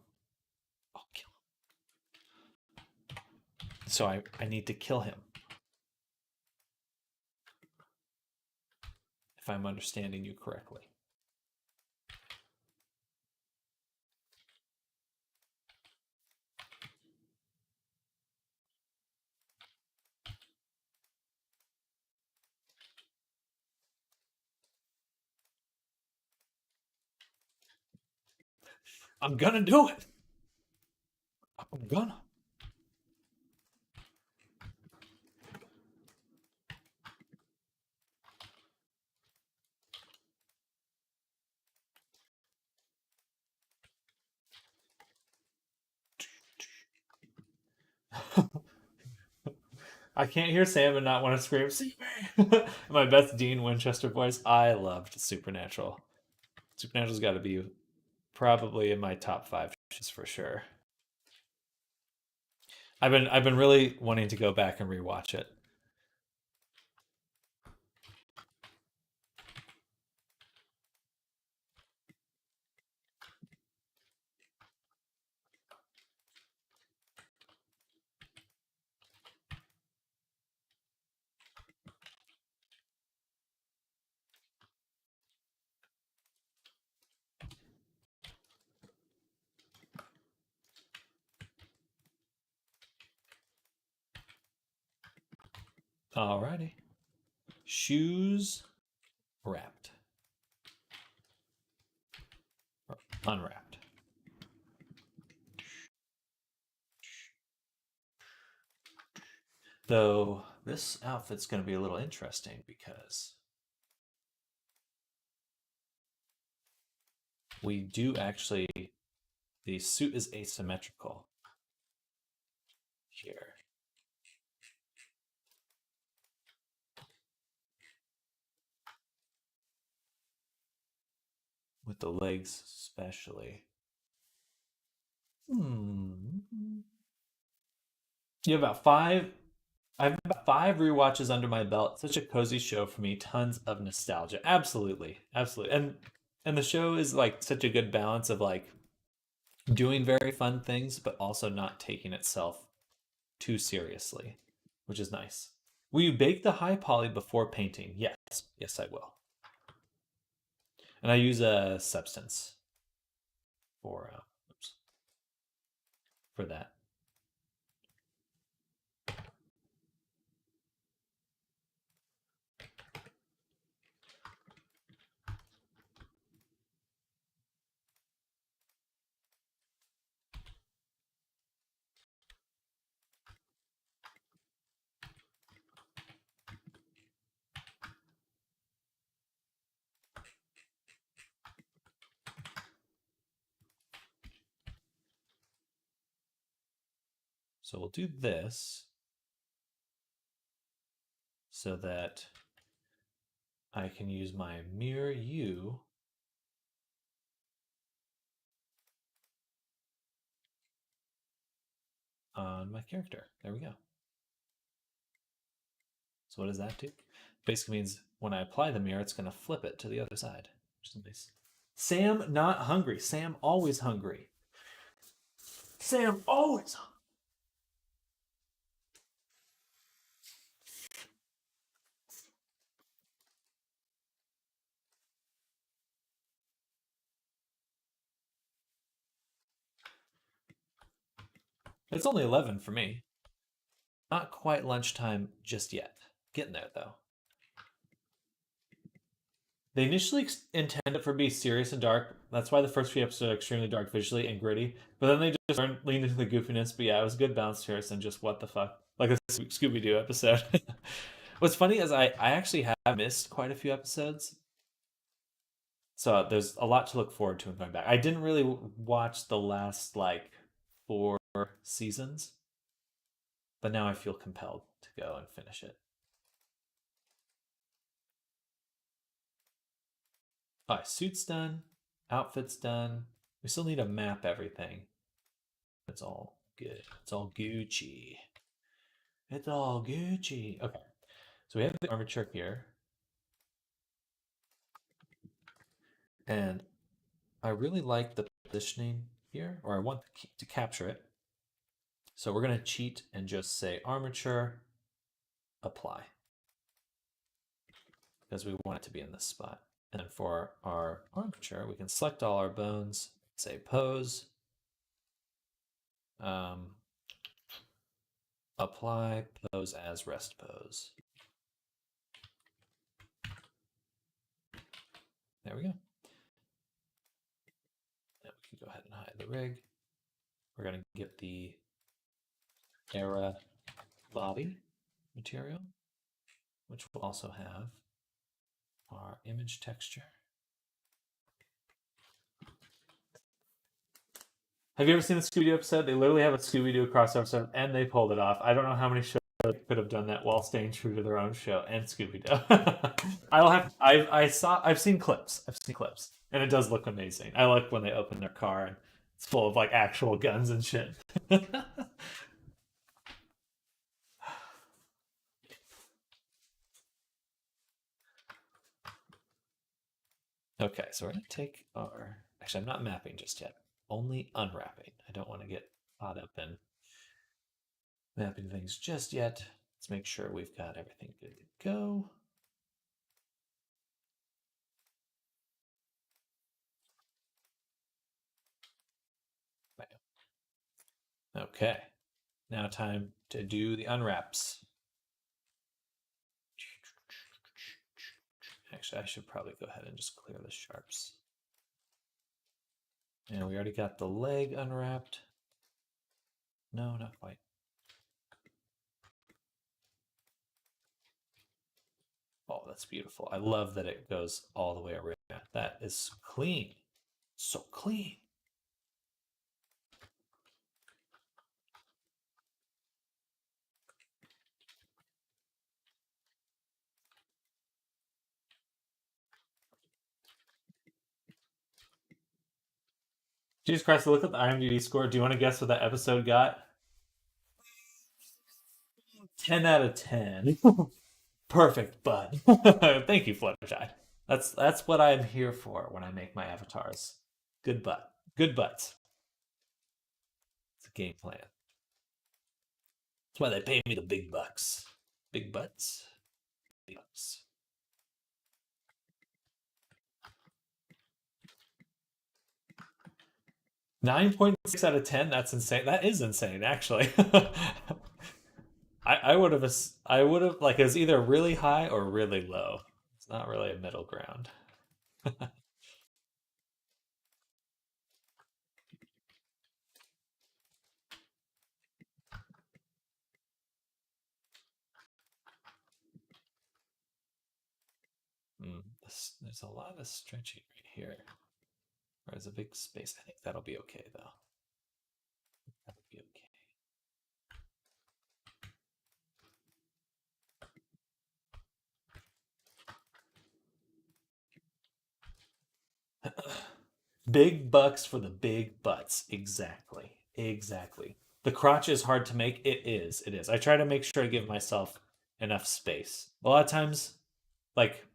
So I need to kill him. If I'm understanding you correctly. I'm gonna do it. I'm gonna. I can't hear Sam and not want to scream, see me! My best Dean Winchester voice. I loved Supernatural. Supernatural's got to be probably in my top 5 just for sure. I've been really wanting to go back and rewatch it. Alrighty. Shoes wrapped. Or unwrapped. Though this outfit's going to be a little interesting because we do actually, the suit is asymmetrical here. With the legs especially. You have about 5. I have about 5 rewatches under my belt. Such a cozy show for me. Tons of nostalgia. Absolutely. And the show is like such a good balance of like doing very fun things, but also not taking itself too seriously, which is nice. Will you bake the high poly before painting? Yes. Yes, I will. And I use a substance for that. So we'll do this so that I can use my mirror you on my character. There we go. So what does that do? Basically means when I apply the mirror, it's going to flip it to the other side, which is nice. Sam not hungry. Sam always hungry. Sam always hungry. It's only 11 for me. Not quite lunchtime just yet. Getting there, though. They initially intend it for be serious and dark. That's why the first few episodes are extremely dark visually and gritty. But then they just leaned into the goofiness. But yeah, it was a good balance here and just what the fuck. Like a Scooby-Doo episode. What's funny is I actually have missed quite a few episodes. So there's a lot to look forward to in going back. I didn't really watch the last, like, 4 seasons. But now I feel compelled to go and finish it. All right, suit's done. Outfit's done. We still need to map everything. It's all good. It's all Gucci. It's all Gucci. Okay. So we have the armature here. And I really like the positioning here, or I want to capture it. So we're going to cheat and just say armature, apply. Because we want it to be in this spot. And then for our armature, we can select all our bones, say pose, apply pose as rest pose. There we go. Now we can go ahead and hide the rig. We're going to get the Era body material, which will also have our image texture. Have you ever seen the Scooby-Doo episode? They literally have a Scooby-Doo crossover episode, and they pulled it off. I don't know how many shows could have done that while staying true to their own show and Scooby-Doo. I've seen clips. And it does look amazing. I like when they open their car and it's full of like actual guns and shit. Okay, so we're going to take our... Actually, I'm not mapping just yet. Only unwrapping. I don't want to get caught up in mapping things just yet. Let's make sure we've got everything good to go. Okay, now time to do the unwraps. Actually, I should probably go ahead and just clear the sharps. And we already got the leg unwrapped. No, not quite. Oh, that's beautiful. I love that it goes all the way around. That is clean. So clean. Jesus Christ, look at the IMDb score. Do you want to guess what that episode got? 10 out of 10. Perfect, bud. Thank you, Fluttershy. That's what I'm here for when I make my avatars. Good butt. Good butts. It's a game plan. That's why they pay me the big bucks. Big butts. Big bucks. 9.6 out of 10. That's insane. That is insane, actually. I would have like it was either really high or really low. It's not really a middle ground. There's a lot of stretching right here. There's a big space. I think that'll be okay though. That'll be okay. Big bucks for the big butts. Exactly. Exactly. The crotch is hard to make. It is. It is. I try to make sure I give myself enough space. Like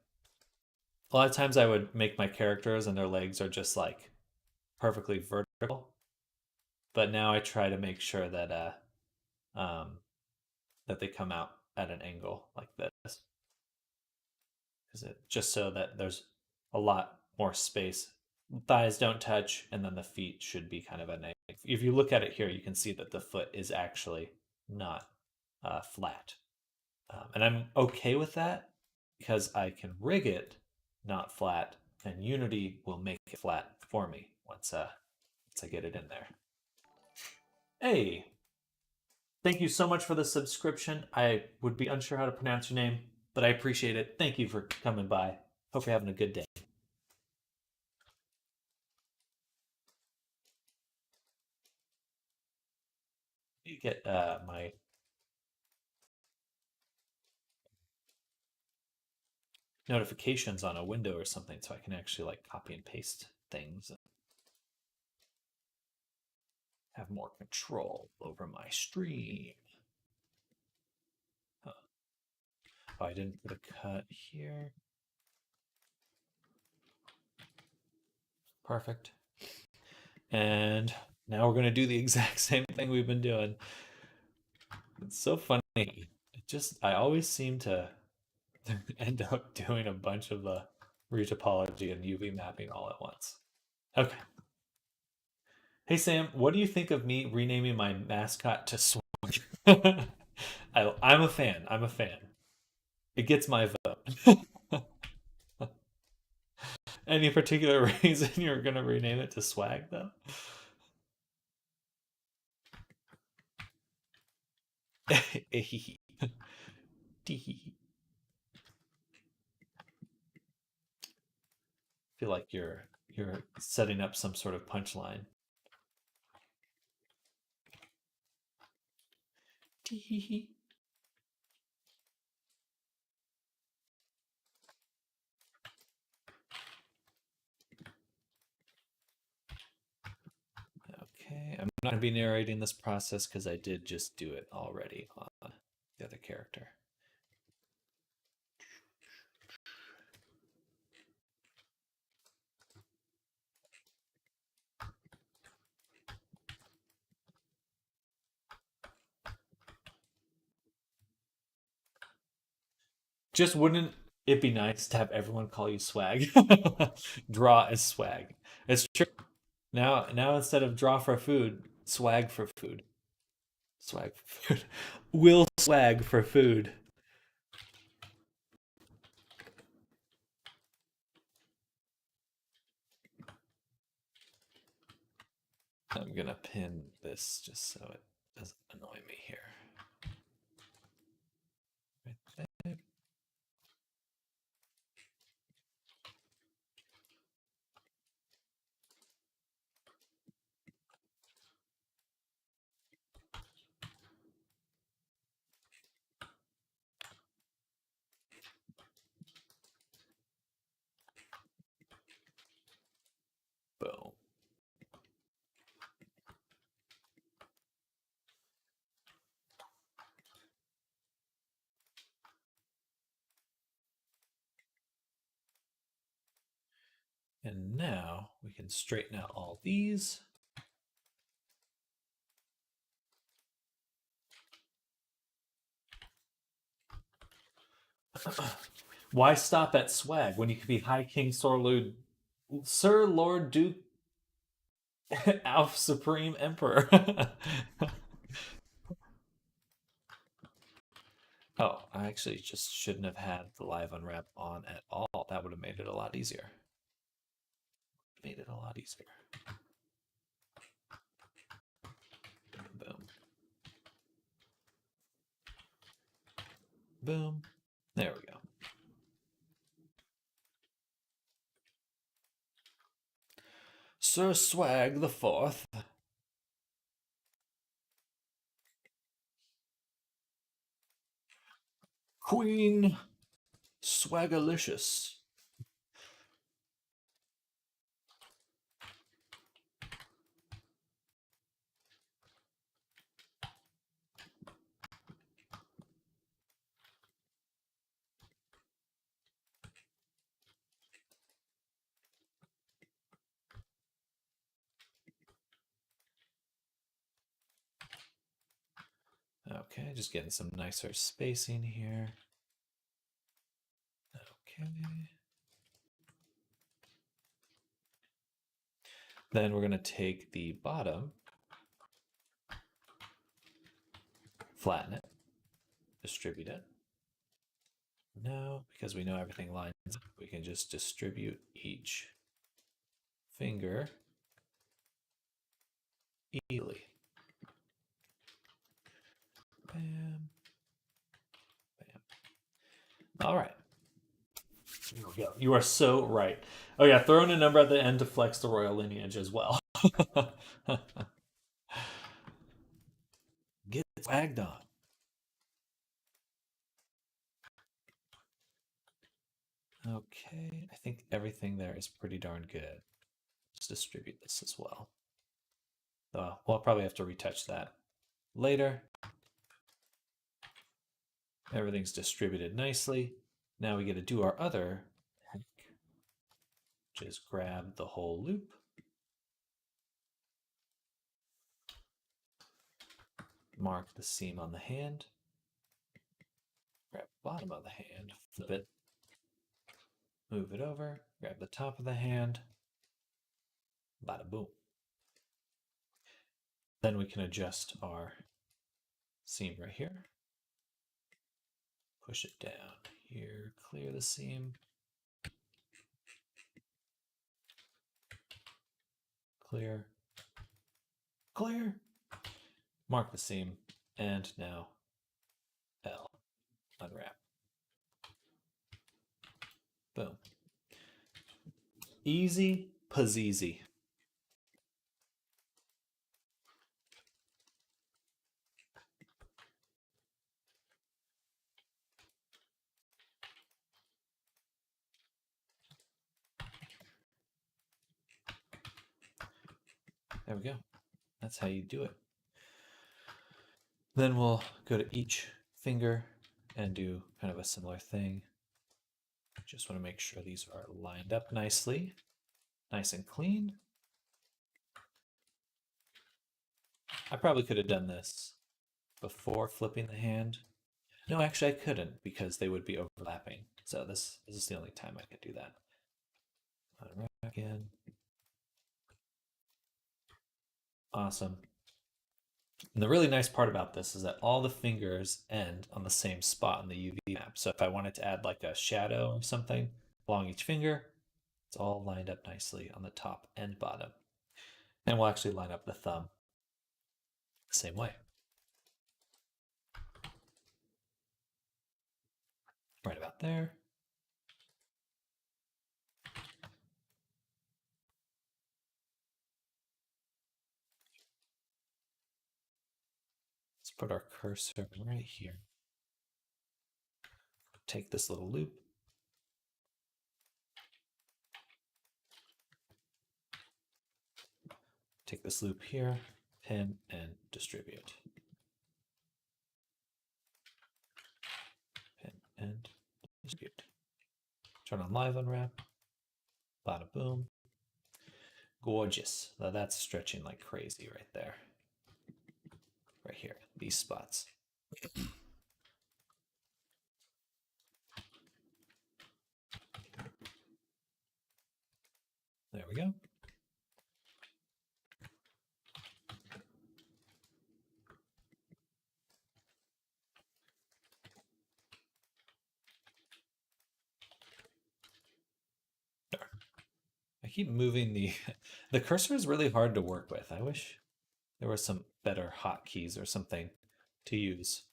a lot of times I would make my characters and their legs are just like perfectly vertical. But now I try to make sure um that they come out at an angle like this. Is it just so that there's a lot more space? Thighs don't touch, and then the feet should be kind of a negative. If you look at it here, you can see that the foot is actually not flat. And I'm okay with that because I can rig it not flat, and Unity will make it flat for me once I get it in there. Hey, thank you so much for the subscription. I would be unsure how to pronounce your name, but I appreciate it. Thank you for coming by. Hope you're having a good day. You get my notifications on a window or something so I can actually like copy and paste things and have more control over my stream. Huh. Oh, I didn't put a cut here. Perfect. And now we're going to do the exact same thing we've been doing. It's so funny. I always seem to end up doing a bunch of the retopology and UV mapping all at once. Okay. Hey Sam, what do you think of me renaming my mascot to Swag? I'm a fan. I'm a fan. It gets my vote. Any particular reason you're gonna rename it to Swag though? Feel like you're setting up some sort of punchline. Okay, I'm not going to be narrating this process because I did just do it already on the other character. Just wouldn't it be nice to have everyone call you Swag? Draw as Swag. It's true. Now instead of draw for food, swag for food. Swag for food. Will swag for food. I'm gonna pin this just so it doesn't annoy me here. Right there. Boom. And now we can straighten out all these. Why stop at swag when you could be High King Sir Lord Duke Alf Supreme Emperor? Oh, I actually just shouldn't have had the live unwrap on at all. That would have made it a lot easier. Made it a lot easier. Boom. Boom. There we go. Sir Swag the Fourth. Queen Swagalicious. Okay, just getting some nicer spacing here. Okay. Then we're going to take the bottom, flatten it, distribute it. Now, because we know everything lines up, we can just distribute each finger easily. Bam. Bam. All right. Here we go. You are so right. Oh yeah, throw in a number at the end to flex the royal lineage as well. Get swagged on. Okay, I think everything there is pretty darn good. Let's distribute this as well. We'll probably have to retouch that later. Everything's distributed nicely. Now we get to do our other hack, which is grab the whole loop. Mark the seam on the hand. Grab the bottom of the hand, flip it, move it over, grab the top of the hand, bada boom. Then we can adjust our seam right here. Push it down here, clear the seam. Clear. Clear. Mark the seam, and now L. Unwrap. Boom. Easy peasy. There we go. That's how you do it. Then we'll go to each finger and do kind of a similar thing. Just want to make sure these are lined up nicely, nice and clean. I probably could have done this before flipping the hand. No, actually I couldn't because they would be overlapping. So this is the only time I could do that. Unwrap again. Awesome. And the really nice part about this is that all the fingers end on the same spot in the UV map. So if I wanted to add like a shadow or something along each finger, it's all lined up nicely on the top and bottom. And we'll actually line up the thumb the same way. Right about there. Let's put our cursor right here. Take this little loop. Take this loop here, pin, and distribute. Pin and distribute. Turn on live unwrap. Bada boom. Gorgeous. Now that's stretching like crazy right there. Right here, these spots. There we go. I keep moving the cursor is really hard to work with. I wish there were some better hotkeys or something to use.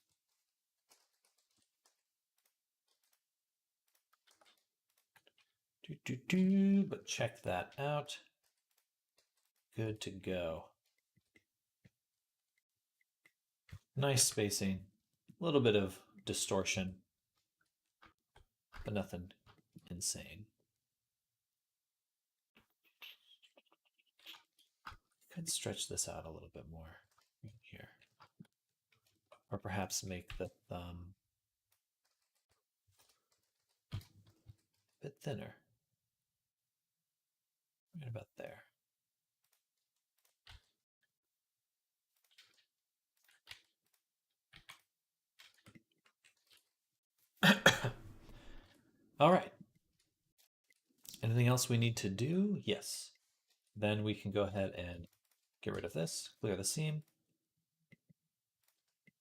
But check that out. Good to go. Nice spacing, a little bit of distortion, but nothing insane. Could stretch this out a little bit more right here. Or perhaps make the thumb a bit thinner. Right about there. All right. Anything else we need to do? Yes. Then we can go ahead and get rid of this, clear the seam,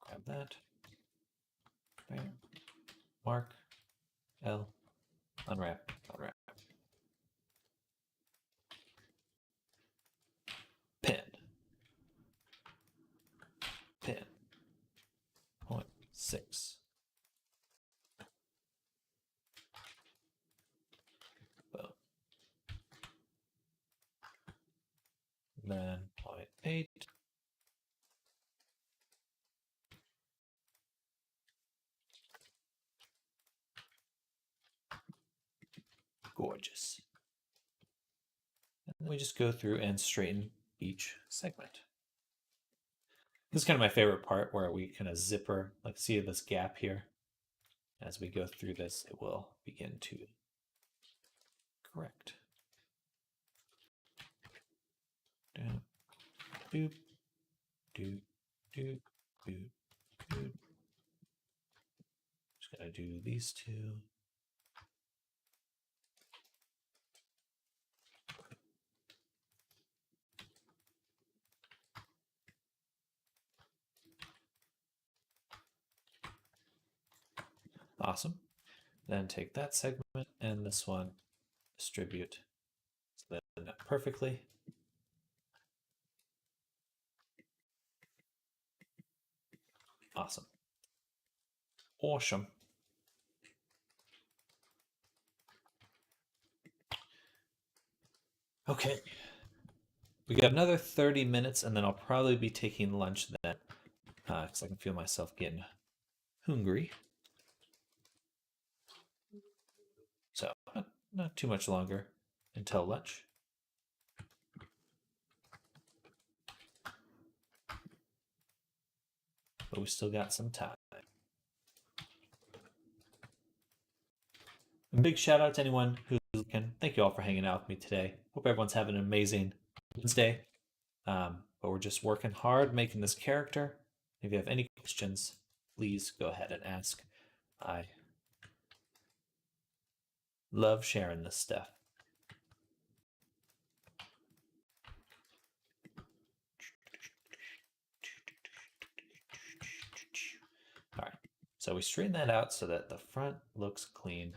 grab that, bam, mark, L, unwrap, unwrap, pin, pin, 0.6, boom, then 0.8, gorgeous. And then we just go through and straighten each segment. This is kind of my favorite part, where we kind of zipper, like see this gap here. As we go through this, it will begin to correct. Down, doop, doop, doop, doop, doop. Just gotta do these two. Awesome. Then take that segment and this one, distribute so that they net perfectly. Awesome. Awesome. Okay. We got another 30 minutes and then I'll probably be taking lunch then, because I can feel myself getting hungry. So not too much longer until lunch. But we still got some time. A big shout out to anyone who's looking. Thank you all for hanging out with me today. Hope everyone's having an amazing Wednesday. But we're just working hard making this character. If you have any questions, please go ahead and ask. I love sharing this stuff. All right, so we straighten that out so that the front looks clean.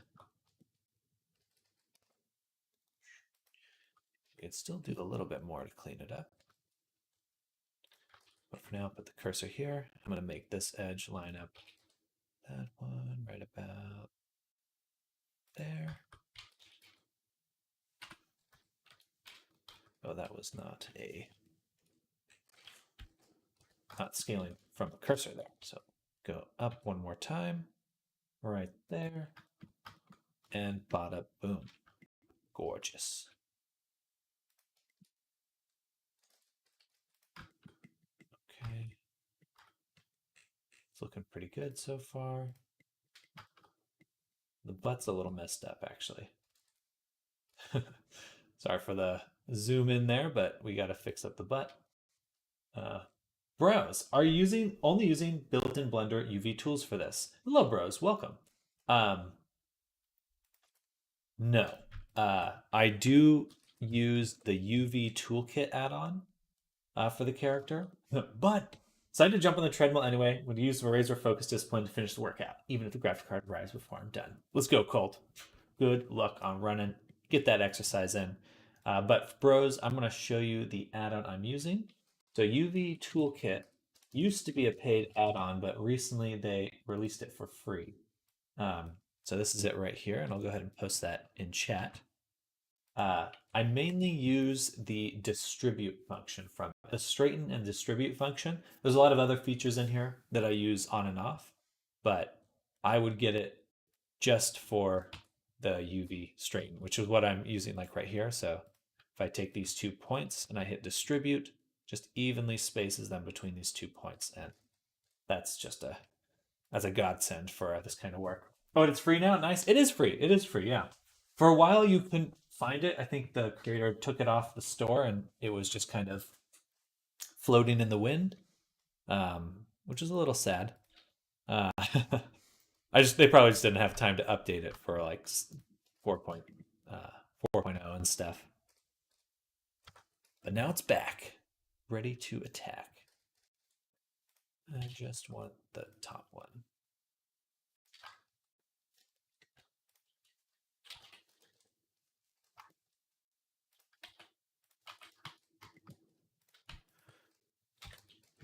We could still do a little bit more to clean it up. But for now, put the cursor here. I'm going to make this edge line up that one right about there. Oh, that was not scaling from the cursor there. So go up one more time, right there, and bada boom. Gorgeous. Okay. It's looking pretty good so far. The butt's a little messed up, actually. Sorry for the zoom in there, but we got to fix up the butt. Bros, are you only using built-in Blender UV tools for this? Hello, bros. Welcome. No. I do use the UV toolkit add-on for the character, but decided to jump on the treadmill anyway. I'm going to use the Razor Focus Discipline to finish the workout, even if the graphic card arrives before I'm done. Let's go, Colt. Good luck on running. Get that exercise in. But bros, I'm going to show you the add-on I'm using. So UV Toolkit used to be a paid add-on, but recently they released it for free. So this is it right here, and I'll go ahead and post that in chat. I mainly use the distribute function from the straighten and distribute function. There's a lot of other features in here that I use on and off, but I would get it just for the UV straighten, which is what I'm using like right here. So if I take these 2 points and I hit distribute, just evenly spaces them between these 2 points. And that's just that's a godsend for this kind of work. Oh, and it's free now? Nice. It is free. It is free, yeah. For a while you couldn't find it. I think the creator took it off the store and it was just kind of floating in the wind, which is a little sad. They probably just didn't have time to update it for like 4.0 and stuff. But now it's back, ready to attack. I just want the top one.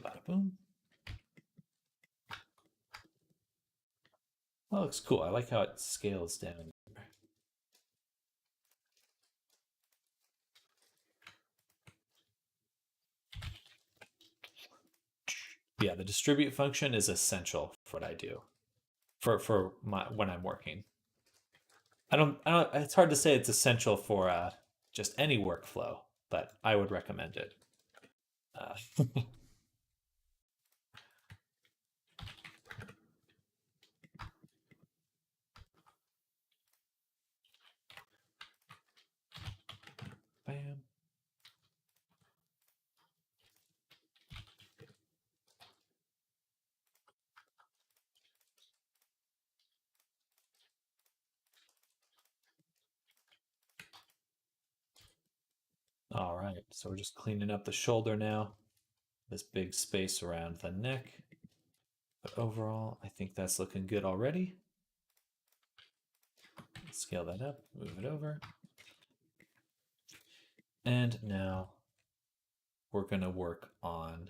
Bada boom. That looks cool. I like how it scales down. Yeah, the distribute function is essential for what I do. For my when I'm working. I don't it's hard to say it's essential for just any workflow, but I would recommend it. Bam. All right, so we're just cleaning up the shoulder now. This big space around the neck. But overall, I think that's looking good already. Scale that up, move it over. And now we're going to work on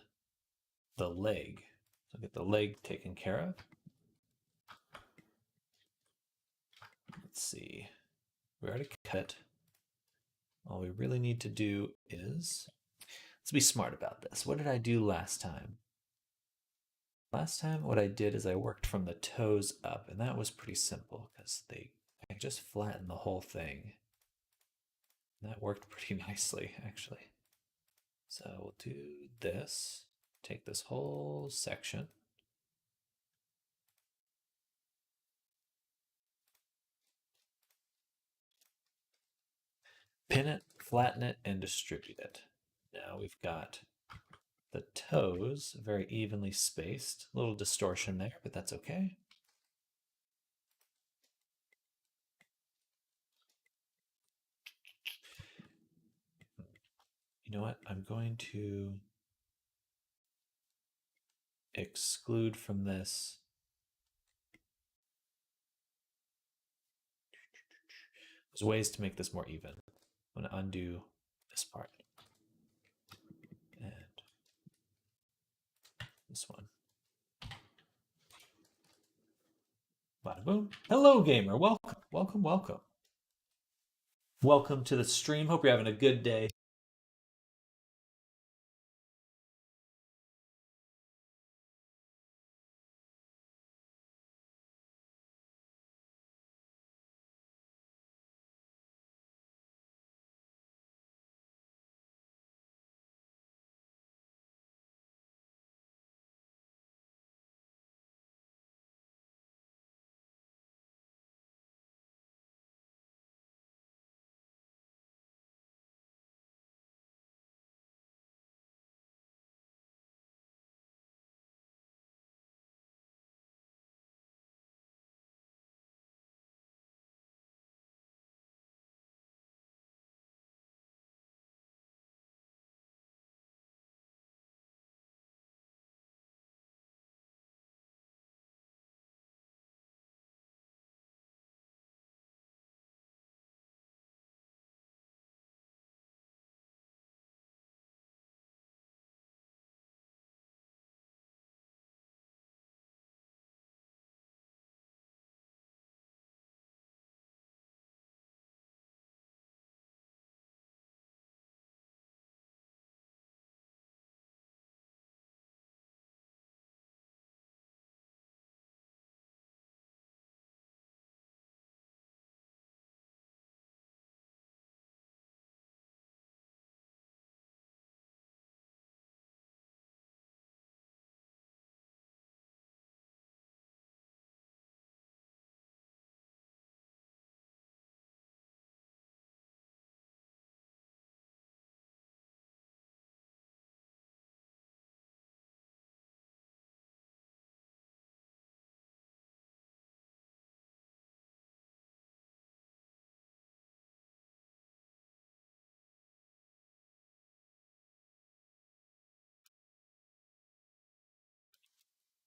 the leg. So get the leg taken care of. Let's see. We already cut it. All we really need to do is, let's be smart about this. What did I do last time? Last time what I did is I worked from the toes up, and that was pretty simple because I just flattened the whole thing. And that worked pretty nicely, actually. So we'll do this. Take this whole section. Pin it, flatten it, and distribute it. Now we've got the toes very evenly spaced. A little distortion there, but that's okay. You know what? I'm going to exclude from this. There's ways to make this more even. I'm going to undo this part. And this one. Bada boom. Hello, gamer. Welcome, welcome, welcome. Welcome to the stream. Hope you're having a good day.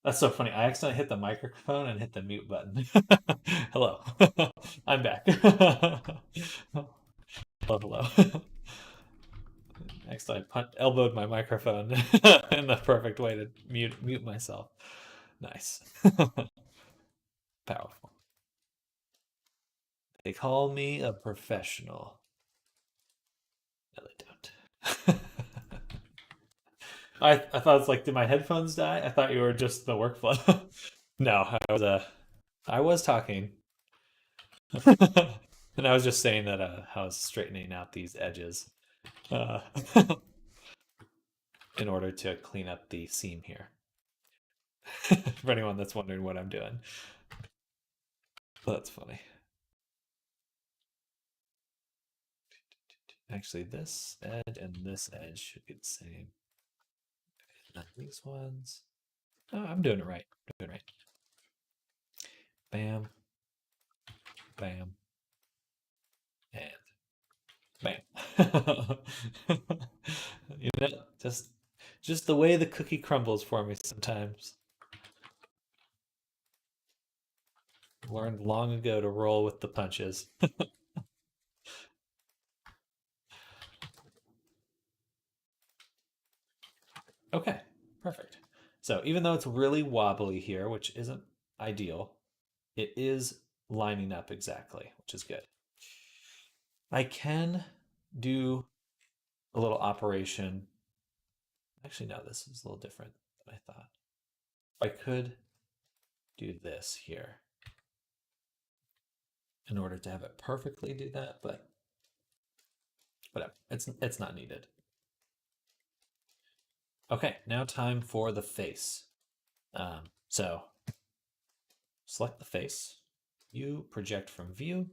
That's so funny. I accidentally hit the microphone and hit the mute button. Hello. I'm back. Hello, hello. Next, I elbowed my microphone in the perfect way to mute myself. Nice. Powerful. They call me a professional. No, they don't. I thought it's like, did my headphones die? I thought you were just the workflow. No, I was talking. And I was just saying that I was straightening out these edges uh, in order to clean up the seam here. For anyone that's wondering what I'm doing. That's funny. Actually, this edge and this edge should be the same. Not these ones. Oh, I'm doing it right. I'm doing it right. Bam. Bam. And bam. You know, just the way the cookie crumbles for me sometimes. Learned long ago to roll with the punches. Okay, perfect. So even though it's really wobbly here, which isn't ideal, it is lining up exactly, which is good. I can do a little operation. Actually, no, this is a little different than I thought. I could do this here in order to have it perfectly do that, but whatever. It's not needed. Okay, now time for the face. So select the face. You project from view.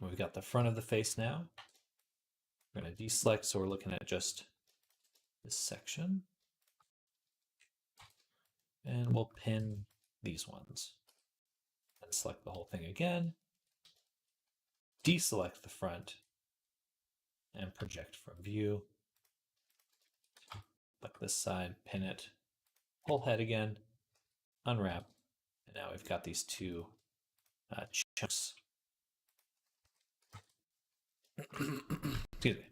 We've got the front of the face now. We're going to deselect, so we're looking at just this section. And we'll pin these ones. And select the whole thing again. Deselect the front. And project from view. Like this side, pin it. Whole head again. Unwrap. And now we've got these two chunks. Excuse me.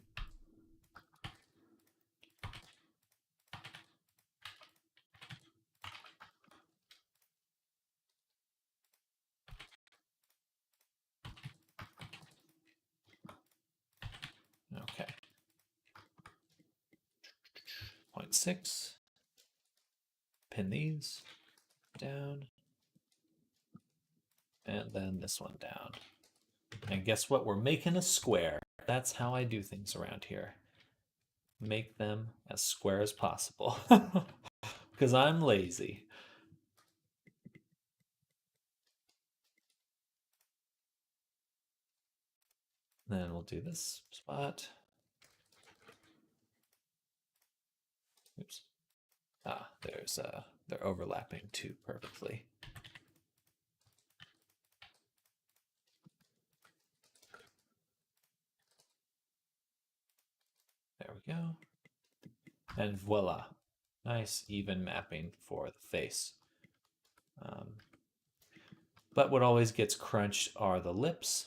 Okay. 0.6. Pin these down. And then this one down. And guess what? We're making a square. That's how I do things around here. Make them as square as possible. Because I'm lazy. Then we'll do this spot. Oops. Ah, they're overlapping too perfectly. There we go. And voila. Nice even mapping for the face. But what always gets crunched are the lips.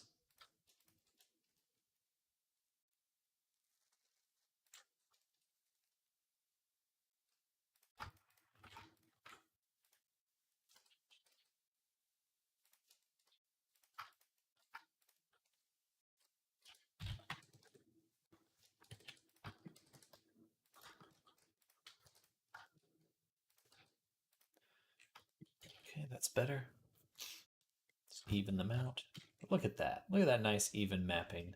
Okay, that's better. Let's even them out. Look at that. Look at that nice even mapping.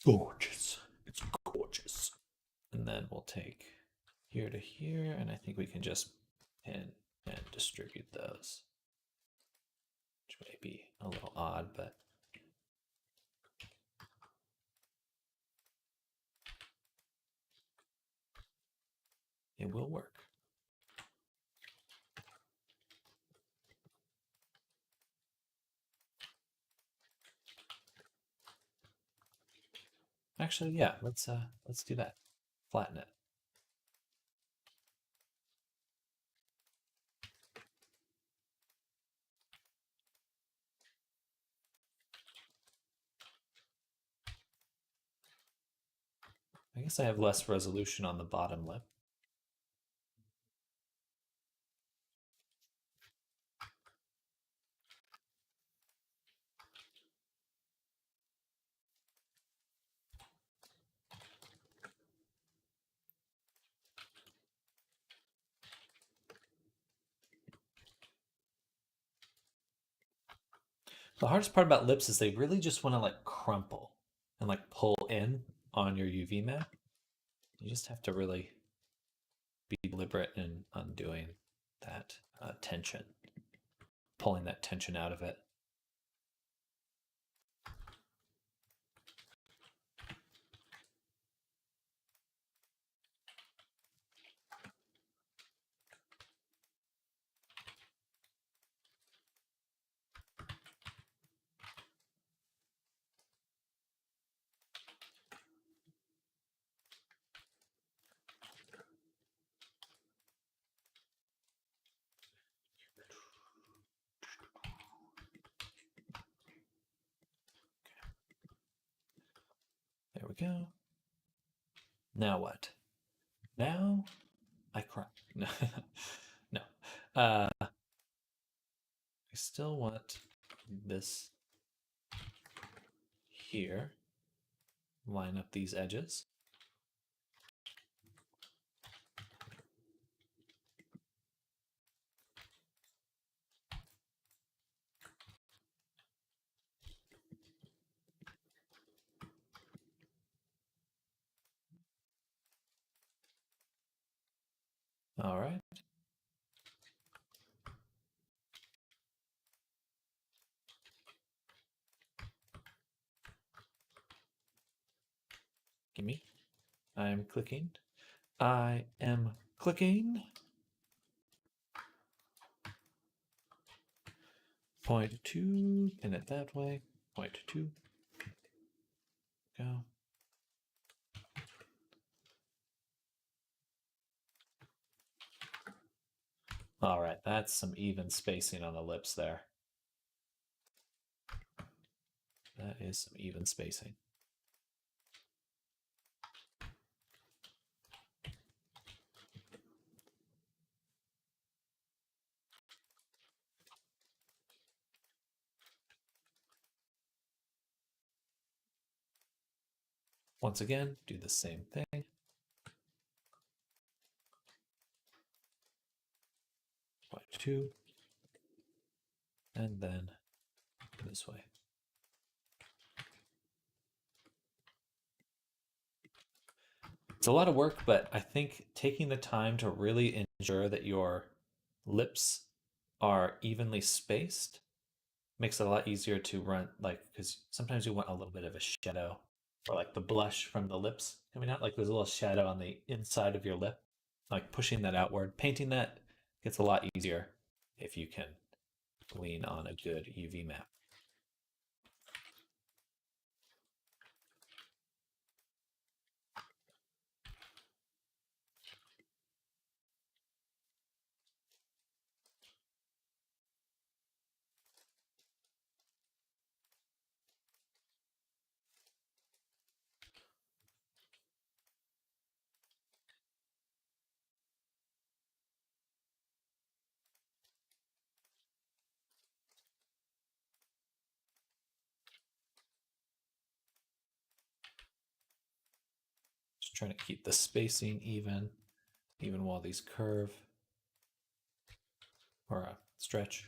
Gorgeous. It's gorgeous. And then we'll take here to here, and I think we can just pin and distribute those. Which may be a little odd, but it will work. Actually, yeah, let's do that. Flatten it. guess I have less resolution on the bottom lip. The hardest part about lips is they really just want to like crumple and like pull in on your UV map. You just have to really be deliberate in undoing that tension, pulling that tension out of it. There we go. Now what? Now I cry. No, no. I still want this here. Line up these edges. All right. Gimme. I'm clicking. I am clicking. Point 2, pin it that way. Point 2. Go. All right, that's some even spacing on the lips there. That is some even spacing. Once again, do the same thing. Point 2. And then this way. It's a lot of work, but I think taking the time to really ensure that your lips are evenly spaced makes it a lot easier to run, like, because sometimes you want a little bit of a shadow or like the blush from the lips coming out, like there's a little shadow on the inside of your lip, like pushing that outward. Painting that gets a lot easier if you can lean on a good UV map. Just trying to keep the spacing even while these curve or stretch.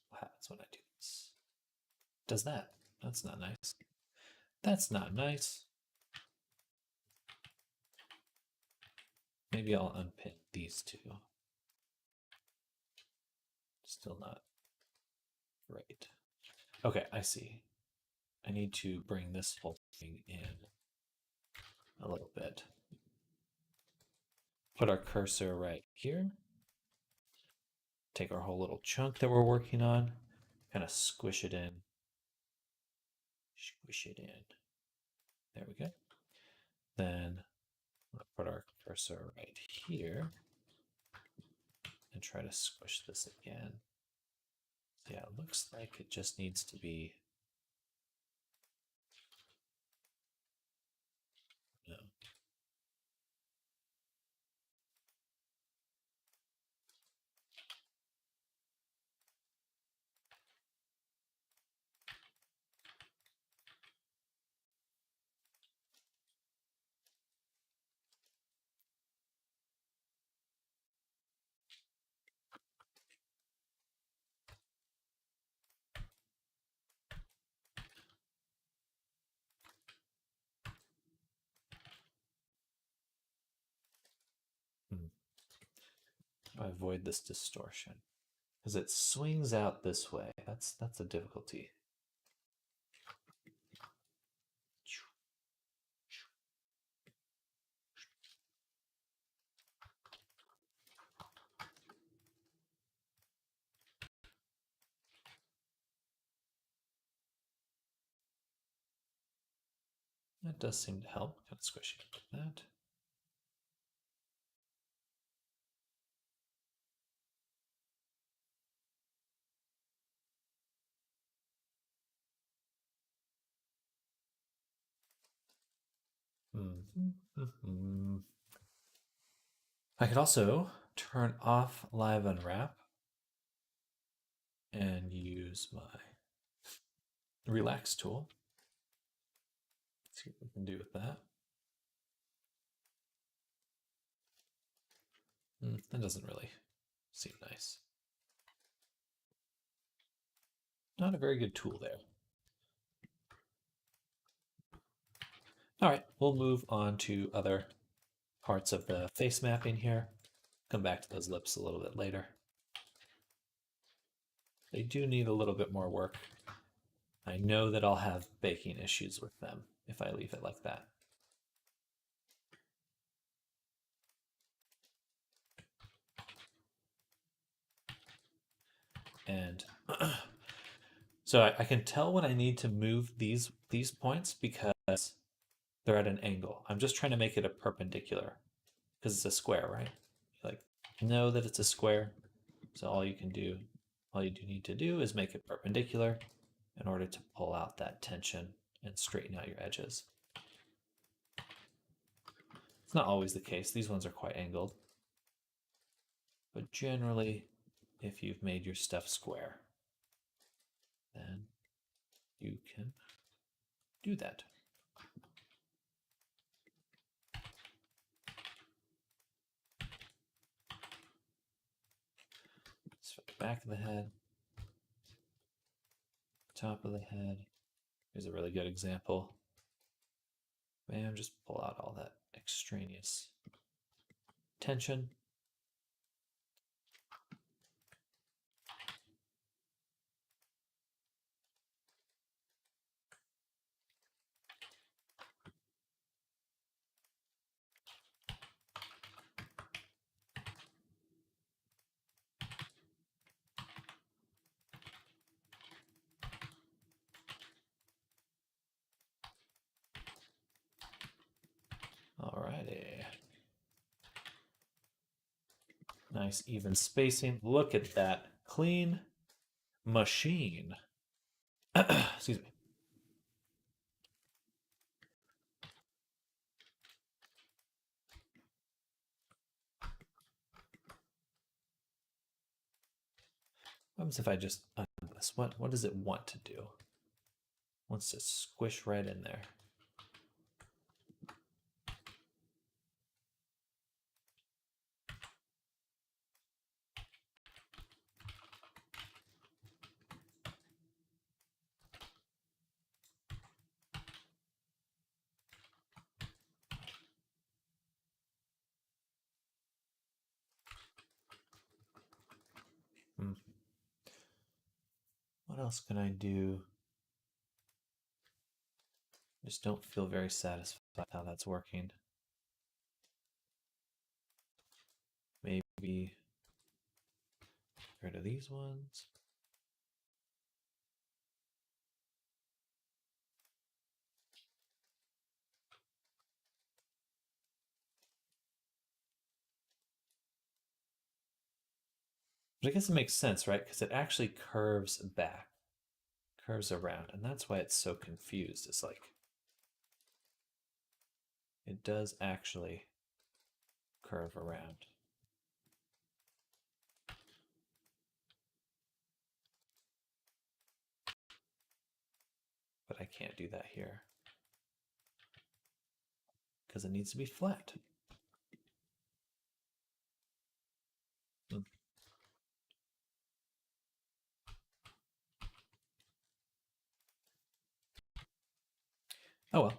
What happens when I do this? Does that? That's not nice. That's not nice. Maybe I'll unpin these two. Still not right. Okay, I see. I need to bring this whole thing in a little bit. Put our cursor right here. Take our whole little chunk that we're working on, kind of squish it in. Squish it in. There we go. Then put our cursor right here and try to squish this again. Yeah, it looks like it just needs to be. No. I avoid this distortion because it swings out this way. That's a difficulty. That does seem to help. Kind of squishy like that. I could also turn off Live Unwrap and use my Relax tool. Let's see what we can do with that. That doesn't really seem nice. Not a very good tool there. All right, we'll move on to other parts of the face mapping here. Come back to those lips a little bit later. They do need a little bit more work. I know that I'll have baking issues with them if I leave it like that. And so I can tell when I need to move these points because they're at an angle. I'm just trying to make it a perpendicular because it's a square, right? Like, know that it's a square. So all you do need to do is make it perpendicular in order to pull out that tension and straighten out your edges. It's not always the case. These ones are quite angled. But generally, if you've made your stuff square, then you can do that. So the back of the head, top of the head. Here's a really good example. Bam, just pull out all that extraneous tension. Alrighty. Nice even spacing. Look at that clean machine. Excuse me. What happens if I just undo this? What does it want to do? It wants to squish right in there. What else can I do? Just don't feel very satisfied how that's working. Maybe get rid of these ones. But I guess it makes sense, right? Because it actually curves back, curves around, and that's why it's so confused. It's like it does actually curve around. But I can't do that here because it needs to be flat. Oh well.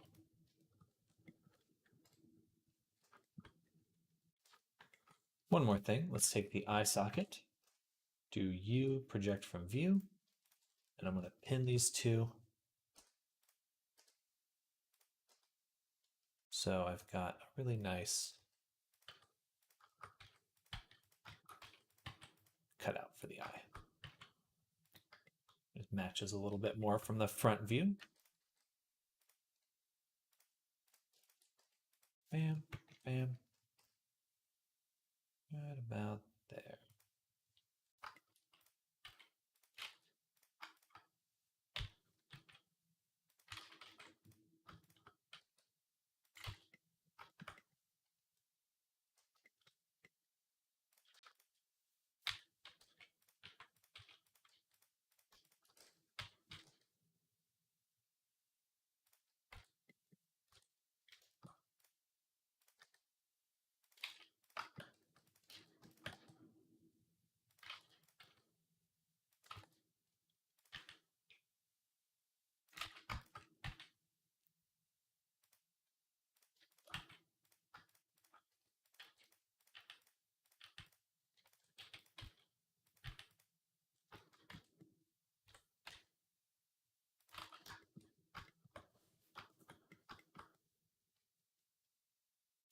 One more thing. Let's take the eye socket. Do U project from view. And I'm going to pin these two. So I've got a really nice cutout for the eye. It matches a little bit more from the front view. Bam, bam. Right about there.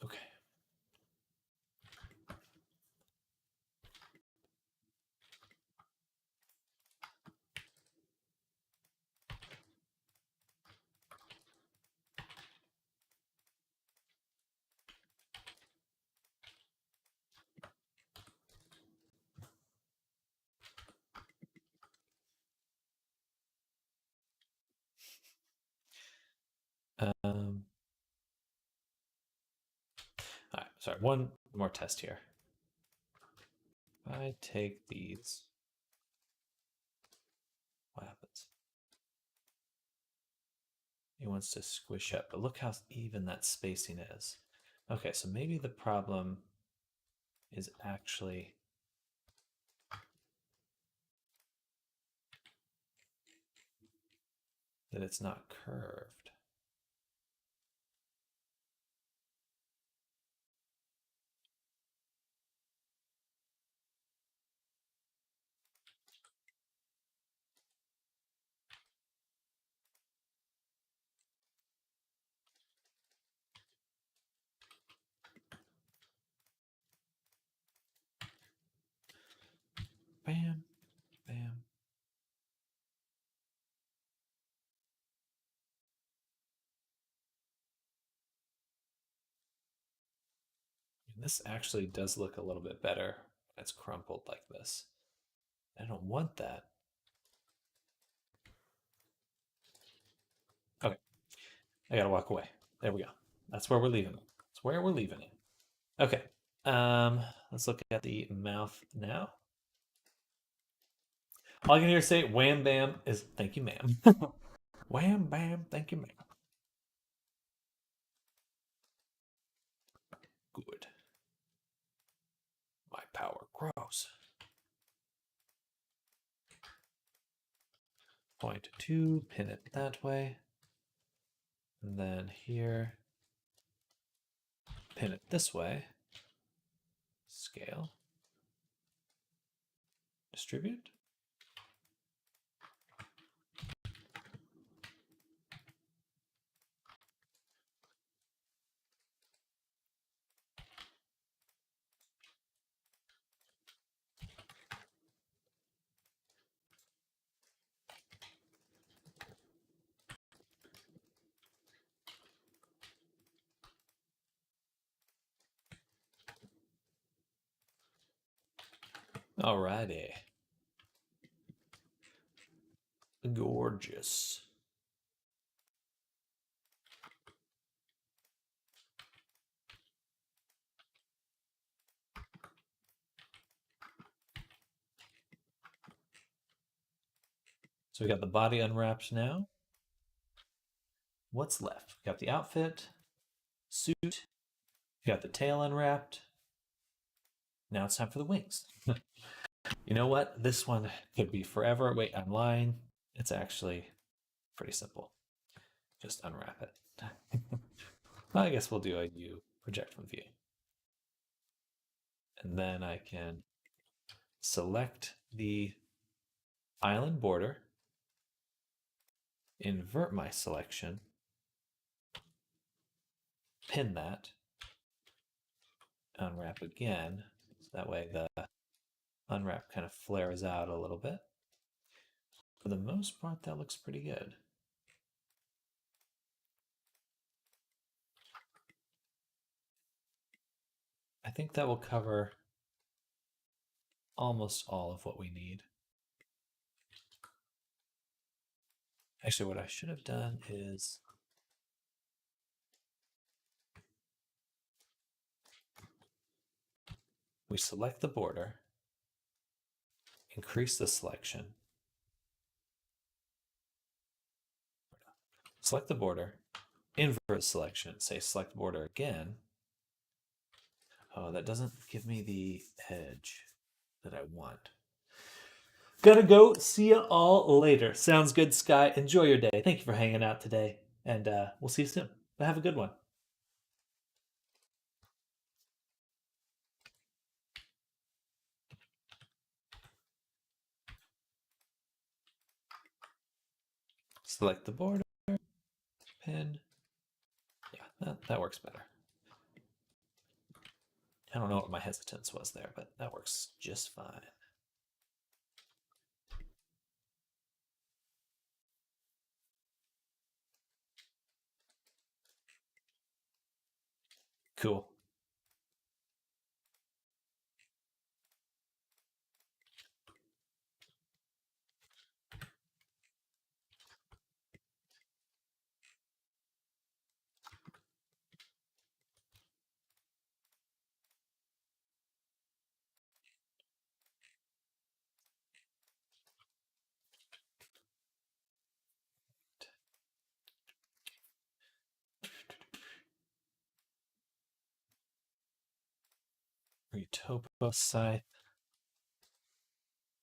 Okay. All right, sorry, one more test here. If I take these, what happens? He wants to squish up, but look how even that spacing is. Okay, so maybe the problem is actually that it's not curved. Bam, bam. And this actually does look a little bit better. It's crumpled like this. I don't want that. Okay, I gotta walk away. There we go. That's where we're leaving it. That's where we're leaving it. Okay, let's look at the mouth now. All I can hear say wham bam is thank you, ma'am. Wham bam, thank you, ma'am. Good. My power grows. Point 2, pin it that way. And then here, pin it this way. Scale. Distribute. Alrighty. Gorgeous. So we got the body unwrapped now. What's left? We got the outfit, suit, we got the tail unwrapped. Now it's time for the wings. You know what? This one could be forever. Wait, I'm lying. It's actually pretty simple. Just unwrap it. Well, I guess we'll do a U, project from view. And then I can select the island border, invert my selection, pin that, unwrap again. So that way the unwrap kind of flares out a little bit. For the most part, that looks pretty good. I think that will cover almost all of what we need. Actually, what I should have done is we select the border, increase the selection, select the border, invert selection, say select border again. Oh, that doesn't give me the edge that I want. Gotta go. See you all later. Sounds good, Sky. Enjoy your day. Thank you for hanging out today, and we'll see you soon. But have a good one. Select the border, pin. Yeah, that works better. I don't know what my hesitance was there, but that works just fine. Cool. Retopo scythe.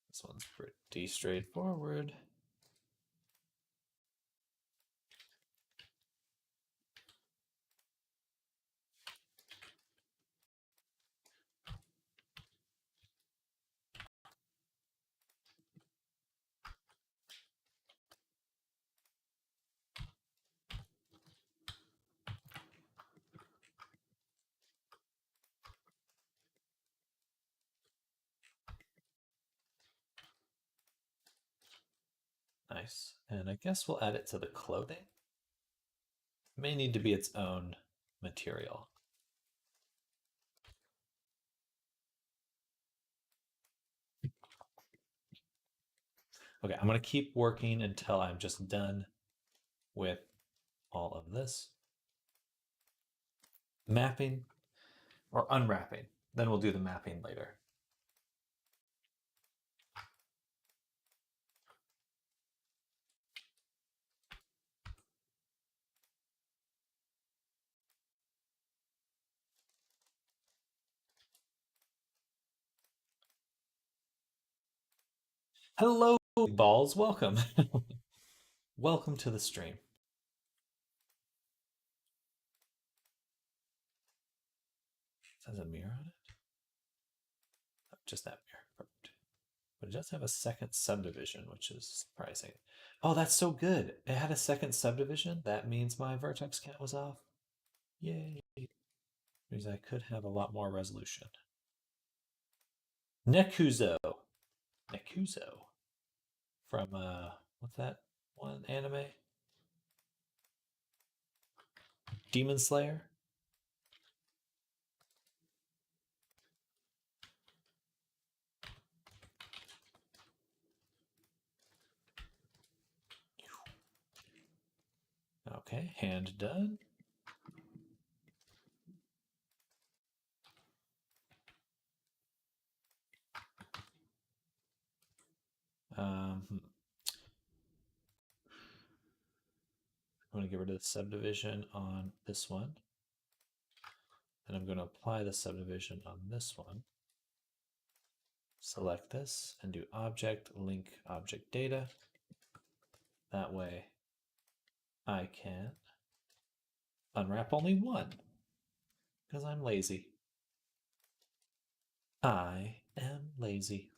This one's pretty straightforward. Nice. And I guess we'll add it to the clothing. It may need to be its own material. Okay, I'm going to keep working until I'm just done with all of this. Mapping or unwrapping. Then we'll do the mapping later. Hello, balls. Welcome. Welcome to the stream. It has a mirror on it? Oh, just that mirror. Perfect. But it does have a second subdivision, which is surprising. Oh, that's so good. It had a second subdivision. That means my vertex count was off. Yay. Means I could have a lot more resolution. Nekuzo. Nekuzo. From, what's that one anime? Demon Slayer? Okay, hand done. I'm going to get rid of the subdivision on this one. And I'm going to apply the subdivision on this one. Select this and do object, link object data. That way I can unwrap only one because I'm lazy. I am lazy.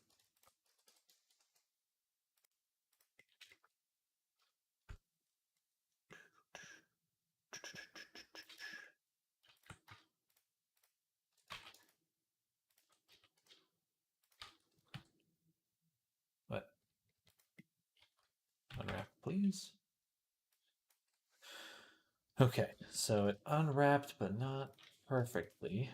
What? Unwrap, please. Okay, so it unwrapped, but not perfectly.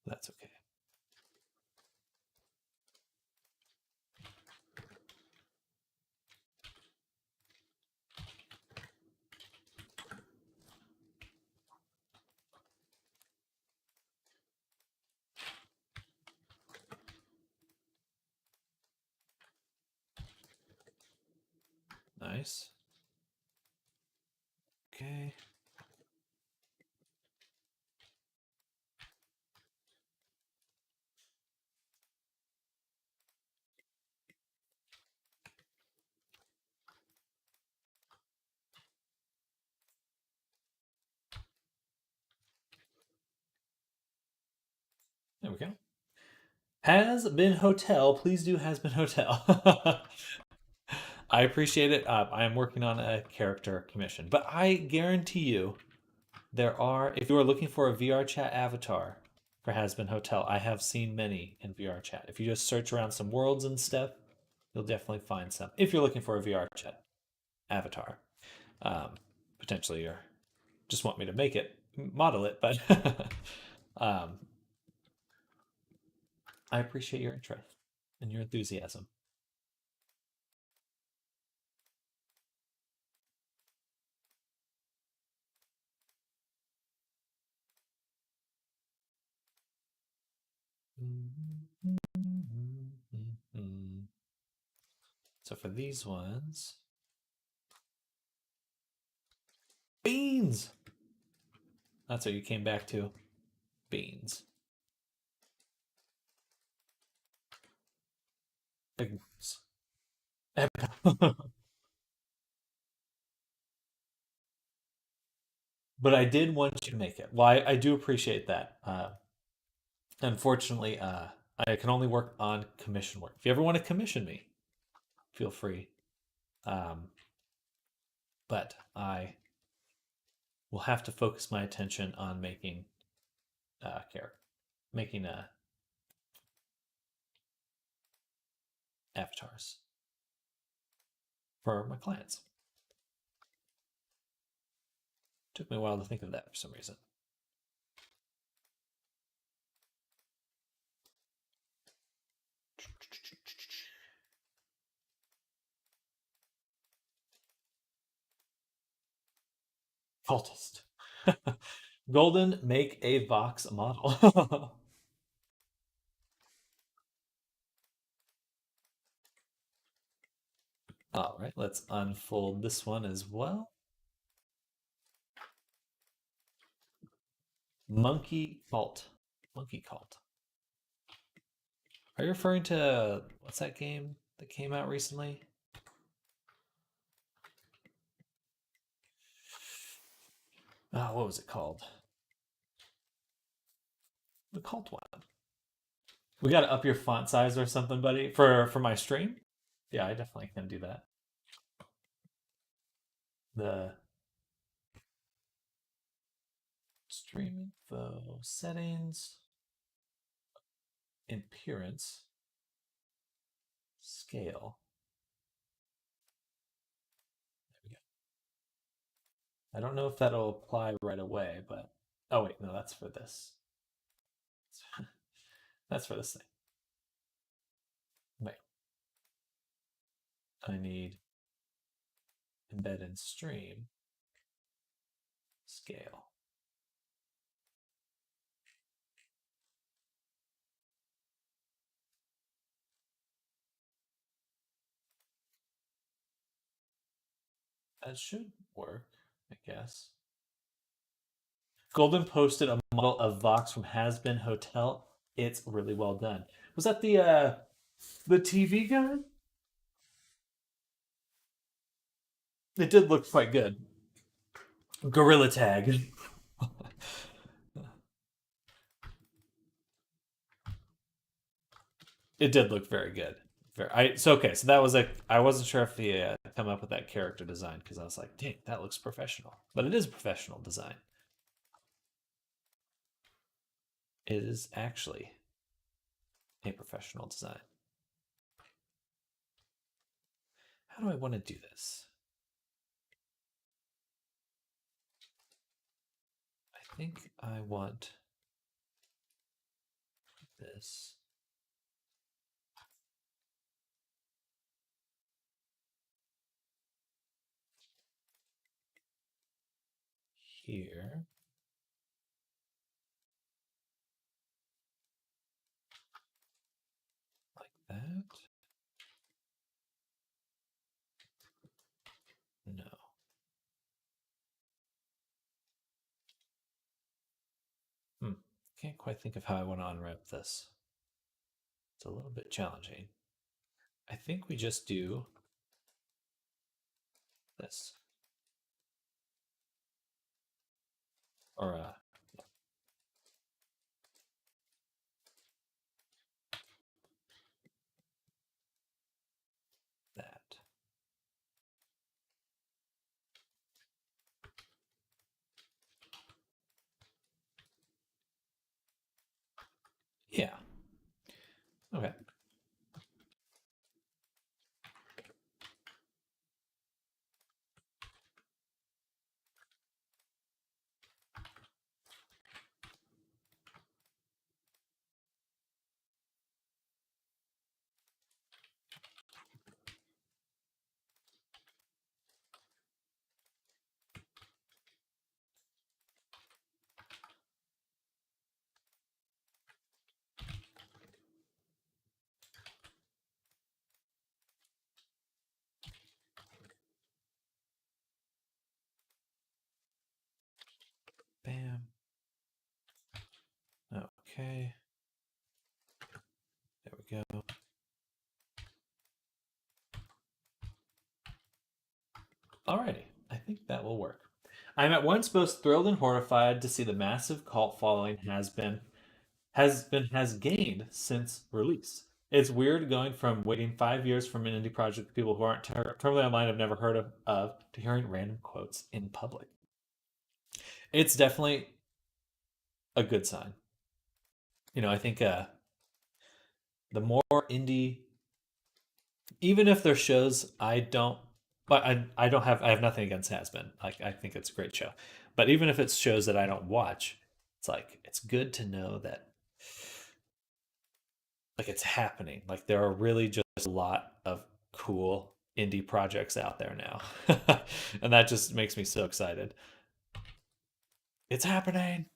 That's okay. Nice. Okay. There we go. Has been hotel. Please do has been hotel. I appreciate it. I am working on a character commission, but I guarantee you, there are. If you are looking for a VR chat avatar for Has Been Hotel, I have seen many in VR chat. If you just search around some worlds and stuff, you'll definitely find some. If you're looking for a VR chat avatar, potentially you're just want me to make it, model it, but um, I appreciate your interest and your enthusiasm. So for these ones, beans. That's what you came back to. Beans. Beans. But I did want you to make it. Well, I do appreciate that. Unfortunately, I can only work on commission work. If you ever want to commission me, feel free. But I will have to focus my attention on making making avatars for my clients. Took me a while to think of that for some reason. Cultist. Golden, make a Vox model. All right, let's unfold this one as well. Monkey Cult. Monkey Cult. Are you referring to what's that game that came out recently? Oh, what was it called? The Cult one. We got to up your font size or something, buddy, for my stream. Yeah, I definitely can do that. The streaming info settings, appearance, scale. There we go. I don't know if that'll apply right away, but oh wait, no, that's for this. That's for this thing. I need embed in stream, scale. That should work, I guess. Golden posted a model of Vox from Has Been Hotel. It's really well done. Was that the TV guy? It did look quite good. Gorilla Tag. It did look very good. Okay. So that was I wasn't sure if he had come up with that character design because I was like, dang, that looks professional. But it is a professional design. It is actually a professional design. How do I want to do this? I think I want this. Here. Like that. No. Can't quite think of how I want to unwrap this. It's a little bit challenging. I think we just do this. Or that. Yeah. Okay. Bam. Okay. There we go. Alrighty. I think that will work. I'm at once both thrilled and horrified to see the massive cult following has gained since release. It's weird going from waiting 5 years from an indie project to people who aren't totally online, have never heard of to hearing random quotes in public. It's definitely a good sign. I think the more indie, even if their shows I don't, but I have nothing against Has Been. Like I think it's a great show, but even if it's shows that I don't watch, it's like it's good to know that like it's happening. Like there are really just a lot of cool indie projects out there now, and that just makes me so excited. It's happening.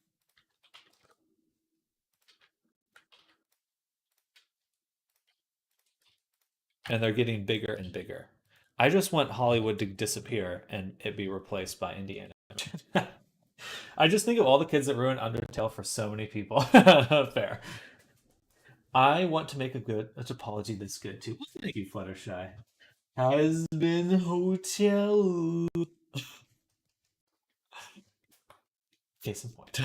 And they're getting bigger and bigger. I just want Hollywood to disappear and it be replaced by indie animation. I just think of all the kids that ruined Undertale for so many people. Fair. I want to make a topology that's good too. Thank you, Fluttershy. Has Been Hotel. Case in point.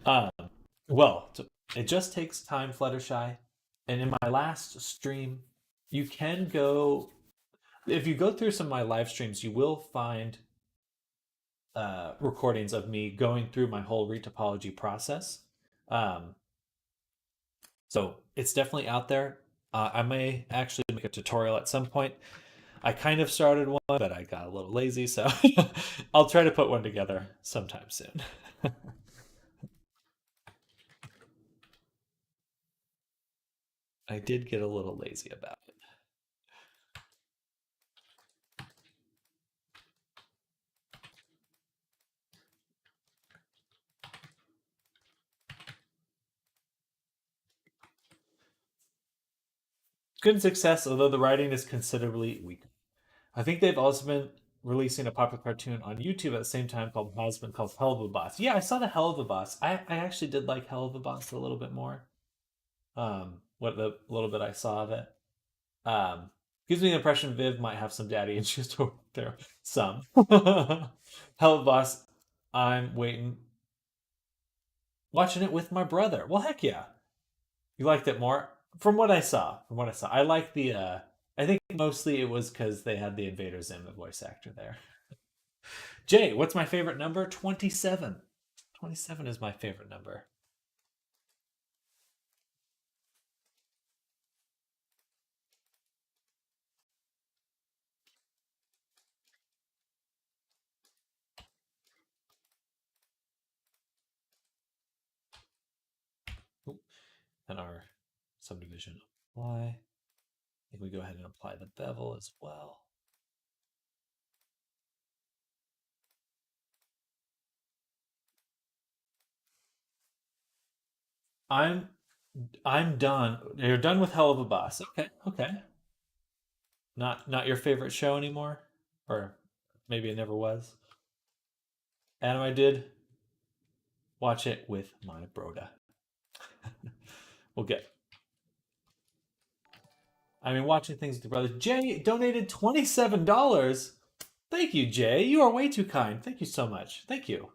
um, well, it just takes time, Fluttershy. And in my last stream, you can go. If you go through some of my live streams, you will find recordings of me going through my whole retopology process. So it's definitely out there. I may actually make a tutorial at some point. I kind of started one, but I got a little lazy, so I'll try to put one together sometime soon. I did get a little lazy about it. good success, although the writing is considerably weaker. I think they've also been releasing a popular cartoon on YouTube at the same time called Hell of a Boss. Yeah, I saw the Hell of a Boss. I actually did like Hell of a Boss a little bit more. What the little bit I saw of it. Gives me the impression Viv might have some daddy issues there. Some. Hell of a Boss. I'm waiting. Watching it with my brother. Well, heck yeah. You liked it more? From what I saw. I like the I think mostly it was because they had the Invader Zim, the voice actor there. Jay, what's my favorite number? 27. 27 is my favorite number. And our subdivision apply. I think we go ahead and apply the bevel as well. I'm done. You're done with Hell of a Boss. Okay, okay. Not your favorite show anymore? Or maybe it never was. Adam, I did watch it with my broda. We'll get. I mean, watching things with your brother. Jay donated $27. Thank you, Jay. You are way too kind. Thank you so much. Thank you.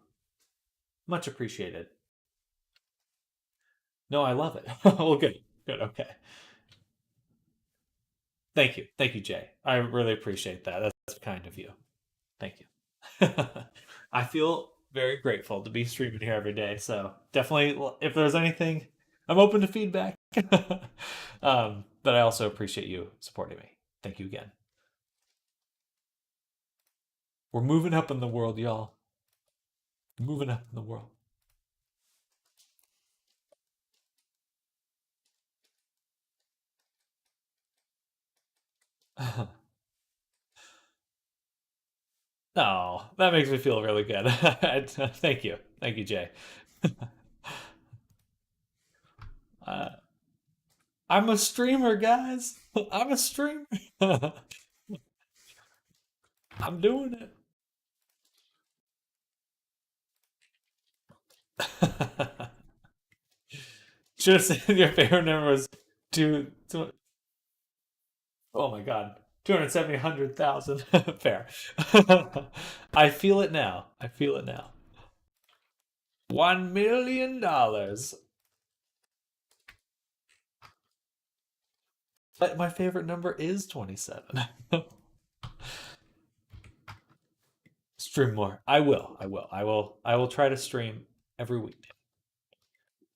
Much appreciated. No, I love it. Well, good. Good. Okay. Thank you. Thank you, Jay. I really appreciate that. That's kind of you. Thank you. I feel very grateful to be streaming here every day. So definitely, if there's anything, I'm open to feedback. But I also appreciate you supporting me. Thank you again. We're moving up in the world, y'all. Moving up in the world. Oh, that makes me feel really good. Thank you. Thank you, Jay. uh, I'm a streamer, guys. I'm a streamer. I'm doing it. Should have said your favorite number was two. Oh my god, 270, 100,000. Fair. I feel it now. I feel it now. $1 million. But my favorite number is 27. Stream more. I will. I will. I will. I will try to stream every weekday.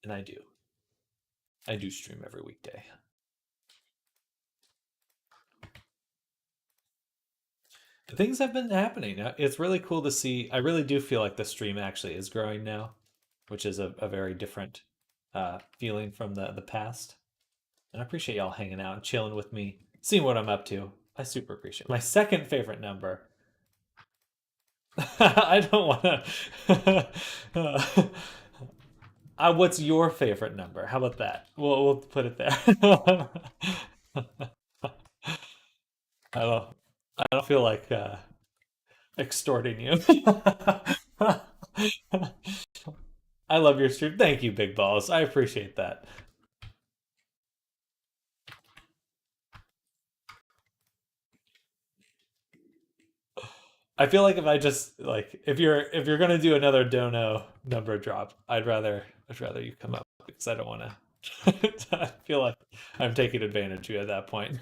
And I do. I do stream every weekday. Things have been happening. It's really cool to see. I really do feel like the stream actually is growing now, which is a very different feeling from the past. And I appreciate y'all hanging out and chilling with me, seeing what I'm up to. I super appreciate it. My second favorite number. I don't want to. What's your favorite number? How about that? We'll put it there. I don't feel like extorting you. I love your stream. Thank you, Big Balls. I appreciate that. I feel like if I just like if you're gonna do another dono number drop, I'd rather you come up because I don't want to. I feel like I'm taking advantage of you at that point.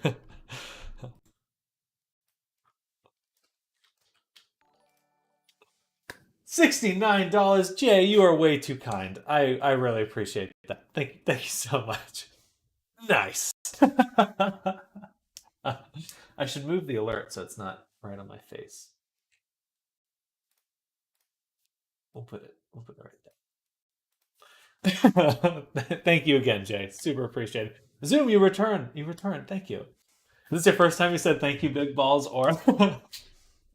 $69, Jay. You are way too kind. I really appreciate that. Thank you so much. Nice. I should move the alert so it's not right on my face. We'll put it right there. Thank you again, Jay. Super appreciated. Zoom, you return. You return. Thank you. This is your first time you said thank you, Big Balls, or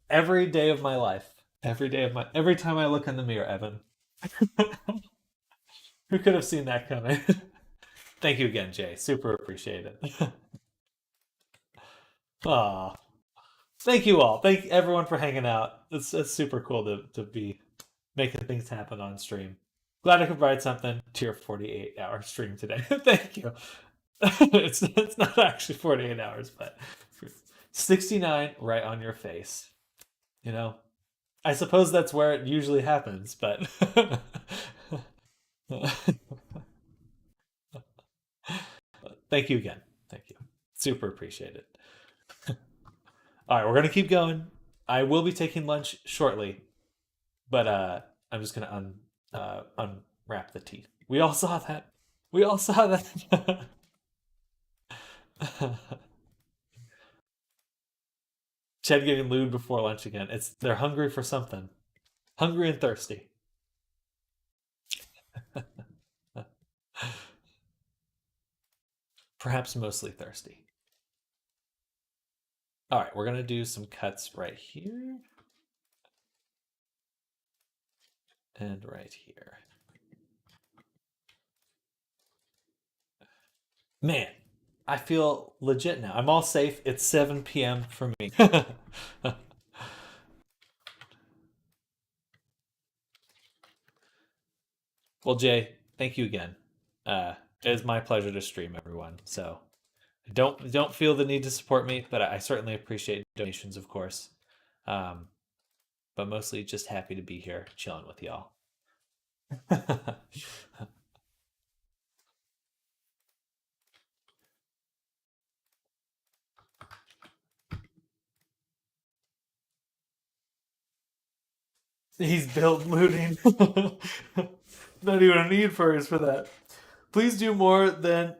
every day of my life. Every time I look in the mirror, Evan. Who could have seen that coming? Thank you again, Jay. Super appreciate it. Aw. Thank you all. Thank everyone for hanging out. It's super cool to be making things happen on stream. Glad I could provide something to your 48-hour stream today. Thank you. It's not actually 48 hours, but 69 right on your face. You know, I suppose that's where it usually happens, but thank you again. Thank you. Super appreciate it. All right, we're gonna keep going. I will be taking lunch shortly, but I'm just gonna unwrap the teeth. We all saw that. We all saw that. Chad getting lewd before lunch again. They're hungry for something. Hungry and thirsty. Perhaps mostly thirsty. All right, we're gonna do some cuts right here and right here. Man, I feel legit now. I'm all safe. It's 7 p.m. for me. Well, Jay, thank you again. It is my pleasure to stream, everyone. So don't feel the need to support me, but I certainly appreciate donations, of course. Um, but mostly just happy to be here, chilling with y'all. He's built looting. Not even a need for that. Please do more than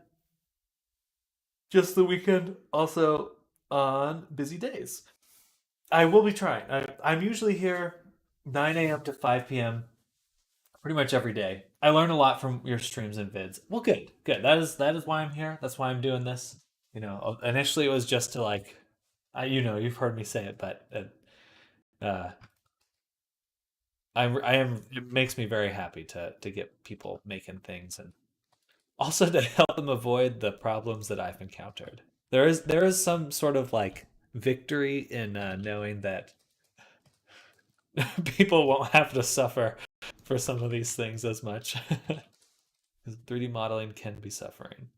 just the weekend. Also on busy days. I will be trying. I'm usually here 9 a.m. to 5 p.m. pretty much every day. I learn a lot from your streams and vids. Well, good, good. That is why I'm here. That's why I'm doing this. Initially it was just to like, you've heard me say it, but uh, I am. It makes me very happy to get people making things and also to help them avoid the problems that I've encountered. There is some sort of like victory in knowing that people won't have to suffer for some of these things as much. Because 3D modeling can be suffering.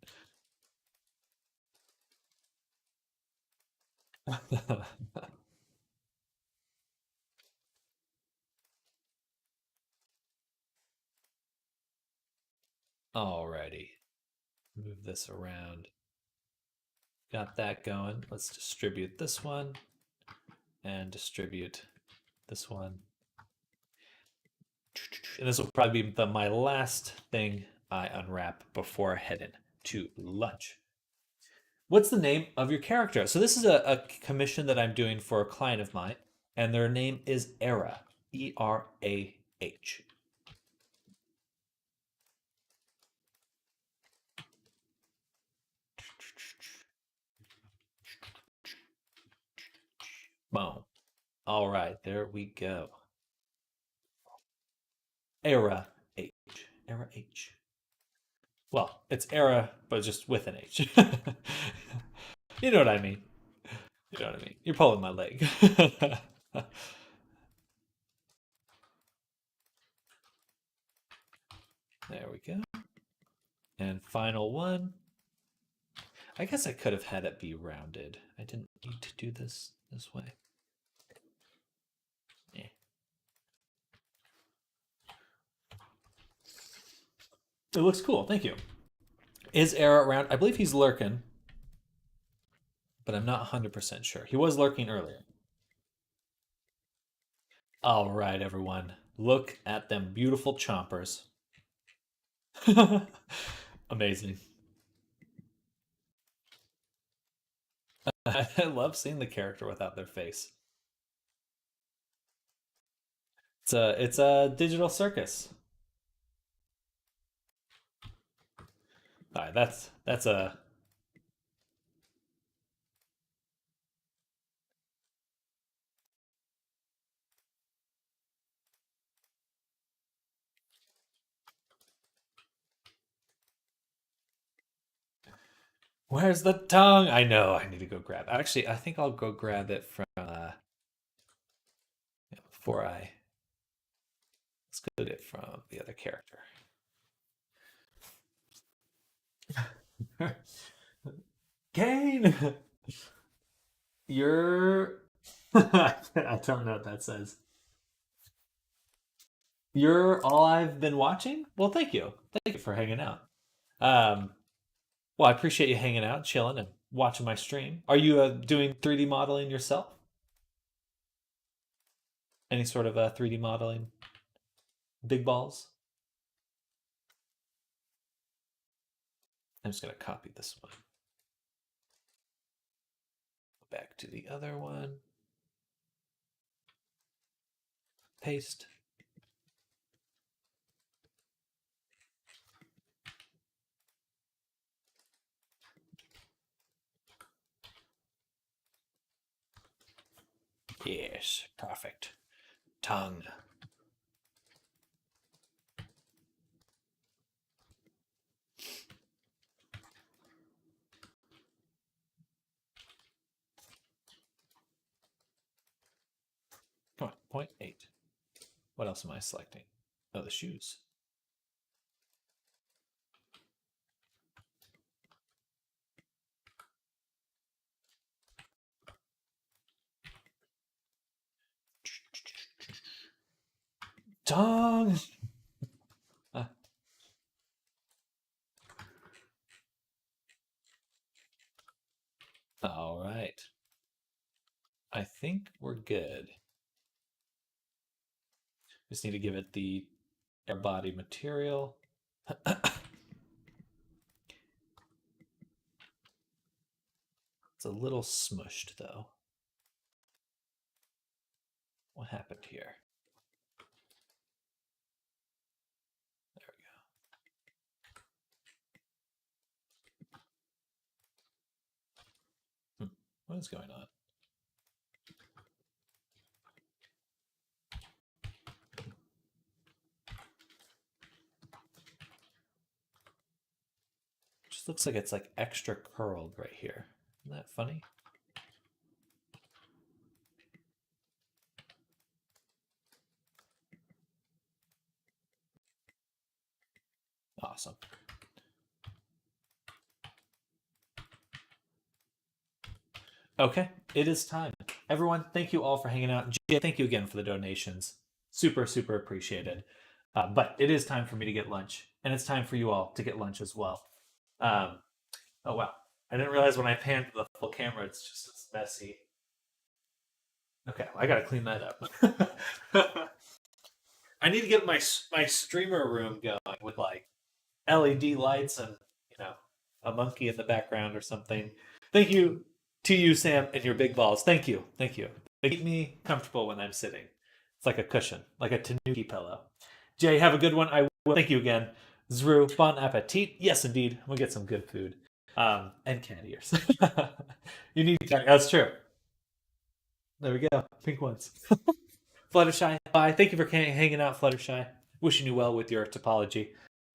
Alrighty. Move this around. Got that going. Let's distribute this one and distribute this one. And this will probably be my last thing I unwrap before heading to lunch. What's the name of your character? So this is a commission that I'm doing for a client of mine, and their name is Erah, E-R-A-H. Boom. All right, there we go. Erah H. Erah H. Well, it's Erah, but just with an H. You know what I mean. You know what I mean. You're pulling my leg. There we go. And final one. I guess I could have had it be rounded. I didn't need to do this way. Yeah. It looks cool. Thank you. Is Erah around? I believe he's lurking, but I'm not 100% sure. He was lurking earlier. All right, everyone. Look at them beautiful chompers. Amazing. I love seeing the character without their face. It's a digital circus. All right, that's a Where's the tongue? I know. I need to go grab. Actually, I think I'll go grab it from before I. Let's go get it from the other character. Kane, you're. I don't know what that says. You're all I've been watching. Well, thank you. Thank you for hanging out. Um, well, I appreciate you hanging out, chilling, and watching my stream. Are you doing 3D modeling yourself? Any sort of 3D modeling? Big balls? I'm just going to copy this one. Back to the other one. Paste. Yes, perfect. Tongue. Come on, 0.8. What else am I selecting? Oh, the shoes. Tongue. All right. I think we're good. Just need to give it the air body material. It's a little smushed though. What happened here? There we go. What is going on? Just looks like it's like extra curled right here. Isn't that funny? Awesome. Okay, it is time. Everyone, thank you all for hanging out. Jay, thank you again for the donations. Super, super appreciated. But it is time for me to get lunch, and it's time for you all to get lunch as well. Oh, wow. I didn't realize when I panned the full camera, it's just as messy. Okay, well, I gotta clean that up. I need to get my streamer room going with like LED lights and a monkey in the background or something. Thank you to you, Sam, and your big balls. Thank you, thank you. They keep me comfortable when I'm sitting. It's like a cushion, like a Tanuki pillow. Jay, have a good one. I will. Thank you again. Zru, bon appetit. Yes, indeed. We'll get some good food. And cat ears. You need to. That's true. There we go. Pink ones. Fluttershy, bye. Thank you for hanging out, Fluttershy. Wishing you well with your topology.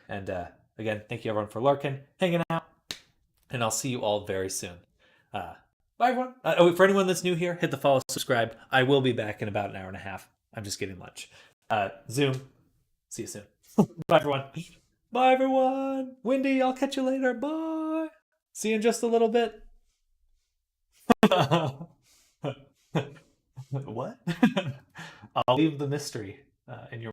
And again, thank you everyone for lurking, hanging out, and I'll see you all very soon. Bye, everyone. For anyone that's new here, hit the follow, subscribe. I will be back in about an hour and a half. I'm just getting lunch. Zoom. See you soon. Bye, everyone. Bye, everyone. Wendy, I'll catch you later. Bye. See you in just a little bit. What? I'll leave the mystery in your